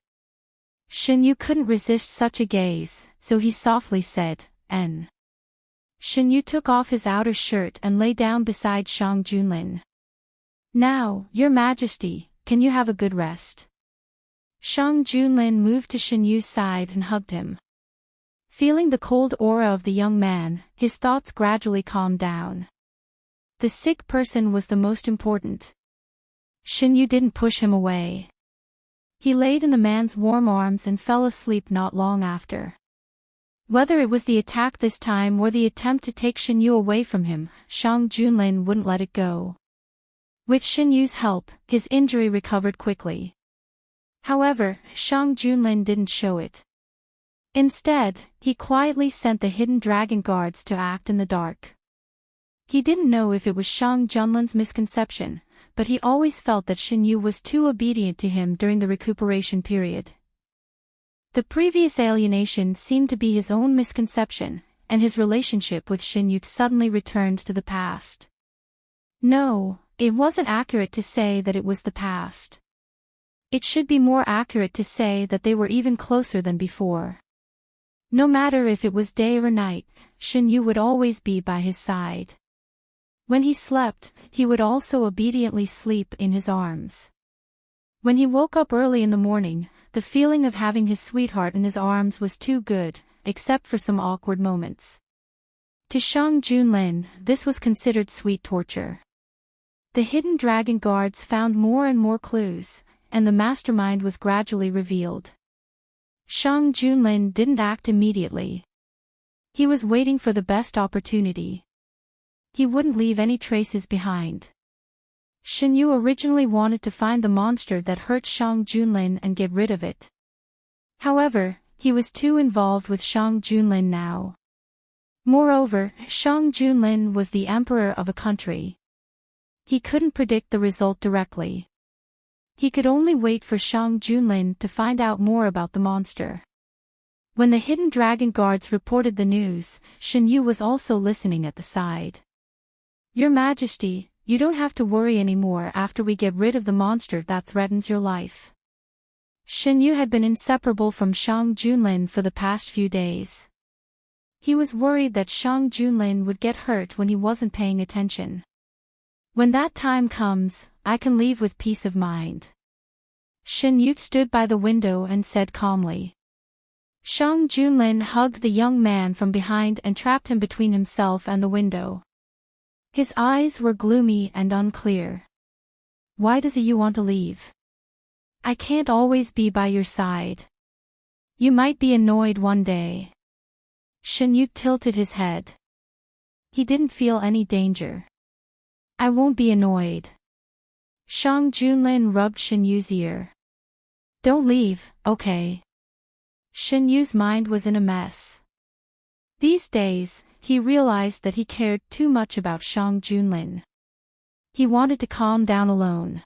S1: Shin Yu couldn't resist such a gaze, so he softly said, N. Shin Yu took off his outer shirt and lay down beside Shang Junlin. Now, Your Majesty, can you have a good rest? Shang Junlin moved to Shin Yu's side and hugged him. Feeling the cold aura of the young man, his thoughts gradually calmed down. The sick person was the most important. Shin Yu didn't push him away. He laid in the man's warm arms and fell asleep not long after. Whether it was the attack this time or the attempt to take Shin Yu away from him, Shang Junlin wouldn't let it go. With Shin Yu's help, his injury recovered quickly. However, Shang Junlin didn't show it. Instead, he quietly sent the hidden dragon guards to act in the dark. He didn't know if it was Shang Junlin's misconception, but he always felt that Shin Yu was too obedient to him during the recuperation period. The previous alienation seemed to be his own misconception, and his relationship with Shin Yu suddenly returned to the past. No, it wasn't accurate to say that it was the past. It should be more accurate to say that they were even closer than before. No matter if it was day or night, Shin Yu would always be by his side. When he slept, he would also obediently sleep in his arms. When he woke up early in the morning, the feeling of having his sweetheart in his arms was too good, except for some awkward moments. To Shang Junlin, this was considered sweet torture. The hidden dragon guards found more and more clues, and the mastermind was gradually revealed. Shang Junlin didn't act immediately. He was waiting for the best opportunity. He wouldn't leave any traces behind. Shin Yu originally wanted to find the monster that hurt Shang Junlin and get rid of it. However, he was too involved with Shang Junlin now. Moreover, Shang Junlin was the emperor of a country. He couldn't predict the result directly. He could only wait for Shang Junlin to find out more about the monster. When the hidden dragon guards reported the news, Shin Yu was also listening at the side. Your Majesty, you don't have to worry anymore after we get rid of the monster that threatens your life. Shin Yu had been inseparable from Shang Junlin for the past few days. He was worried that Shang Junlin would get hurt when he wasn't paying attention. When that time comes, I can leave with peace of mind. Shin Yu stood by the window and said calmly. Shang Junlin hugged the young man from behind and trapped him between himself and the window. His eyes were gloomy and unclear. Why does you want to leave? I can't always be by your side. You might be annoyed one day. Shin Yu tilted his head. He didn't feel any danger. I won't be annoyed. Shang Junlin rubbed Shin Yu's ear. Don't leave, okay? Shin Yu's mind was in a mess. These days, he realized that he cared too much about Shang Junlin. He wanted to calm down alone.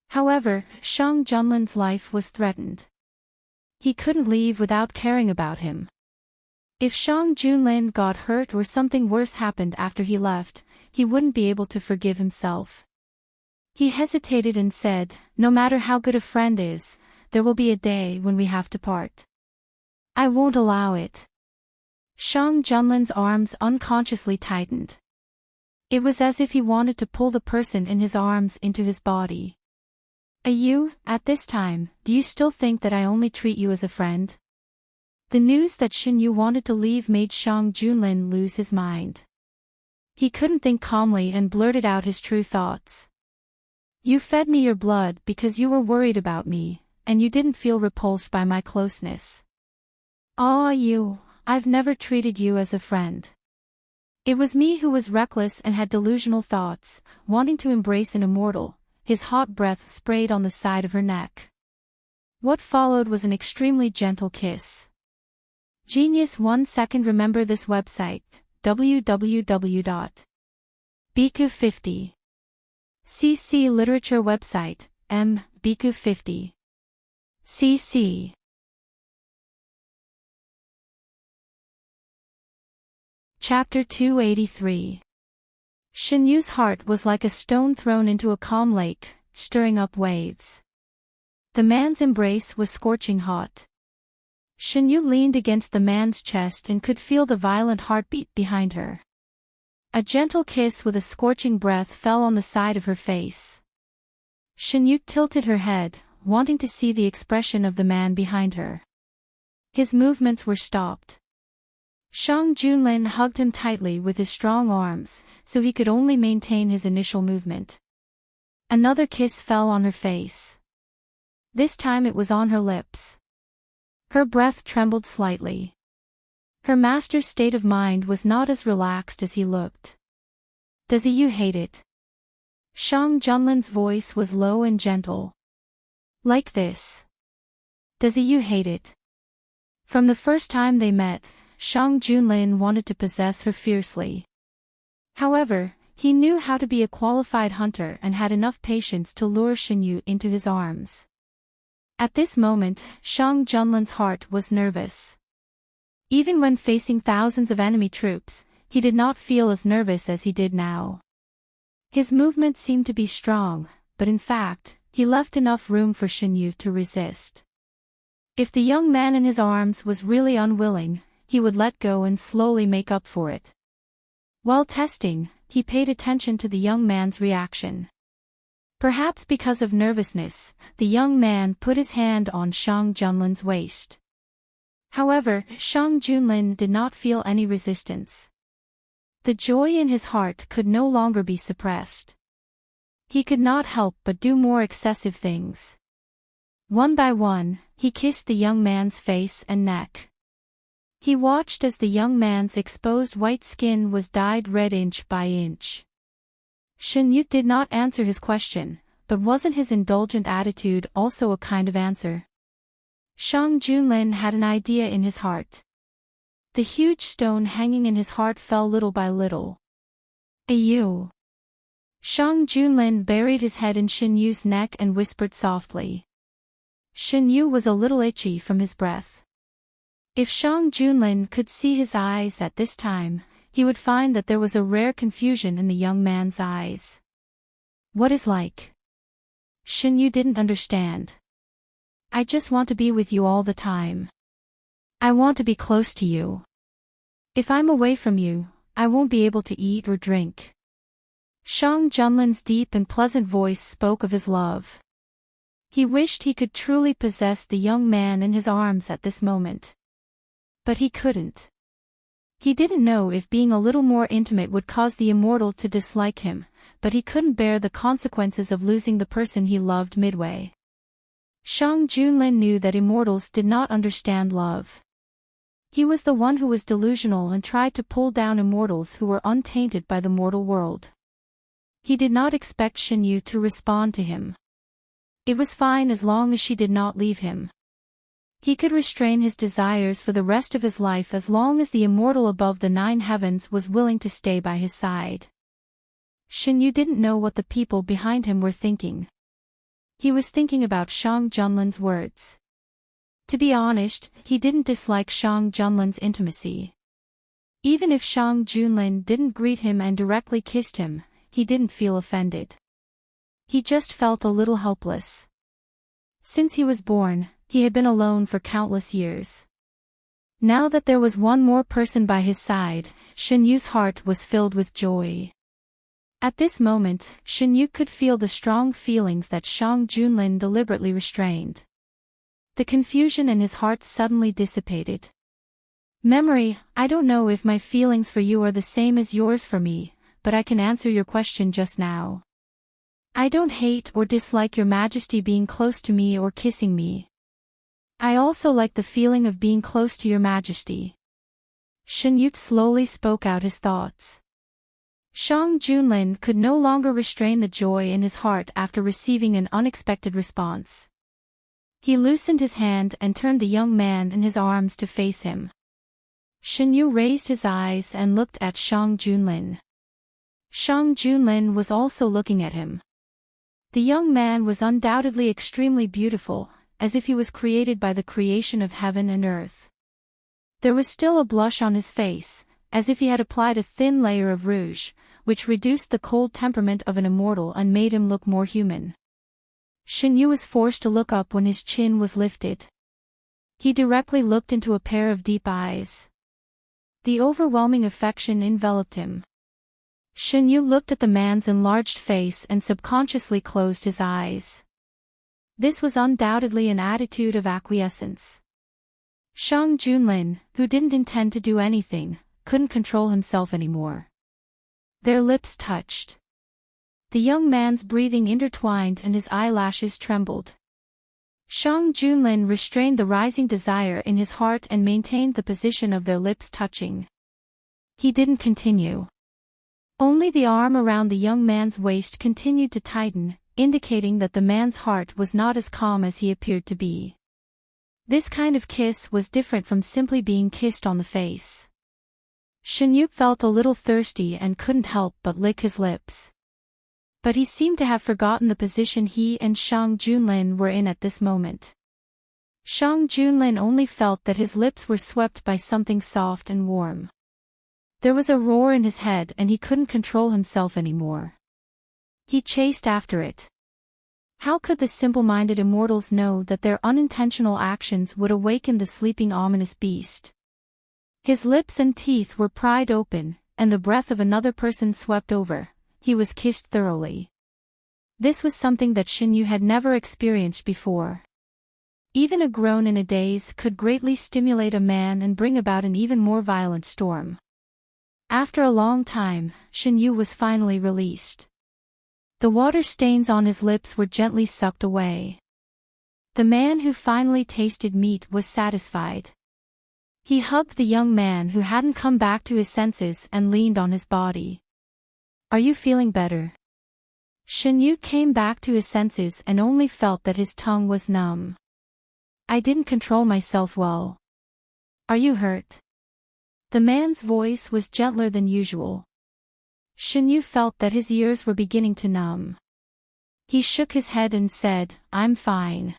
S1: However, Shang Junlin's life was threatened. He couldn't leave without caring about him. If Shang Junlin got hurt or something worse happened after he left, he wouldn't be able to forgive himself. He hesitated and said, "No matter how good a friend is, there will be a day when we have to part. I won't allow it." Shang Junlin's arms unconsciously tightened. It was as if he wanted to pull the person in his arms into his body. "You, at this time, do you still think that I only treat you as a friend?" The news that Shin Yu wanted to leave made Shang Junlin lose his mind. He couldn't think calmly and blurted out his true thoughts. "You fed me your blood because you were worried about me, and you didn't feel repulsed by my closeness. I've never treated you as a friend. It was me who was reckless and had delusional thoughts, wanting to embrace an immortal." His hot breath sprayed on the side of her neck. What followed was an extremely gentle kiss. Genius 1 second. Remember this website, www.biku50. CC Literature website, biku50. CC. Chapter 283. Shin Yu's heart was like a stone thrown into a calm lake, stirring up waves. The man's embrace was scorching hot. Shin Yu leaned against the man's chest and could feel the violent heartbeat behind her. A gentle kiss with a scorching breath fell on the side of her face. Shin Yu tilted her head, wanting to see the expression of the man behind her. His movements were stopped. Shang Junlin hugged him tightly with his strong arms, so he could only maintain his initial movement. Another kiss fell on her face. This time it was on her lips. Her breath trembled slightly. Her master's state of mind was not as relaxed as he looked. "Does you hate it?" Shang Junlin's voice was low and gentle. "Like this? Does you hate it?" From the first time they met, Shang Junlin wanted to possess her fiercely. However, he knew how to be a qualified hunter and had enough patience to lure Shin Yu into his arms. At this moment, Shang Junlin's heart was nervous. Even when facing thousands of enemy troops, he did not feel as nervous as he did now. His movements seemed to be strong, but in fact, he left enough room for Shin Yu to resist. If the young man in his arms was really unwilling, he would let go and slowly make up for it. While testing, he paid attention to the young man's reaction. Perhaps because of nervousness, the young man put his hand on Shang Junlin's waist. However, Shang Junlin did not feel any resistance. The joy in his heart could no longer be suppressed. He could not help but do more excessive things. One by one, he kissed the young man's face and neck. He watched as the young man's exposed white skin was dyed red inch by inch. Shin Yu did not answer his question, but wasn't his indulgent attitude also a kind of answer? Shang Junlin had an idea in his heart. The huge stone hanging in his heart fell little by little. "You." Shang Junlin buried his head in Shin Yu's neck and whispered softly. Shin Yu was a little itchy from his breath. If Shang Junlin could see his eyes at this time, he would find that there was a rare confusion in the young man's eyes. "What is like?" Shin Yu didn't understand. "I just want to be with you all the time. I want to be close to you. If I'm away from you, I won't be able to eat or drink." Shang Junlin's deep and pleasant voice spoke of his love. He wished he could truly possess the young man in his arms at this moment. But he couldn't. He didn't know if being a little more intimate would cause the immortal to dislike him, but he couldn't bear the consequences of losing the person he loved midway. Shang Junlin knew that immortals did not understand love. He was the one who was delusional and tried to pull down immortals who were untainted by the mortal world. He did not expect Shin Yu to respond to him. It was fine as long as she did not leave him. He could restrain his desires for the rest of his life as long as the immortal above the 9 heavens was willing to stay by his side. Shin Yu didn't know what the people behind him were thinking. He was thinking about Shang Junlin's words. To be honest, he didn't dislike Shang Junlin's intimacy. Even if Shang Junlin didn't greet him and directly kissed him, he didn't feel offended. He just felt a little helpless. Since he was born, he had been alone for countless years. Now that there was one more person by his side, Shinyu's heart was filled with joy. At this moment, Shinyu could feel the strong feelings that Shang Junlin deliberately restrained. The confusion in his heart suddenly dissipated. Memory, I don't know if my feelings for you are the same as yours for me, but I can answer your question just now. I don't hate or dislike your majesty being close to me or kissing me. I also like the feeling of being close to your majesty. Shinyu slowly spoke out his thoughts. Shang Junlin could no longer restrain the joy in his heart after receiving an unexpected response. He loosened his hand and turned the young man in his arms to face him. Shinyu raised his eyes and looked at Shang Junlin. Shang Junlin was also looking at him. The young man was undoubtedly extremely beautiful, as if he was created by the creation of heaven and earth. There was still a blush on his face, as if he had applied a thin layer of rouge, which reduced the cold temperament of an immortal and made him look more human. Shinyu was forced to look up when his chin was lifted. He directly looked into a pair of deep eyes. The overwhelming affection enveloped him. Shinyu looked at the man's enlarged face and subconsciously closed his eyes. This was undoubtedly an attitude of acquiescence. Shang Junlin, who didn't intend to do anything, couldn't control himself anymore. Their lips touched. The young man's breathing intertwined and his eyelashes trembled. Shang Junlin restrained the rising desire in his heart and maintained the position of their lips touching. He didn't continue. Only the arm around the young man's waist continued to tighten, indicating that the man's heart was not as calm as he appeared to be. This kind of kiss was different from simply being kissed on the face. Shinyu felt a little thirsty and couldn't help but lick his lips. But he seemed to have forgotten the position he and Shang Junlin were in at this moment. Shang Junlin only felt that his lips were swept by something soft and warm. There was a roar in his head and he couldn't control himself anymore. He chased after it. How could the simple-minded immortals know that their unintentional actions would awaken the sleeping ominous beast? His lips and teeth were pried open, and the breath of another person swept over. He was kissed thoroughly. This was something that Shinyu had never experienced before. Even a groan in a daze could greatly stimulate a man and bring about an even more violent storm. After a long time, Shinyu was finally released. The water stains on his lips were gently sucked away. The man who finally tasted meat was satisfied. He hugged the young man who hadn't come back to his senses and leaned on his body. Are you feeling better? Shinyu came back to his senses and only felt that his tongue was numb. I didn't control myself well. Are you hurt? The man's voice was gentler than usual. Shinyu felt that his ears were beginning to numb. He shook his head and said, I'm fine.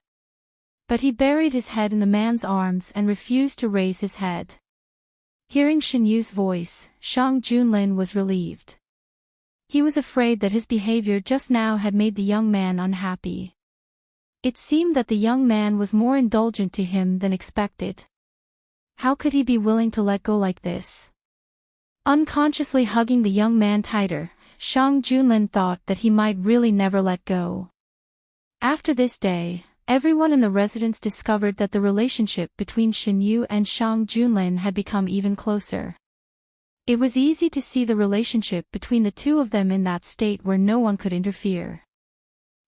S1: But he buried his head in the man's arms and refused to raise his head. Hearing Shinyu's voice, Shang Junlin was relieved. He was afraid that his behavior just now had made the young man unhappy. It seemed that the young man was more indulgent to him than expected. How could he be willing to let go like this? Unconsciously hugging the young man tighter, Shang Junlin thought that he might really never let go. After this day, everyone in the residence discovered that the relationship between Shinyu and Shang Junlin had become even closer. It was easy to see the relationship between the two of them in that state where no one could interfere.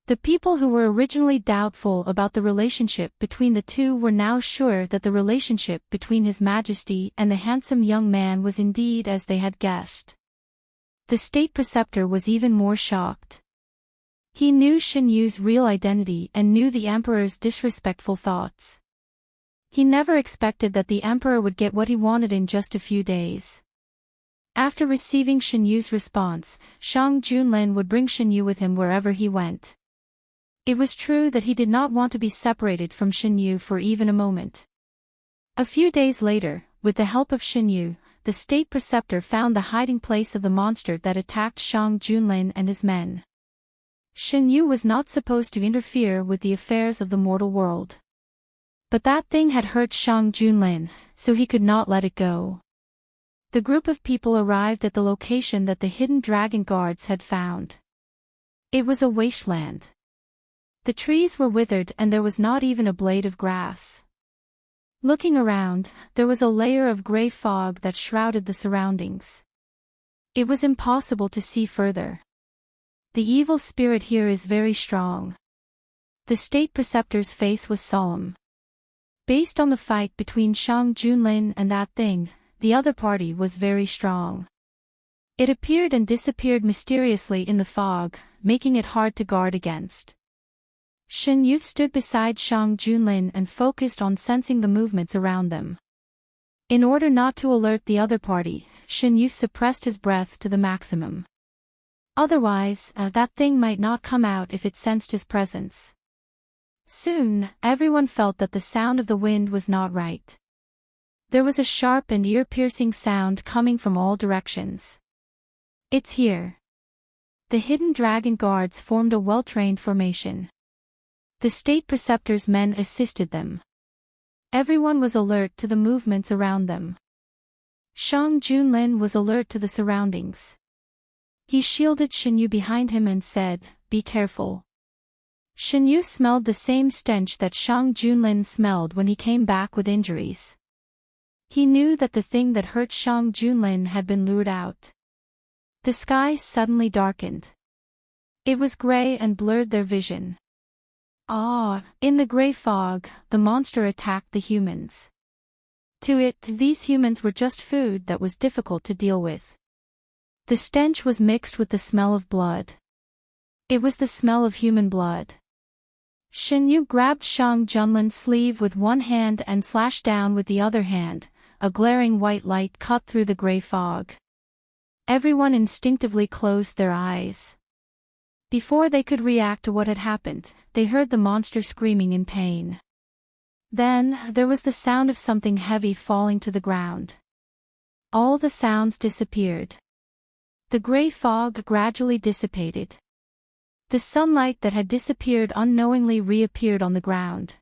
S1: The people who were originally doubtful about the relationship between the two were now sure that the relationship between His Majesty and the handsome young man was indeed as they had guessed. The state preceptor was even more shocked. He knew Shinyu's real identity and knew the emperor's disrespectful thoughts. He never expected that the emperor would get what he wanted in just a few days. After receiving Shinyu's response, Shang Junlin would bring Shinyu with him wherever he went. It was true that he did not want to be separated from Xinyu for even a moment. A few days later, with the help of Xinyu, the state preceptor found the hiding place of the monster that attacked Shang Junlin and his men. Xinyu was not supposed to interfere with the affairs of the mortal world. But that thing had hurt Shang Junlin, so he could not let it go. The group of people arrived at the location that the hidden dragon guards had found. It was a wasteland. The trees were withered and there was not even a blade of grass. Looking around, there was a layer of gray fog that shrouded the surroundings. It was impossible to see further. The evil spirit here is very strong. The state preceptor's face was solemn. Based on the fight between Shang Junlin and that thing, the other party was very strong. It appeared and disappeared mysteriously in the fog, making it hard to guard against. Xinyu stood beside Shang Junlin and focused on sensing the movements around them. In order not to alert the other party, Xinyu suppressed his breath to the maximum. Otherwise, that thing might not come out if it sensed his presence. Soon, everyone felt that the sound of the wind was not right. There was a sharp and ear-piercing sound coming from all directions. It's here. The hidden dragon guards formed a well-trained formation. The state preceptor's men assisted them. Everyone was alert to the movements around them. Shang Junlin was alert to the surroundings. He shielded Xinyu behind him and said, "Be careful." Xinyu smelled the same stench that Shang Junlin smelled when he came back with injuries. He knew that the thing that hurt Shang Junlin had been lured out. The sky suddenly darkened. It was gray and blurred their vision. In the gray fog, the monster attacked the humans. To it, these humans were just food that was difficult to deal with. The stench was mixed with the smell of blood. It was the smell of human blood. Xinyu grabbed Shang Junlin's sleeve with one hand and slashed down with the other hand. A glaring white light cut through the gray fog. Everyone instinctively closed their eyes. Before they could react to what had happened, they heard the monster screaming in pain. Then, there was the sound of something heavy falling to the ground. All the sounds disappeared. The gray fog gradually dissipated. The sunlight that had disappeared unknowingly reappeared on the ground.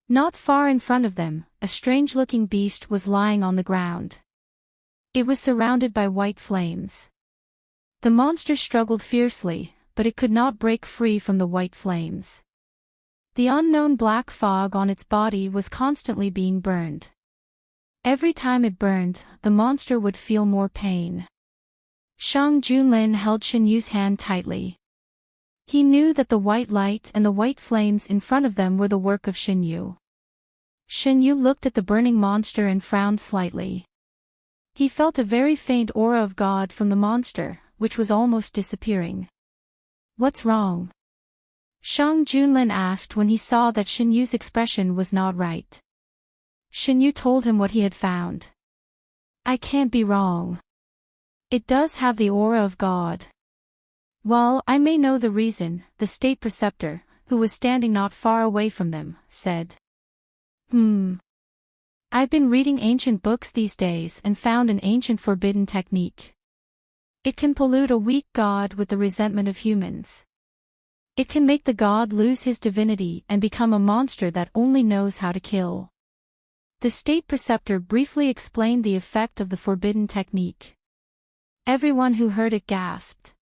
S1: Not far in front of them, a strange-looking beast was lying on the ground. It was surrounded by white flames. The monster struggled fiercely, but it could not break free from the white flames. The unknown black fog on its body was constantly being burned. Every time it burned, the monster would feel more pain. Shang Junlin held Xinyu's hand tightly. He knew that the white light and the white flames in front of them were the work of Xinyu. Xinyu looked at the burning monster and frowned slightly. He felt a very faint aura of God from the monster, which was almost disappearing. "What's wrong?" Shang Junlin asked when he saw that Xinyu's expression was not right. Xinyu told him what he had found. "I can't be wrong. It does have the aura of God." "Well, I may know the reason," the state preceptor, who was standing not far away from them, said. I've been reading ancient books these days and found an ancient forbidden technique. It can pollute a weak god with the resentment of humans. It can make the god lose his divinity and become a monster that only knows how to kill." The state preceptor briefly explained the effect of the forbidden technique. Everyone who heard it gasped.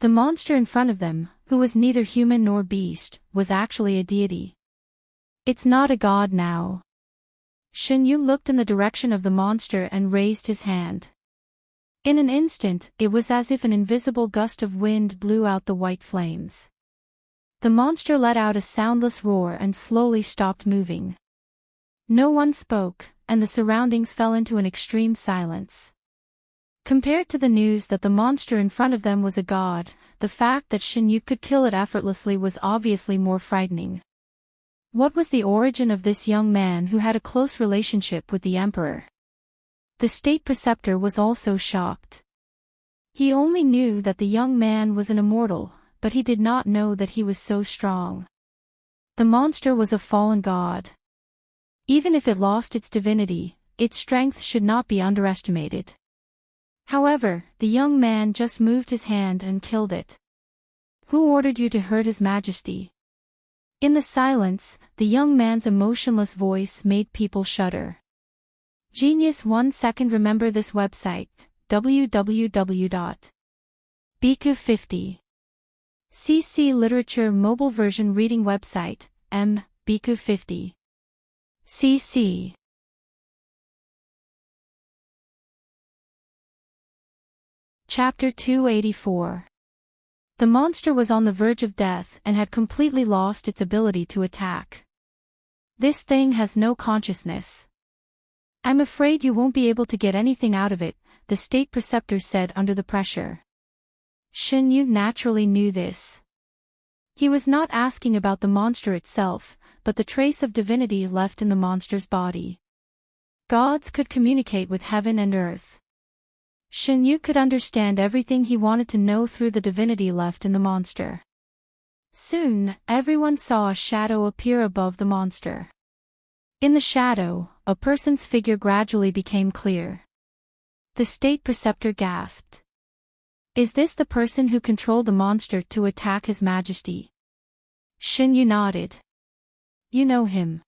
S1: The monster in front of them, who was neither human nor beast, was actually a deity. "It's not a god now." Xinyu looked in the direction of the monster and raised his hand. In an instant, it was as if an invisible gust of wind blew out the white flames. The monster let out a soundless roar and slowly stopped moving. No one spoke, and the surroundings fell into an extreme silence. Compared to the news that the monster in front of them was a god, the fact that Xinyu could kill it effortlessly was obviously more frightening. What was the origin of this young man who had a close relationship with the emperor? The state preceptor was also shocked. He only knew that the young man was an immortal, but he did not know that he was so strong. The monster was a fallen god. Even if it lost its divinity, its strength should not be underestimated. However, the young man just moved his hand and killed it. Who ordered you to hurt His Majesty? In the silence, the young man's emotionless voice made people shudder. Genius 1 second. Remember this website, www.biku50. CC Literature Mobile Version Reading Website, Biku50. CC. Chapter 284. The monster was on the verge of death and had completely lost its ability to attack. This thing has no consciousness. I'm afraid you won't be able to get anything out of it, the state preceptor said under the pressure. Shin Yu naturally knew this. He was not asking about the monster itself, but the trace of divinity left in the monster's body. Gods could communicate with heaven and earth. Shin Yu could understand everything he wanted to know through the divinity left in the monster. Soon, everyone saw a shadow appear above the monster. In the shadow, a person's figure gradually became clear. The state preceptor gasped. Is this the person who controlled the monster to attack His Majesty? Shin Yu nodded. You know him.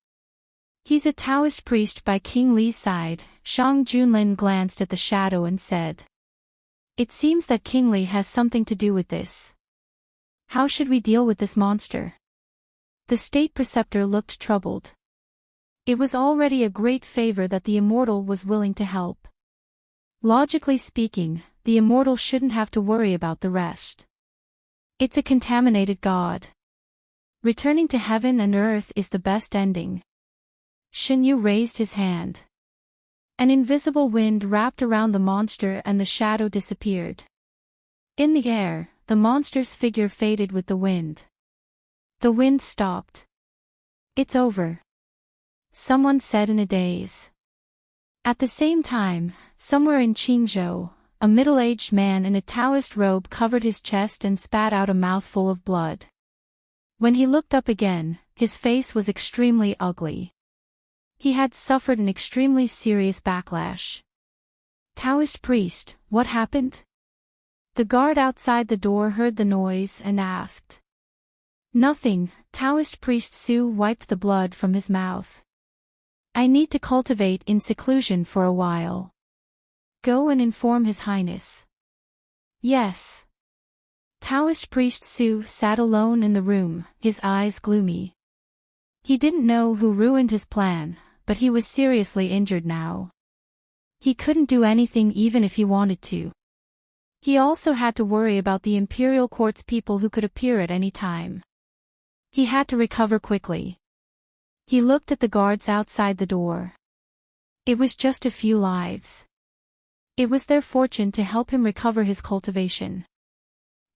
S1: He's a Taoist priest by King Li's side. Shang Junlin glanced at the shadow and said. It seems that King Li has something to do with this. How should we deal with this monster? The state preceptor looked troubled. It was already a great favor that the immortal was willing to help. Logically speaking, the immortal shouldn't have to worry about the rest. It's a contaminated god. Returning to heaven and earth is the best ending. Shin Yu raised his hand. An invisible wind wrapped around the monster and the shadow disappeared. In the air, the monster's figure faded with the wind. The wind stopped. It's over. Someone said in a daze. At the same time, somewhere in Qingzhou, a middle-aged man in a Taoist robe covered his chest and spat out a mouthful of blood. When he looked up again, his face was extremely ugly. He had suffered an extremely serious backlash. Taoist priest, what happened? The guard outside the door heard the noise and asked. Nothing, Taoist priest Su wiped the blood from his mouth. I need to cultivate in seclusion for a while. Go and inform His Highness. Yes. Taoist priest Su sat alone in the room, his eyes gloomy. He didn't know who ruined his plan, but he was seriously injured now. He couldn't do anything even if he wanted to. He also had to worry about the imperial court's people who could appear at any time. He had to recover quickly. He looked at the guards outside the door. It was just a few lives. It was their fortune to help him recover his cultivation.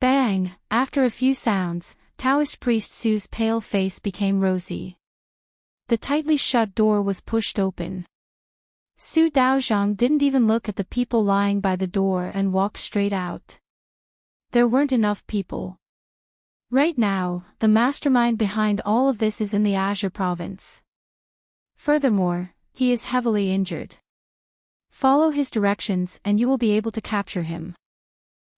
S1: Bang! After a few sounds, Taoist priest Su's pale face became rosy. The tightly shut door was pushed open. Su Daozhang didn't even look at the people lying by the door and walked straight out. There weren't enough people. Right now, the mastermind behind all of this is in the Azure province. Furthermore, he is heavily injured. Follow his directions and you will be able to capture him.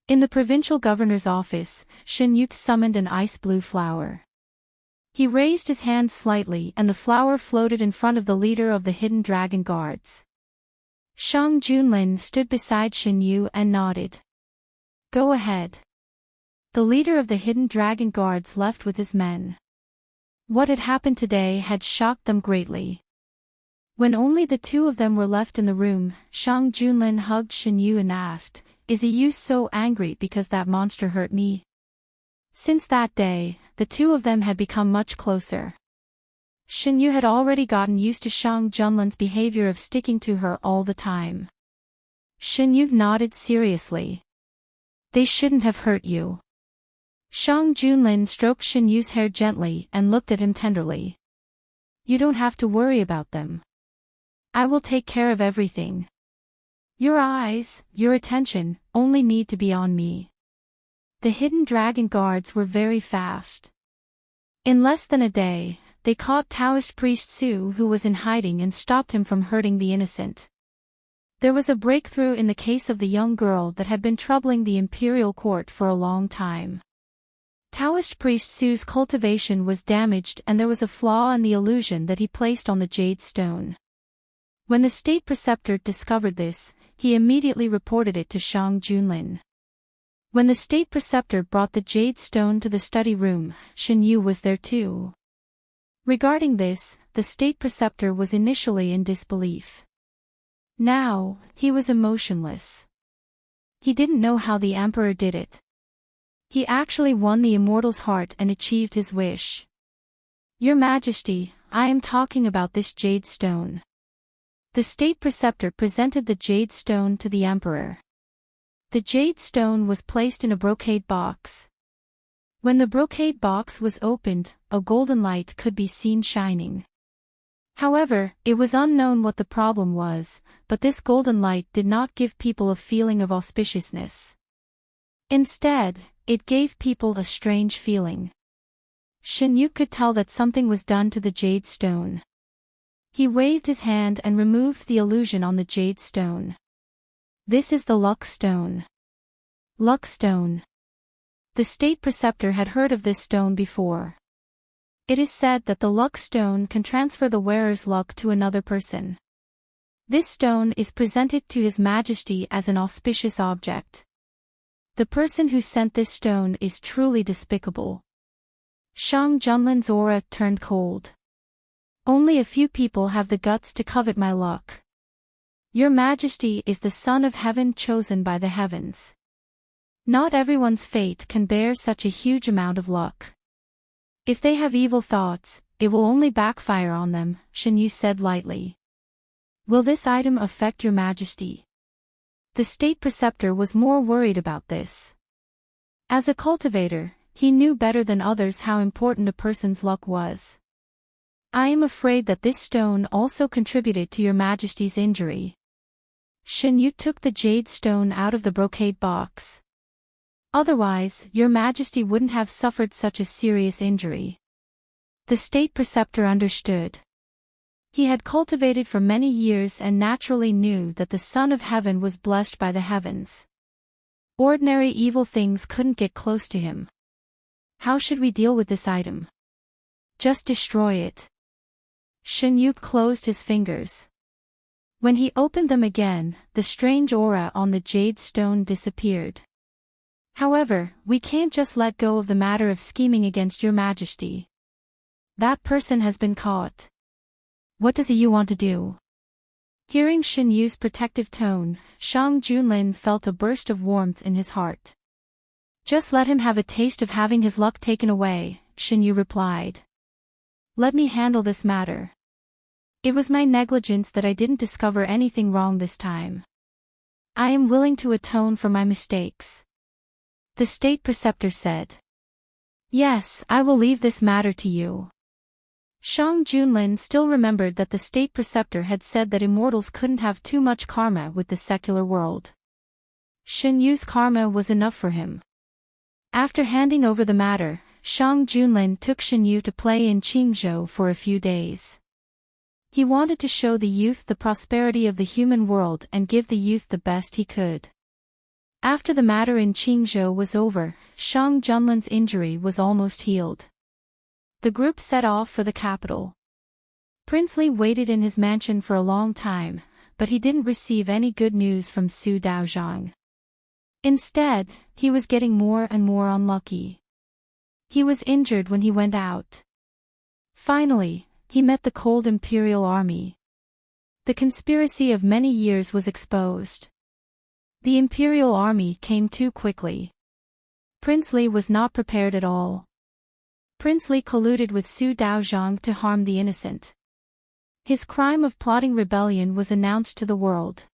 S1: In the provincial governor's office, Shin Yu summoned an ice blue flower. He raised his hand slightly and the flower floated in front of the leader of the hidden dragon guards. Shang Junlin stood beside Shin Yu and nodded. Go ahead. The leader of the hidden dragon guards left with his men. What had happened today had shocked them greatly. When only the two of them were left in the room, Shang Junlin hugged Shin Yu and asked, Is you so angry because that monster hurt me? Since that day, the two of them had become much closer. Shin Yu had already gotten used to Shang Junlin's behavior of sticking to her all the time. Shin Yu nodded seriously. They shouldn't have hurt you. Shang Junlin stroked Shin Yu's hair gently and looked at him tenderly. You don't have to worry about them. I will take care of everything. Your eyes, your attention, only need to be on me. The hidden dragon guards were very fast. In less than a day, they caught Taoist priest Su, who was in hiding, and stopped him from hurting the innocent. There was a breakthrough in the case of the young girl that had been troubling the imperial court for a long time. Taoist priest Su's cultivation was damaged, and there was a flaw in the illusion that he placed on the jade stone. When the state preceptor discovered this, he immediately reported it to Shang Junlin. When the state preceptor brought the jade stone to the study room, Shen Yu was there too. Regarding this, the state preceptor was initially in disbelief. Now, he was emotionless. He didn't know how the emperor did it. He actually won the immortal's heart and achieved his wish. Your Majesty, I am talking about this jade stone. The state preceptor presented the jade stone to the emperor. The jade stone was placed in a brocade box. When the brocade box was opened, a golden light could be seen shining. However, it was unknown what the problem was, but this golden light did not give people a feeling of auspiciousness. Instead, it gave people a strange feeling. Shen Yu could tell that something was done to the jade stone. He waved his hand and removed the illusion on the jade stone. This is the luck stone. Luck stone. The state preceptor had heard of this stone before. It is said that the luck stone can transfer the wearer's luck to another person. This stone is presented to His Majesty as an auspicious object. The person who sent this stone is truly despicable. Shang Junlin's aura turned cold. Only a few people have the guts to covet my luck. Your Majesty is the Son of Heaven chosen by the heavens. Not everyone's fate can bear such a huge amount of luck. If they have evil thoughts, it will only backfire on them, Shen Yu said lightly. Will this item affect Your Majesty? The state preceptor was more worried about this. As a cultivator, he knew better than others how important a person's luck was. I am afraid that this stone also contributed to Your Majesty's injury. Shen Yu took the jade stone out of the brocade box. Otherwise, Your Majesty wouldn't have suffered such a serious injury. The state preceptor understood. He had cultivated for many years and naturally knew that the Son of Heaven was blessed by the heavens. Ordinary evil things couldn't get close to him. How should we deal with this item? Just destroy it. Shen Yu closed his fingers. When he opened them again, the strange aura on the jade stone disappeared. However, we can't just let go of the matter of scheming against Your Majesty. That person has been caught. What does you want to do? Hearing Shen Yu's protective tone, Shang Junlin felt a burst of warmth in his heart. Just let him have a taste of having his luck taken away, Shen Yu replied. Let me handle this matter. It was my negligence that I didn't discover anything wrong this time. I am willing to atone for my mistakes. The state preceptor said. Yes, I will leave this matter to you. Shang Junlin still remembered that the state preceptor had said that immortals couldn't have too much karma with the secular world. Shen Yu's karma was enough for him. After handing over the matter, Shang Junlin took Shen Yu to play in Qingzhou for a few days. He wanted to show the youth the prosperity of the human world and give the youth the best he could. After the matter in Qingzhou was over, Shang Junlin's injury was almost healed. The group set off for the capital. Prince Li waited in his mansion for a long time, but he didn't receive any good news from Su Daozhang. Instead, he was getting more and more unlucky. He was injured when he went out. Finally, he met the cold imperial army. The conspiracy of many years was exposed. The imperial army came too quickly. Prince Li was not prepared at all. Prince Li colluded with Su Daozhang to harm the innocent. His crime of plotting rebellion was announced to the world.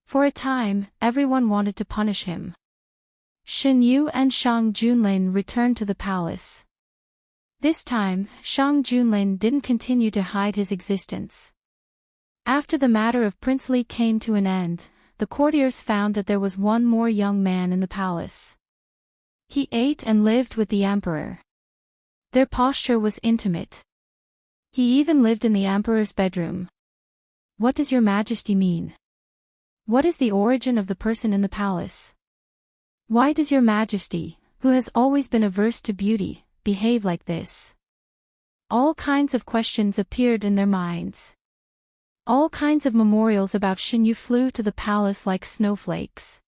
S1: For a time, everyone wanted to punish him. Shen Yu and Shang Junlin returned to the palace. This time, Shang Junlin didn't continue to hide his existence. After the matter of Prince Li came to an end, the courtiers found that there was one more young man in the palace. He ate and lived with the emperor. Their posture was intimate. He even lived in the emperor's bedroom. What does your majesty mean? What is the origin of the person in the palace? Why does your majesty, who has always been averse to beauty, behave like this? All kinds of questions appeared in their minds. All kinds of memorials about Xinyu flew to the palace like snowflakes.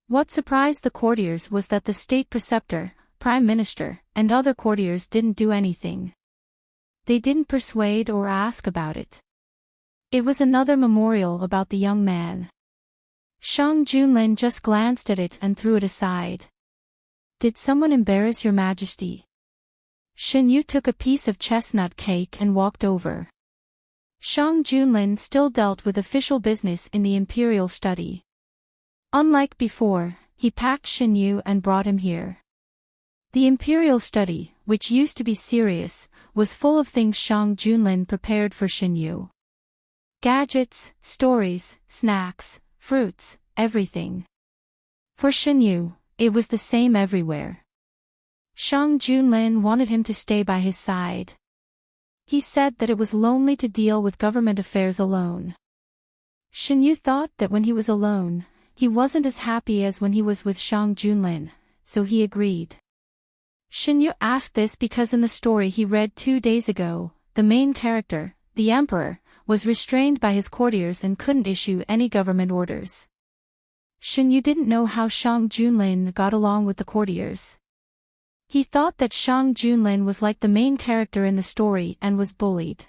S1: What surprised the courtiers was that the state preceptor, prime minister, and other courtiers didn't do anything. They didn't persuade or ask about it. It was another memorial about the young man. Shang Junlin just glanced at it and threw it aside. Did someone embarrass your majesty? Xinyu took a piece of chestnut cake and walked over. Shang Junlin still dealt with official business in the imperial study. Unlike before, he packed Xinyu and brought him here. The imperial study, which used to be serious, was full of things Shang Junlin prepared for Xinyu. Gadgets, stories, snacks, fruits, everything. For Xinyu, it was the same everywhere. Shang Junlin wanted him to stay by his side. He said that it was lonely to deal with government affairs alone. Xinyu thought that when he was alone, he wasn't as happy as when he was with Shang Junlin, so he agreed. Xinyu asked this because in the story he read 2 days ago, the main character, the emperor, was restrained by his courtiers and couldn't issue any government orders. Xinyu didn't know how Shang Junlin got along with the courtiers. He thought that Shang Junlin was like the main character in the story and was bullied.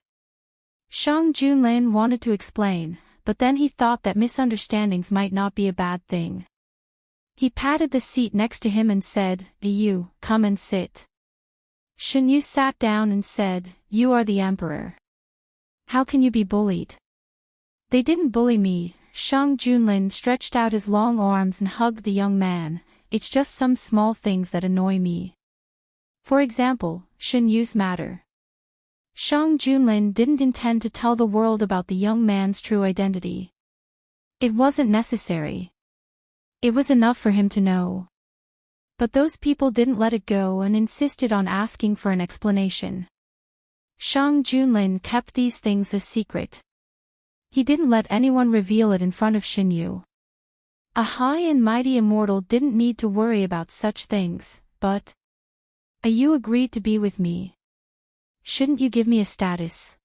S1: Shang Junlin wanted to explain, but then he thought that misunderstandings might not be a bad thing. He patted the seat next to him and said, "You, come and sit." Xinyu sat down and said, "You are the emperor. How can you be bullied?" "They didn't bully me." Shang Junlin stretched out his long arms and hugged the young man. "It's just some small things that annoy me. For example, Xinyu's matter." Shang Junlin didn't intend to tell the world about the young man's true identity. It wasn't necessary. It was enough for him to know. But those people didn't let it go and insisted on asking for an explanation. Shang Junlin kept these things a secret. He didn't let anyone reveal it in front of Xinyu. A high and mighty immortal didn't need to worry about such things, but... "You agreed to be with me. Shouldn't you give me a status?"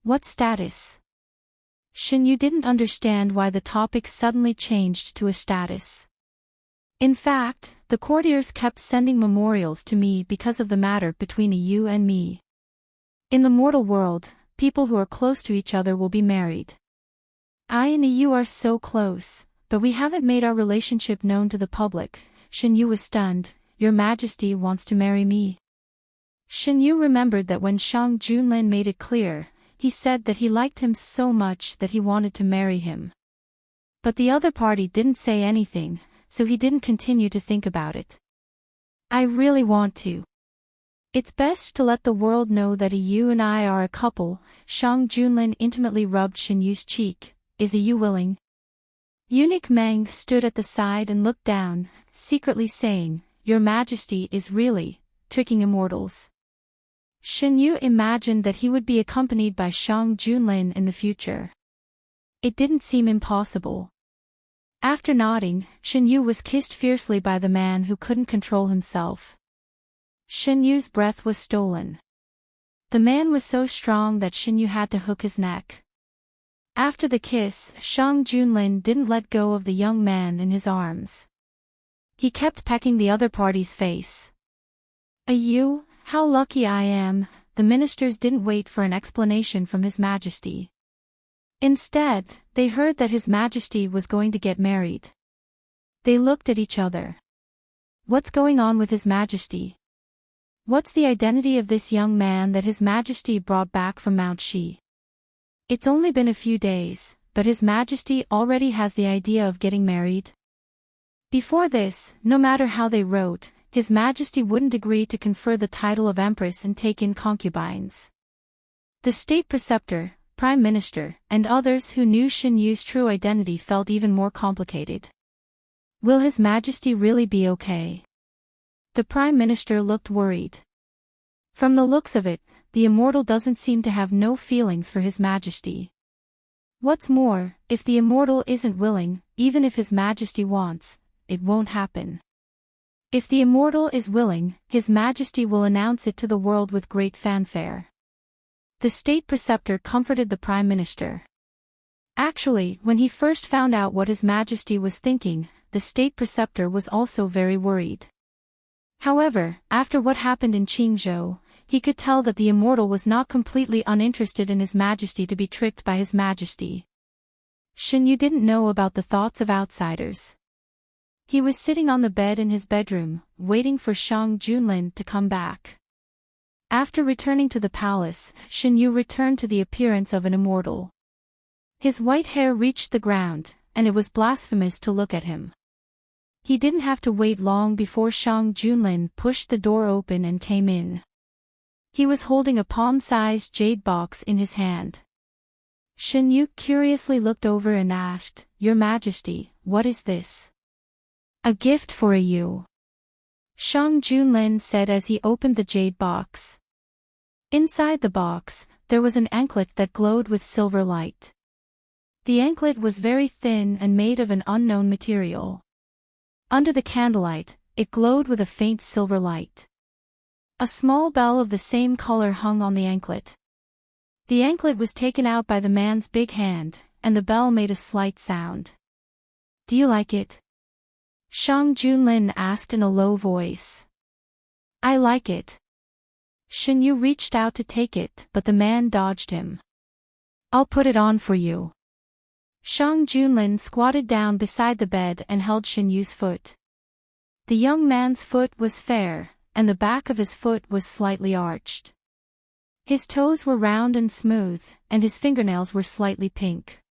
S1: "What status?" Xinyu didn't understand why the topic suddenly changed to a status. "In fact, the courtiers kept sending memorials to me because of the matter between you and me. In the mortal world, people who are close to each other will be married. I and you are so close, but we haven't made our relationship known to the public." Xinyu was stunned. "Your Majesty wants to marry me?" Xinyu remembered that when Shang Junlin made it clear, he said that he liked him so much that he wanted to marry him. But the other party didn't say anything, so he didn't continue to think about it. "I really want to. It's best to let the world know that you and I are a couple." Shang Junlin intimately rubbed Xinyu's cheek. "Is you willing?" Eunuch Meng stood at the side and looked down, secretly saying, "Your Majesty is really tricking immortals." Xinyu imagined that he would be accompanied by Shang Junlin in the future. It didn't seem impossible. After nodding, Xinyu was kissed fiercely by the man who couldn't control himself. Xinyu's breath was stolen. The man was so strong that Xinyu had to hook his neck. After the kiss, Shang Junlin didn't let go of the young man in his arms. He kept pecking the other party's face. "You, how lucky I am." The ministers didn't wait for an explanation from His Majesty. Instead, they heard that His Majesty was going to get married. They looked at each other. What's going on with His Majesty? What's the identity of this young man that His Majesty brought back from Mount Shi? It's only been a few days, but His Majesty already has the idea of getting married? Before this, no matter how they wrote, His Majesty wouldn't agree to confer the title of Empress and take in concubines. The state preceptor, prime minister, and others who knew Xinyu's true identity felt even more complicated. Will His Majesty really be okay? The Prime Minister looked worried. From the looks of it, the immortal doesn't seem to have no feelings for His Majesty. What's more, if the immortal isn't willing, even if His Majesty wants, it won't happen. If the immortal is willing, His Majesty will announce it to the world with great fanfare. The state preceptor comforted the Prime Minister. Actually, when he first found out what His Majesty was thinking, the state preceptor was also very worried. However, after what happened in Qingzhou, he could tell that the immortal was not completely uninterested in His Majesty to be tricked by His Majesty. Shen Yu didn't know about the thoughts of outsiders. He was sitting on the bed in his bedroom, waiting for Shang Junlin to come back. After returning to the palace, Shen Yu returned to the appearance of an immortal. His white hair reached the ground, and it was blasphemous to look at him. He didn't have to wait long before Shang Junlin pushed the door open and came in. He was holding a palm-sized jade box in his hand. Shen Yu curiously looked over and asked, "Your Majesty, what is this?" "A gift for you," Shang Junlin said as he opened the jade box. Inside the box, there was an anklet that glowed with silver light. The anklet was very thin and made of an unknown material. Under the candlelight, it glowed with a faint silver light. A small bell of the same color hung on the anklet. The anklet was taken out by the man's big hand, and the bell made a slight sound. "Do you like it?" Shang Junlin asked in a low voice. "I like it." Shen Yu reached out to take it, but the man dodged him. "I'll put it on for you." Shang Junlin squatted down beside the bed and held Shen Yu's foot. The young man's foot was fair, and the back of his foot was slightly arched. His toes were round and smooth, and his fingernails were slightly pink.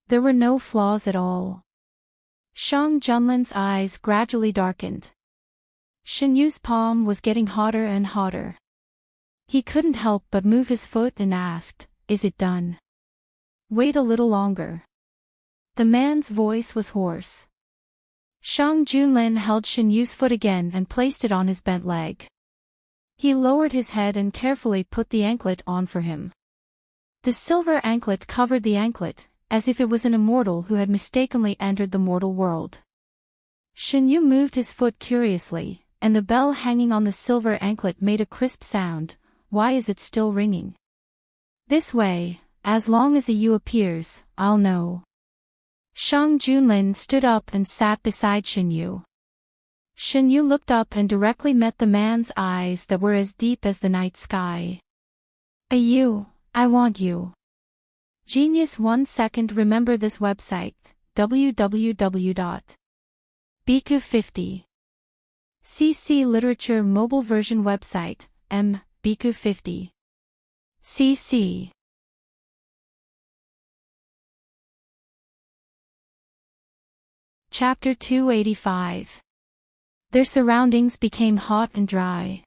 S1: There were no flaws at all. Shang Junlin's eyes gradually darkened. Shen Yu's palm was getting hotter and hotter. He couldn't help but move his foot and asked, "Is it done?" "Wait a little longer." The man's voice was hoarse. Shang Junlin held Shen Yu's foot again and placed it on his bent leg. He lowered his head and carefully put the anklet on for him. The silver anklet covered the anklet, as if it was an immortal who had mistakenly entered the mortal world. Shen Yu moved his foot curiously, and the bell hanging on the silver anklet made a crisp sound. "Why is it still ringing?" "This way, as long as a Yu appears, I'll know." Shang Junlin stood up and sat beside Shen Yu. Shen Yu looked up and directly met the man's eyes that were as deep as the night sky. "A Yu, I want you." Genius 1 second. Remember this website, www.biku50. CC Literature Mobile Version Website, biku50. CC. Chapter 285. Their surroundings became hot and dry.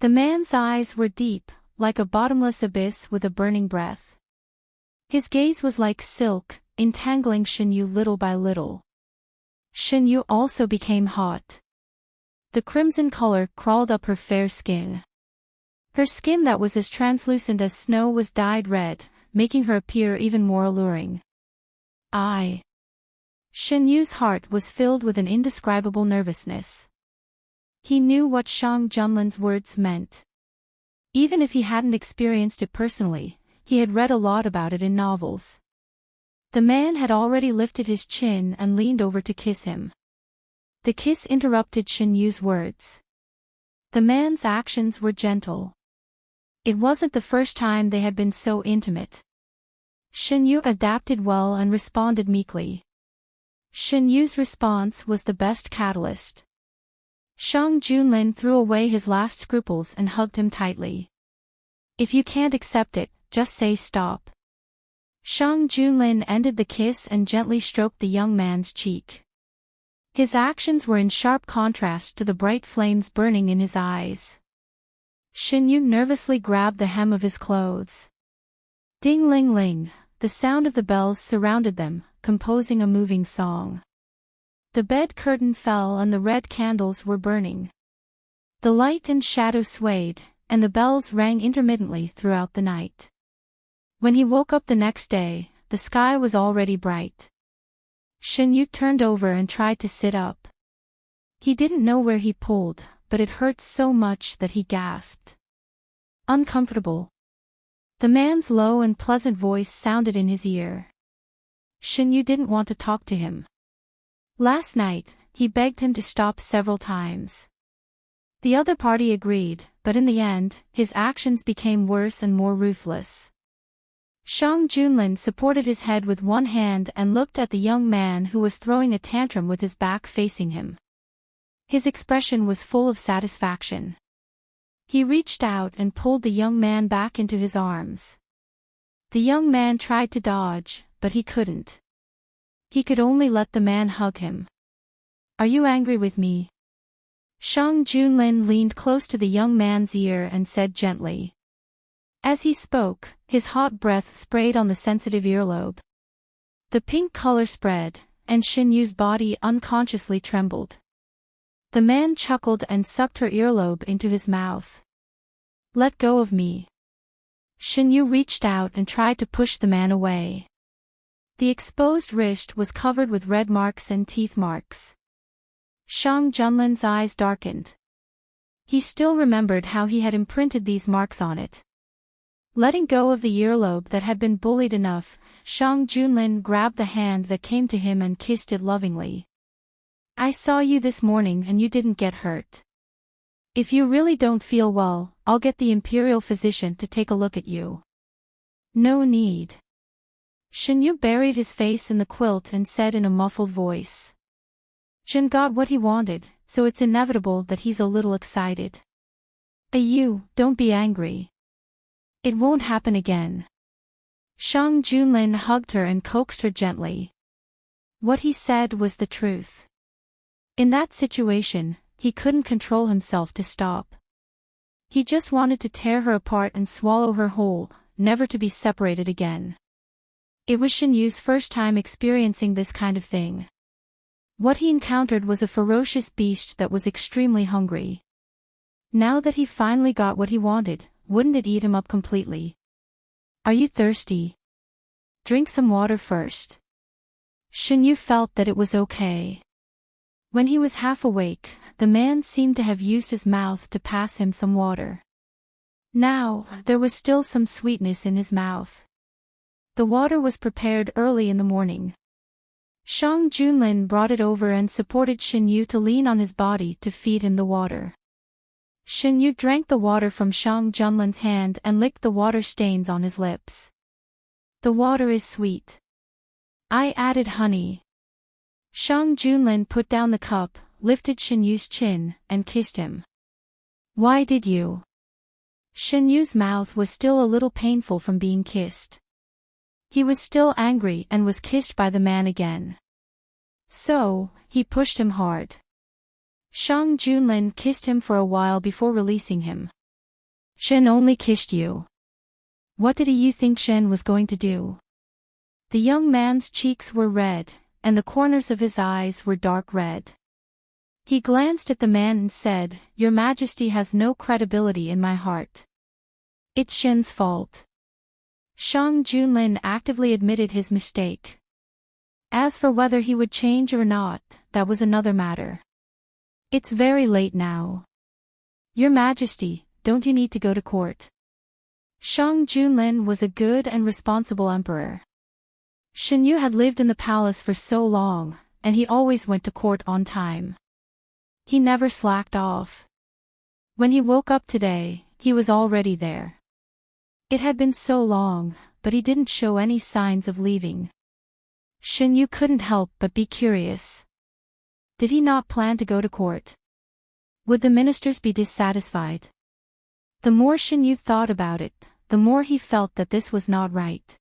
S1: The man's eyes were deep, like a bottomless abyss with a burning breath. His gaze was like silk, entangling Shen Yu little by little. Shen Yu also became hot. The crimson color crawled up her fair skin. Her skin that was as translucent as snow was dyed red, making her appear even more alluring. Shen Yu's heart was filled with an indescribable nervousness. He knew what Shang Junlin's words meant. Even if he hadn't experienced it personally, he had read a lot about it in novels. The man had already lifted his chin and leaned over to kiss him. The kiss interrupted Shen Yu's words. The man's actions were gentle. It wasn't the first time they had been so intimate. Shen Yu adapted well and responded meekly. Shen Yu's response was the best catalyst. Shang Junlin threw away his last scruples and hugged him tightly. "If you can't accept it, just say stop." Shang Junlin ended the kiss and gently stroked the young man's cheek. His actions were in sharp contrast to the bright flames burning in his eyes. Shen Yu nervously grabbed the hem of his clothes. Ding-ling-ling, the sound of the bells surrounded them, composing a moving song. The bed curtain fell and the red candles were burning. The light and shadow swayed, and the bells rang intermittently throughout the night. When he woke up the next day, the sky was already bright. Shin Yu turned over and tried to sit up. He didn't know where he pulled, but it hurt so much that he gasped. Uncomfortable. The man's low and pleasant voice sounded in his ear. Shin Yu didn't want to talk to him. Last night, he begged him to stop several times. The other party agreed, but in the end, his actions became worse and more ruthless. Shang Junlin supported his head with one hand and looked at the young man who was throwing a tantrum with his back facing him. His expression was full of satisfaction. He reached out and pulled the young man back into his arms. The young man tried to dodge, but he couldn't. He could only let the man hug him. "Are you angry with me?" Shang Junlin leaned close to the young man's ear and said gently. As he spoke, his hot breath sprayed on the sensitive earlobe. The pink color spread, and Shin Yu's body unconsciously trembled. The man chuckled and sucked her earlobe into his mouth. "Let go of me." Shin Yu reached out and tried to push the man away. The exposed wrist was covered with red marks and teeth marks. Shang Junlin's eyes darkened. He still remembered how he had imprinted these marks on it. Letting go of the earlobe that had been bullied enough, Shang Junlin grabbed the hand that came to him and kissed it lovingly. "I saw you this morning and you didn't get hurt. If you really don't feel well, I'll get the imperial physician to take a look at you." "No need." Shin Yu buried his face in the quilt and said in a muffled voice. Shin got what he wanted, so it's inevitable that he's a little excited. You, don't be angry. It won't happen again." Shang Junlin hugged her and coaxed her gently. What he said was the truth. In that situation, he couldn't control himself to stop. He just wanted to tear her apart and swallow her whole, never to be separated again. It was Shin Yu's first time experiencing this kind of thing. What he encountered was a ferocious beast that was extremely hungry. Now that he finally got what he wanted, wouldn't it eat him up completely? "Are you thirsty? Drink some water first." Shin Yu felt that it was okay. When he was half awake, the man seemed to have used his mouth to pass him some water. Now, there was still some sweetness in his mouth. The water was prepared early in the morning. Shang Junlin brought it over and supported Shin Yu to lean on his body to feed him the water. Shin Yu drank the water from Shang Junlin's hand and licked the water stains on his lips. "The water is sweet. I added honey." Shang Junlin put down the cup, lifted Shin Yu's chin, and kissed him. "Why did you?" Shin Yu's mouth was still a little painful from being kissed. He was still angry and was kissed by the man again. So, he pushed him hard. Shang Junlin kissed him for a while before releasing him. "Shen only kissed you. What did you think Shen was going to do?" The young man's cheeks were red, and the corners of his eyes were dark red. He glanced at the man and said, "Your Majesty has no credibility in my heart. It's Shen's fault." Shang Junlin actively admitted his mistake. As for whether he would change or not, that was another matter. "It's very late now. Your Majesty, don't you need to go to court?" Shang Junlin was a good and responsible emperor. Shin Yu had lived in the palace for so long, and he always went to court on time. He never slacked off. When he woke up today, he was already there. It had been so long, but he didn't show any signs of leaving. Shin Yu couldn't help but be curious. Did he not plan to go to court? Would the ministers be dissatisfied? The more Shin Yu thought about it, the more he felt that this was not right.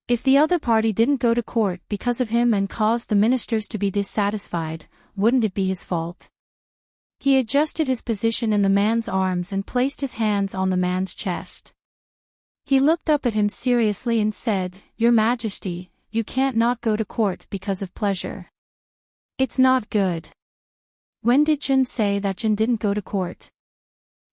S1: If the other party didn't go to court because of him and caused the ministers to be dissatisfied, wouldn't it be his fault? He adjusted his position in the man's arms and placed his hands on the man's chest. He looked up at him seriously and said, "Your Majesty, you can't not go to court because of pleasure. It's not good." When did Jin say that Jin didn't go to court?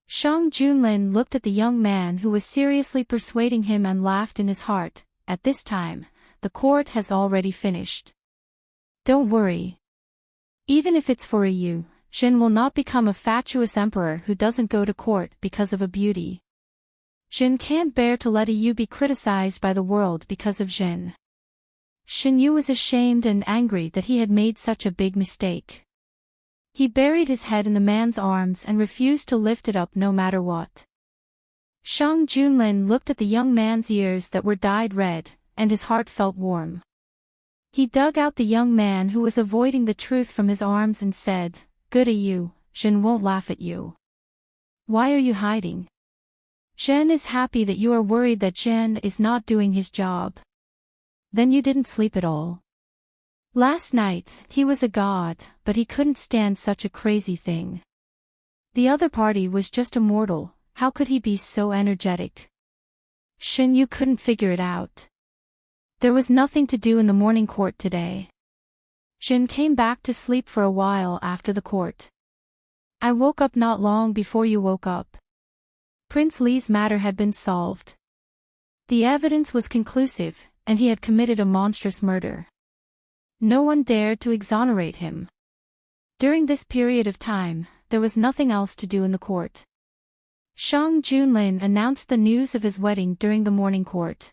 S1: Shang Junlin looked at the young man who was seriously persuading him and laughed in his heart. At this time, the court has already finished. Don't worry. Even if it's for you, Jin will not become a fatuous emperor who doesn't go to court because of a beauty. Jin can't bear to let a Yu be criticized by the world because of Jin. Shin Yu was ashamed and angry that he had made such a big mistake. He buried his head in the man's arms and refused to lift it up no matter what. Shang Junlin looked at the young man's ears that were dyed red, and his heart felt warm. He dug out the young man who was avoiding the truth from his arms and said, "Good a you, Jin won't laugh at you. Why are you hiding? Jin is happy that you are worried that Jin is not doing his job. Then you didn't sleep at all. Last night, he was a god, but he couldn't stand such a crazy thing. The other party was just a mortal, how could he be so energetic? Shin Yu couldn't figure it out. There was nothing to do in the morning court today. Jin came back to sleep for a while after the court. I woke up not long before you woke up. Prince Li's matter had been solved. The evidence was conclusive, and he had committed a monstrous murder. No one dared to exonerate him. During this period of time, there was nothing else to do in the court. Shang Junlin announced the news of his wedding during the morning court.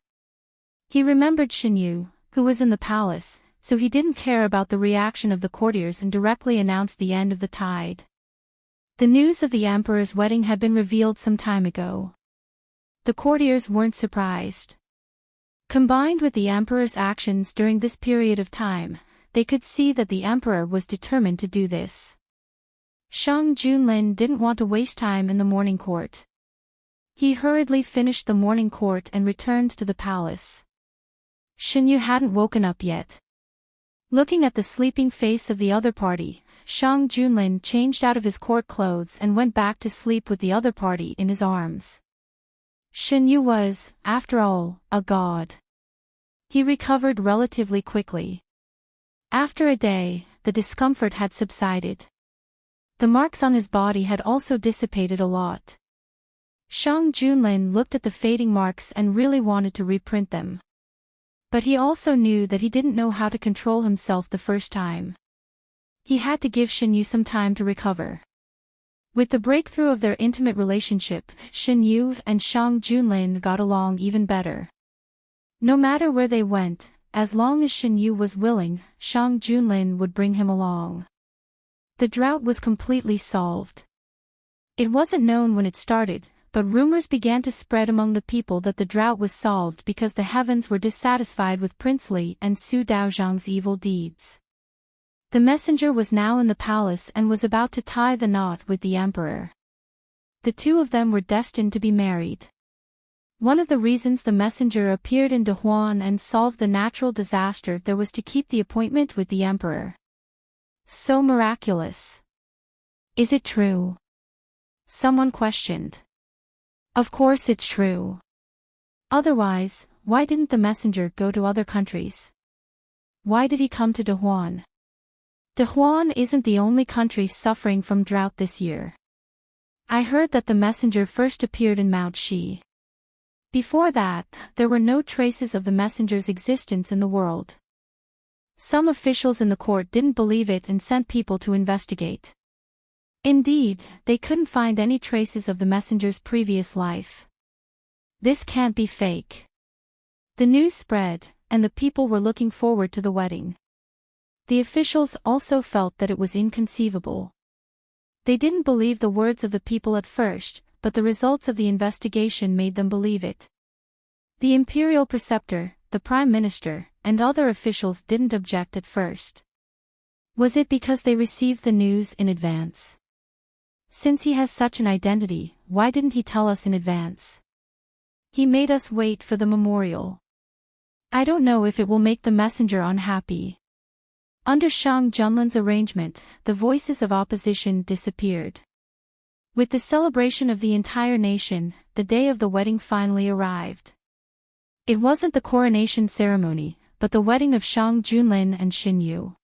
S1: He remembered Shin Yu, who was in the palace, so he didn't care about the reaction of the courtiers and directly announced the end of the tide. The news of the emperor's wedding had been revealed some time ago. The courtiers weren't surprised. Combined with the emperor's actions during this period of time, they could see that the emperor was determined to do this. Shang Junlin didn't want to waste time in the morning court. He hurriedly finished the morning court and returned to the palace. Shin Yu hadn't woken up yet. Looking at the sleeping face of the other party, Shang Junlin changed out of his court clothes and went back to sleep with the other party in his arms. Shin Yu was, after all, a god. He recovered relatively quickly. After a day, the discomfort had subsided. The marks on his body had also dissipated a lot. Shang Junlin looked at the fading marks and really wanted to reprint them. But he also knew that he didn't know how to control himself the first time. He had to give Shin Yu some time to recover. With the breakthrough of their intimate relationship, Shin Yu and Shang Junlin got along even better. No matter where they went, as long as Shin Yu was willing, Shang Junlin would bring him along. The drought was completely solved. It wasn't known when it started, but rumors began to spread among the people that the drought was solved because the heavens were dissatisfied with Prince Li and Su Daozhang's evil deeds. The messenger was now in the palace and was about to tie the knot with the emperor. The two of them were destined to be married. One of the reasons the messenger appeared in Dahuan and solved the natural disaster there was to keep the appointment with the emperor. So miraculous. Is it true? Someone questioned. Of course it's true. Otherwise, why didn't the messenger go to other countries? Why did he come to Dahuan? Dahuan isn't the only country suffering from drought this year. I heard that the messenger first appeared in Mount Shi. Before that, there were no traces of the messenger's existence in the world. Some officials in the court didn't believe it and sent people to investigate. Indeed, they couldn't find any traces of the messenger's previous life. This can't be fake. The news spread, and the people were looking forward to the wedding. The officials also felt that it was inconceivable. They didn't believe the words of the people at first, but the results of the investigation made them believe it. The imperial preceptor, the prime minister, and other officials didn't object at first. Was it because they received the news in advance? Since he has such an identity, why didn't he tell us in advance? He made us wait for the memorial. I don't know if it will make the messenger unhappy. Under Shang Junlin's arrangement, the voices of opposition disappeared. With the celebration of the entire nation, the day of the wedding finally arrived. It wasn't the coronation ceremony, but the wedding of Shang Junlin and Shin Yu.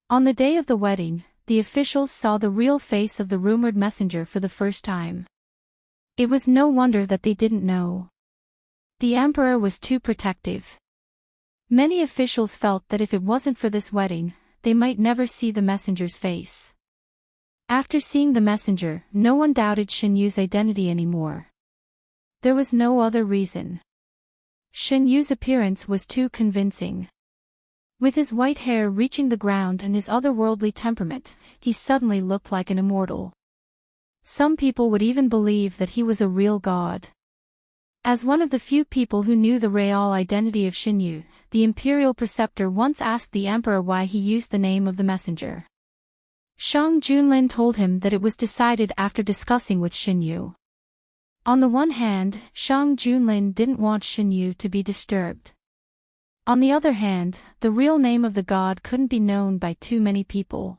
S1: On the day of the wedding, the officials saw the real face of the rumored messenger for the first time. It was no wonder that they didn't know. The emperor was too protective. Many officials felt that if it wasn't for this wedding, they might never see the messenger's face. After seeing the messenger, no one doubted Shen Yu's identity anymore. There was no other reason. Shen Yu's appearance was too convincing. With his white hair reaching the ground and his otherworldly temperament, he suddenly looked like an immortal. Some people would even believe that he was a real god. As one of the few people who knew the real identity of Shen Yu, the imperial preceptor once asked the emperor why he used the name of the messenger. Shang Junlin told him that it was decided after discussing with Shen Yu. On the one hand, Shang Junlin didn't want Shen Yu to be disturbed. On the other hand, the real name of the god couldn't be known by too many people.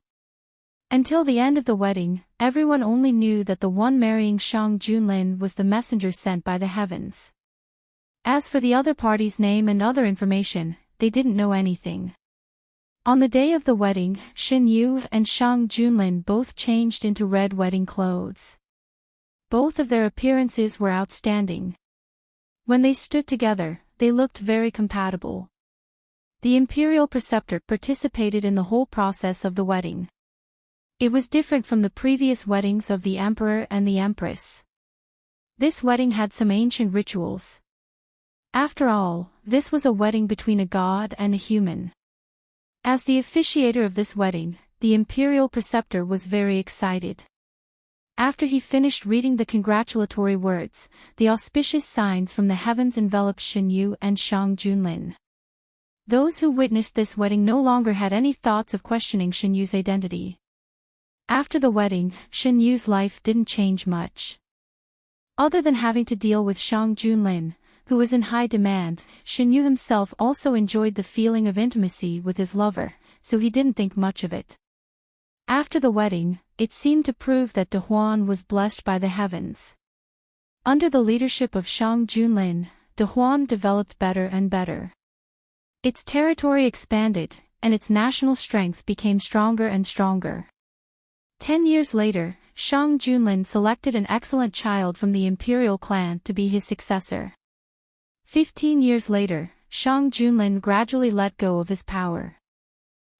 S1: Until the end of the wedding, everyone only knew that the one marrying Shang Junlin was the messenger sent by the heavens. As for the other party's name and other information, they didn't know anything. On the day of the wedding, Shen Yu and Shang Junlin both changed into red wedding clothes. Both of their appearances were outstanding. When they stood together, they looked very compatible. The imperial preceptor participated in the whole process of the wedding. It was different from the previous weddings of the emperor and the empress. This wedding had some ancient rituals. After all, this was a wedding between a god and a human. As the officiator of this wedding, the imperial preceptor was very excited. After he finished reading the congratulatory words, the auspicious signs from the heavens enveloped Shen Yu and Shang Junlin. Those who witnessed this wedding no longer had any thoughts of questioning Shen Yu's identity. After the wedding, Shen Yu's life didn't change much. Other than having to deal with Shang Junlin, who was in high demand, Shen Yu himself also enjoyed the feeling of intimacy with his lover, so he didn't think much of it. After the wedding, it seemed to prove that De Huan was blessed by the heavens. Under the leadership of Shang Junlin, De Huan developed better and better. Its territory expanded, and its national strength became stronger and stronger. 10 years later, Shang Junlin selected an excellent child from the imperial clan to be his successor. 15 years later, Shang Junlin gradually let go of his power.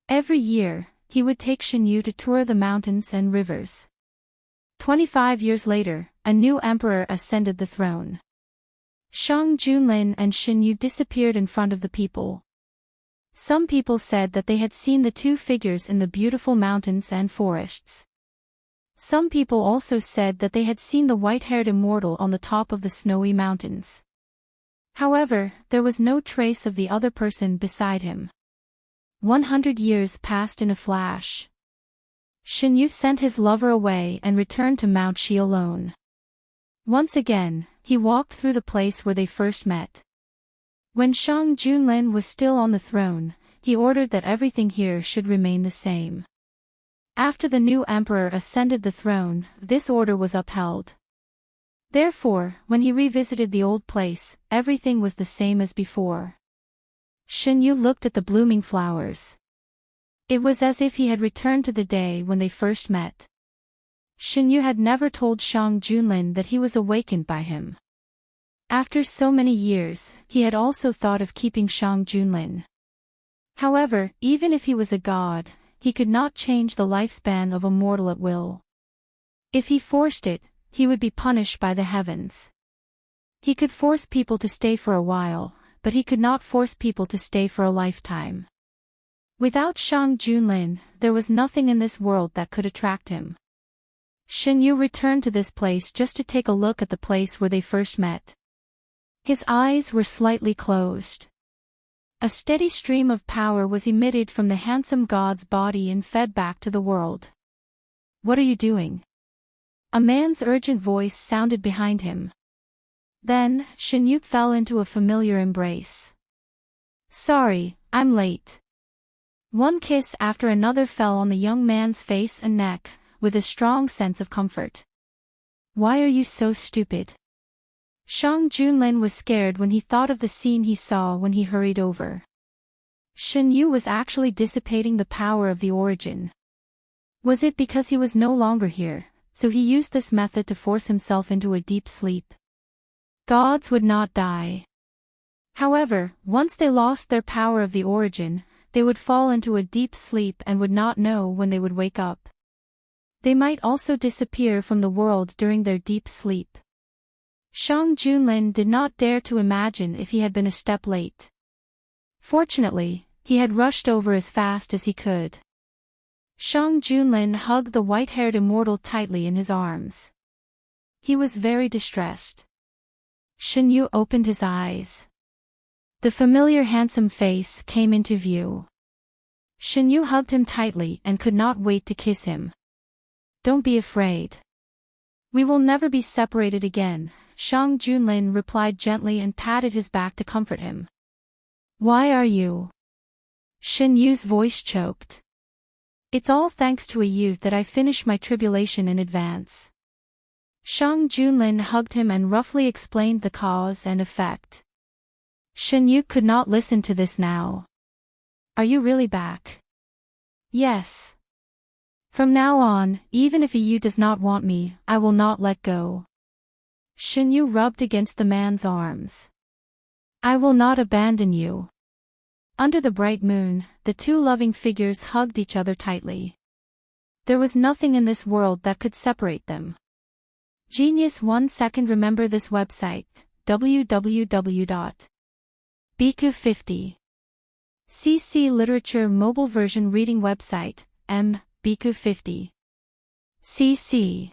S1: Every year, he would take Shen Yu to tour the mountains and rivers. 25 years later, a new emperor ascended the throne. Shang Junlin and Shen Yu disappeared in front of the people. Some people said that they had seen the two figures in the beautiful mountains and forests. Some people also said that they had seen the white-haired immortal on the top of the snowy mountains. However, there was no trace of the other person beside him. 100 years passed in a flash. Shen Yu sent his lover away and returned to Mount Shi alone. Once again, he walked through the place where they first met. When Shang Junlin was still on the throne, he ordered that everything here should remain the same. After the new emperor ascended the throne, this order was upheld. Therefore, when he revisited the old place, everything was the same as before. Shen Yu looked at the blooming flowers. It was as if he had returned to the day when they first met. Shen Yu had never told Shang Junlin that he was awakened by him. After so many years, he had also thought of keeping Shang Junlin. However, even if he was a god, he could not change the lifespan of a mortal at will. If he forced it, he would be punished by the heavens. He could force people to stay for a while, but he could not force people to stay for a lifetime. Without Shang Junlin, there was nothing in this world that could attract him. Shen Yu returned to this place just to take a look at the place where they first met. His eyes were slightly closed. A steady stream of power was emitted from the handsome god's body and fed back to the world. "What are you doing?" A man's urgent voice sounded behind him. Then, Shen Yu fell into a familiar embrace. "Sorry, I'm late." One kiss after another fell on the young man's face and neck, with a strong sense of comfort. "Why are you so stupid?" Shang Junlin was scared when he thought of the scene he saw when he hurried over. Shen Yu was actually dissipating the power of the origin. Was it because he was no longer here, so he used this method to force himself into a deep sleep? Gods would not die. However, once they lost their power of the origin, they would fall into a deep sleep and would not know when they would wake up. They might also disappear from the world during their deep sleep. Shang Junlin did not dare to imagine if he had been a step late. Fortunately, he had rushed over as fast as he could. Shang Junlin hugged the white-haired immortal tightly in his arms. He was very distressed. Shen Yu opened his eyes. The familiar handsome face came into view. Shen Yu hugged him tightly and could not wait to kiss him. Don't be afraid. We will never be separated again, Shang Junlin replied gently and patted his back to comfort him. Why are you? Shen Yu's voice choked. It's all thanks to a youth that I finish my tribulation in advance. Shang Junlin hugged him and roughly explained the cause and effect. Shen Yu could not listen to this now. Are you really back? Yes. From now on, even if Yu does not want me, I will not let go. Shen Yu rubbed against the man's arms. I will not abandon you. Under the bright moon, the two loving figures hugged each other tightly. There was nothing in this world that could separate them. Genius 1 second. Remember this website, www.biku50. CC Literature Mobile Version Reading Website, Biku50. CC.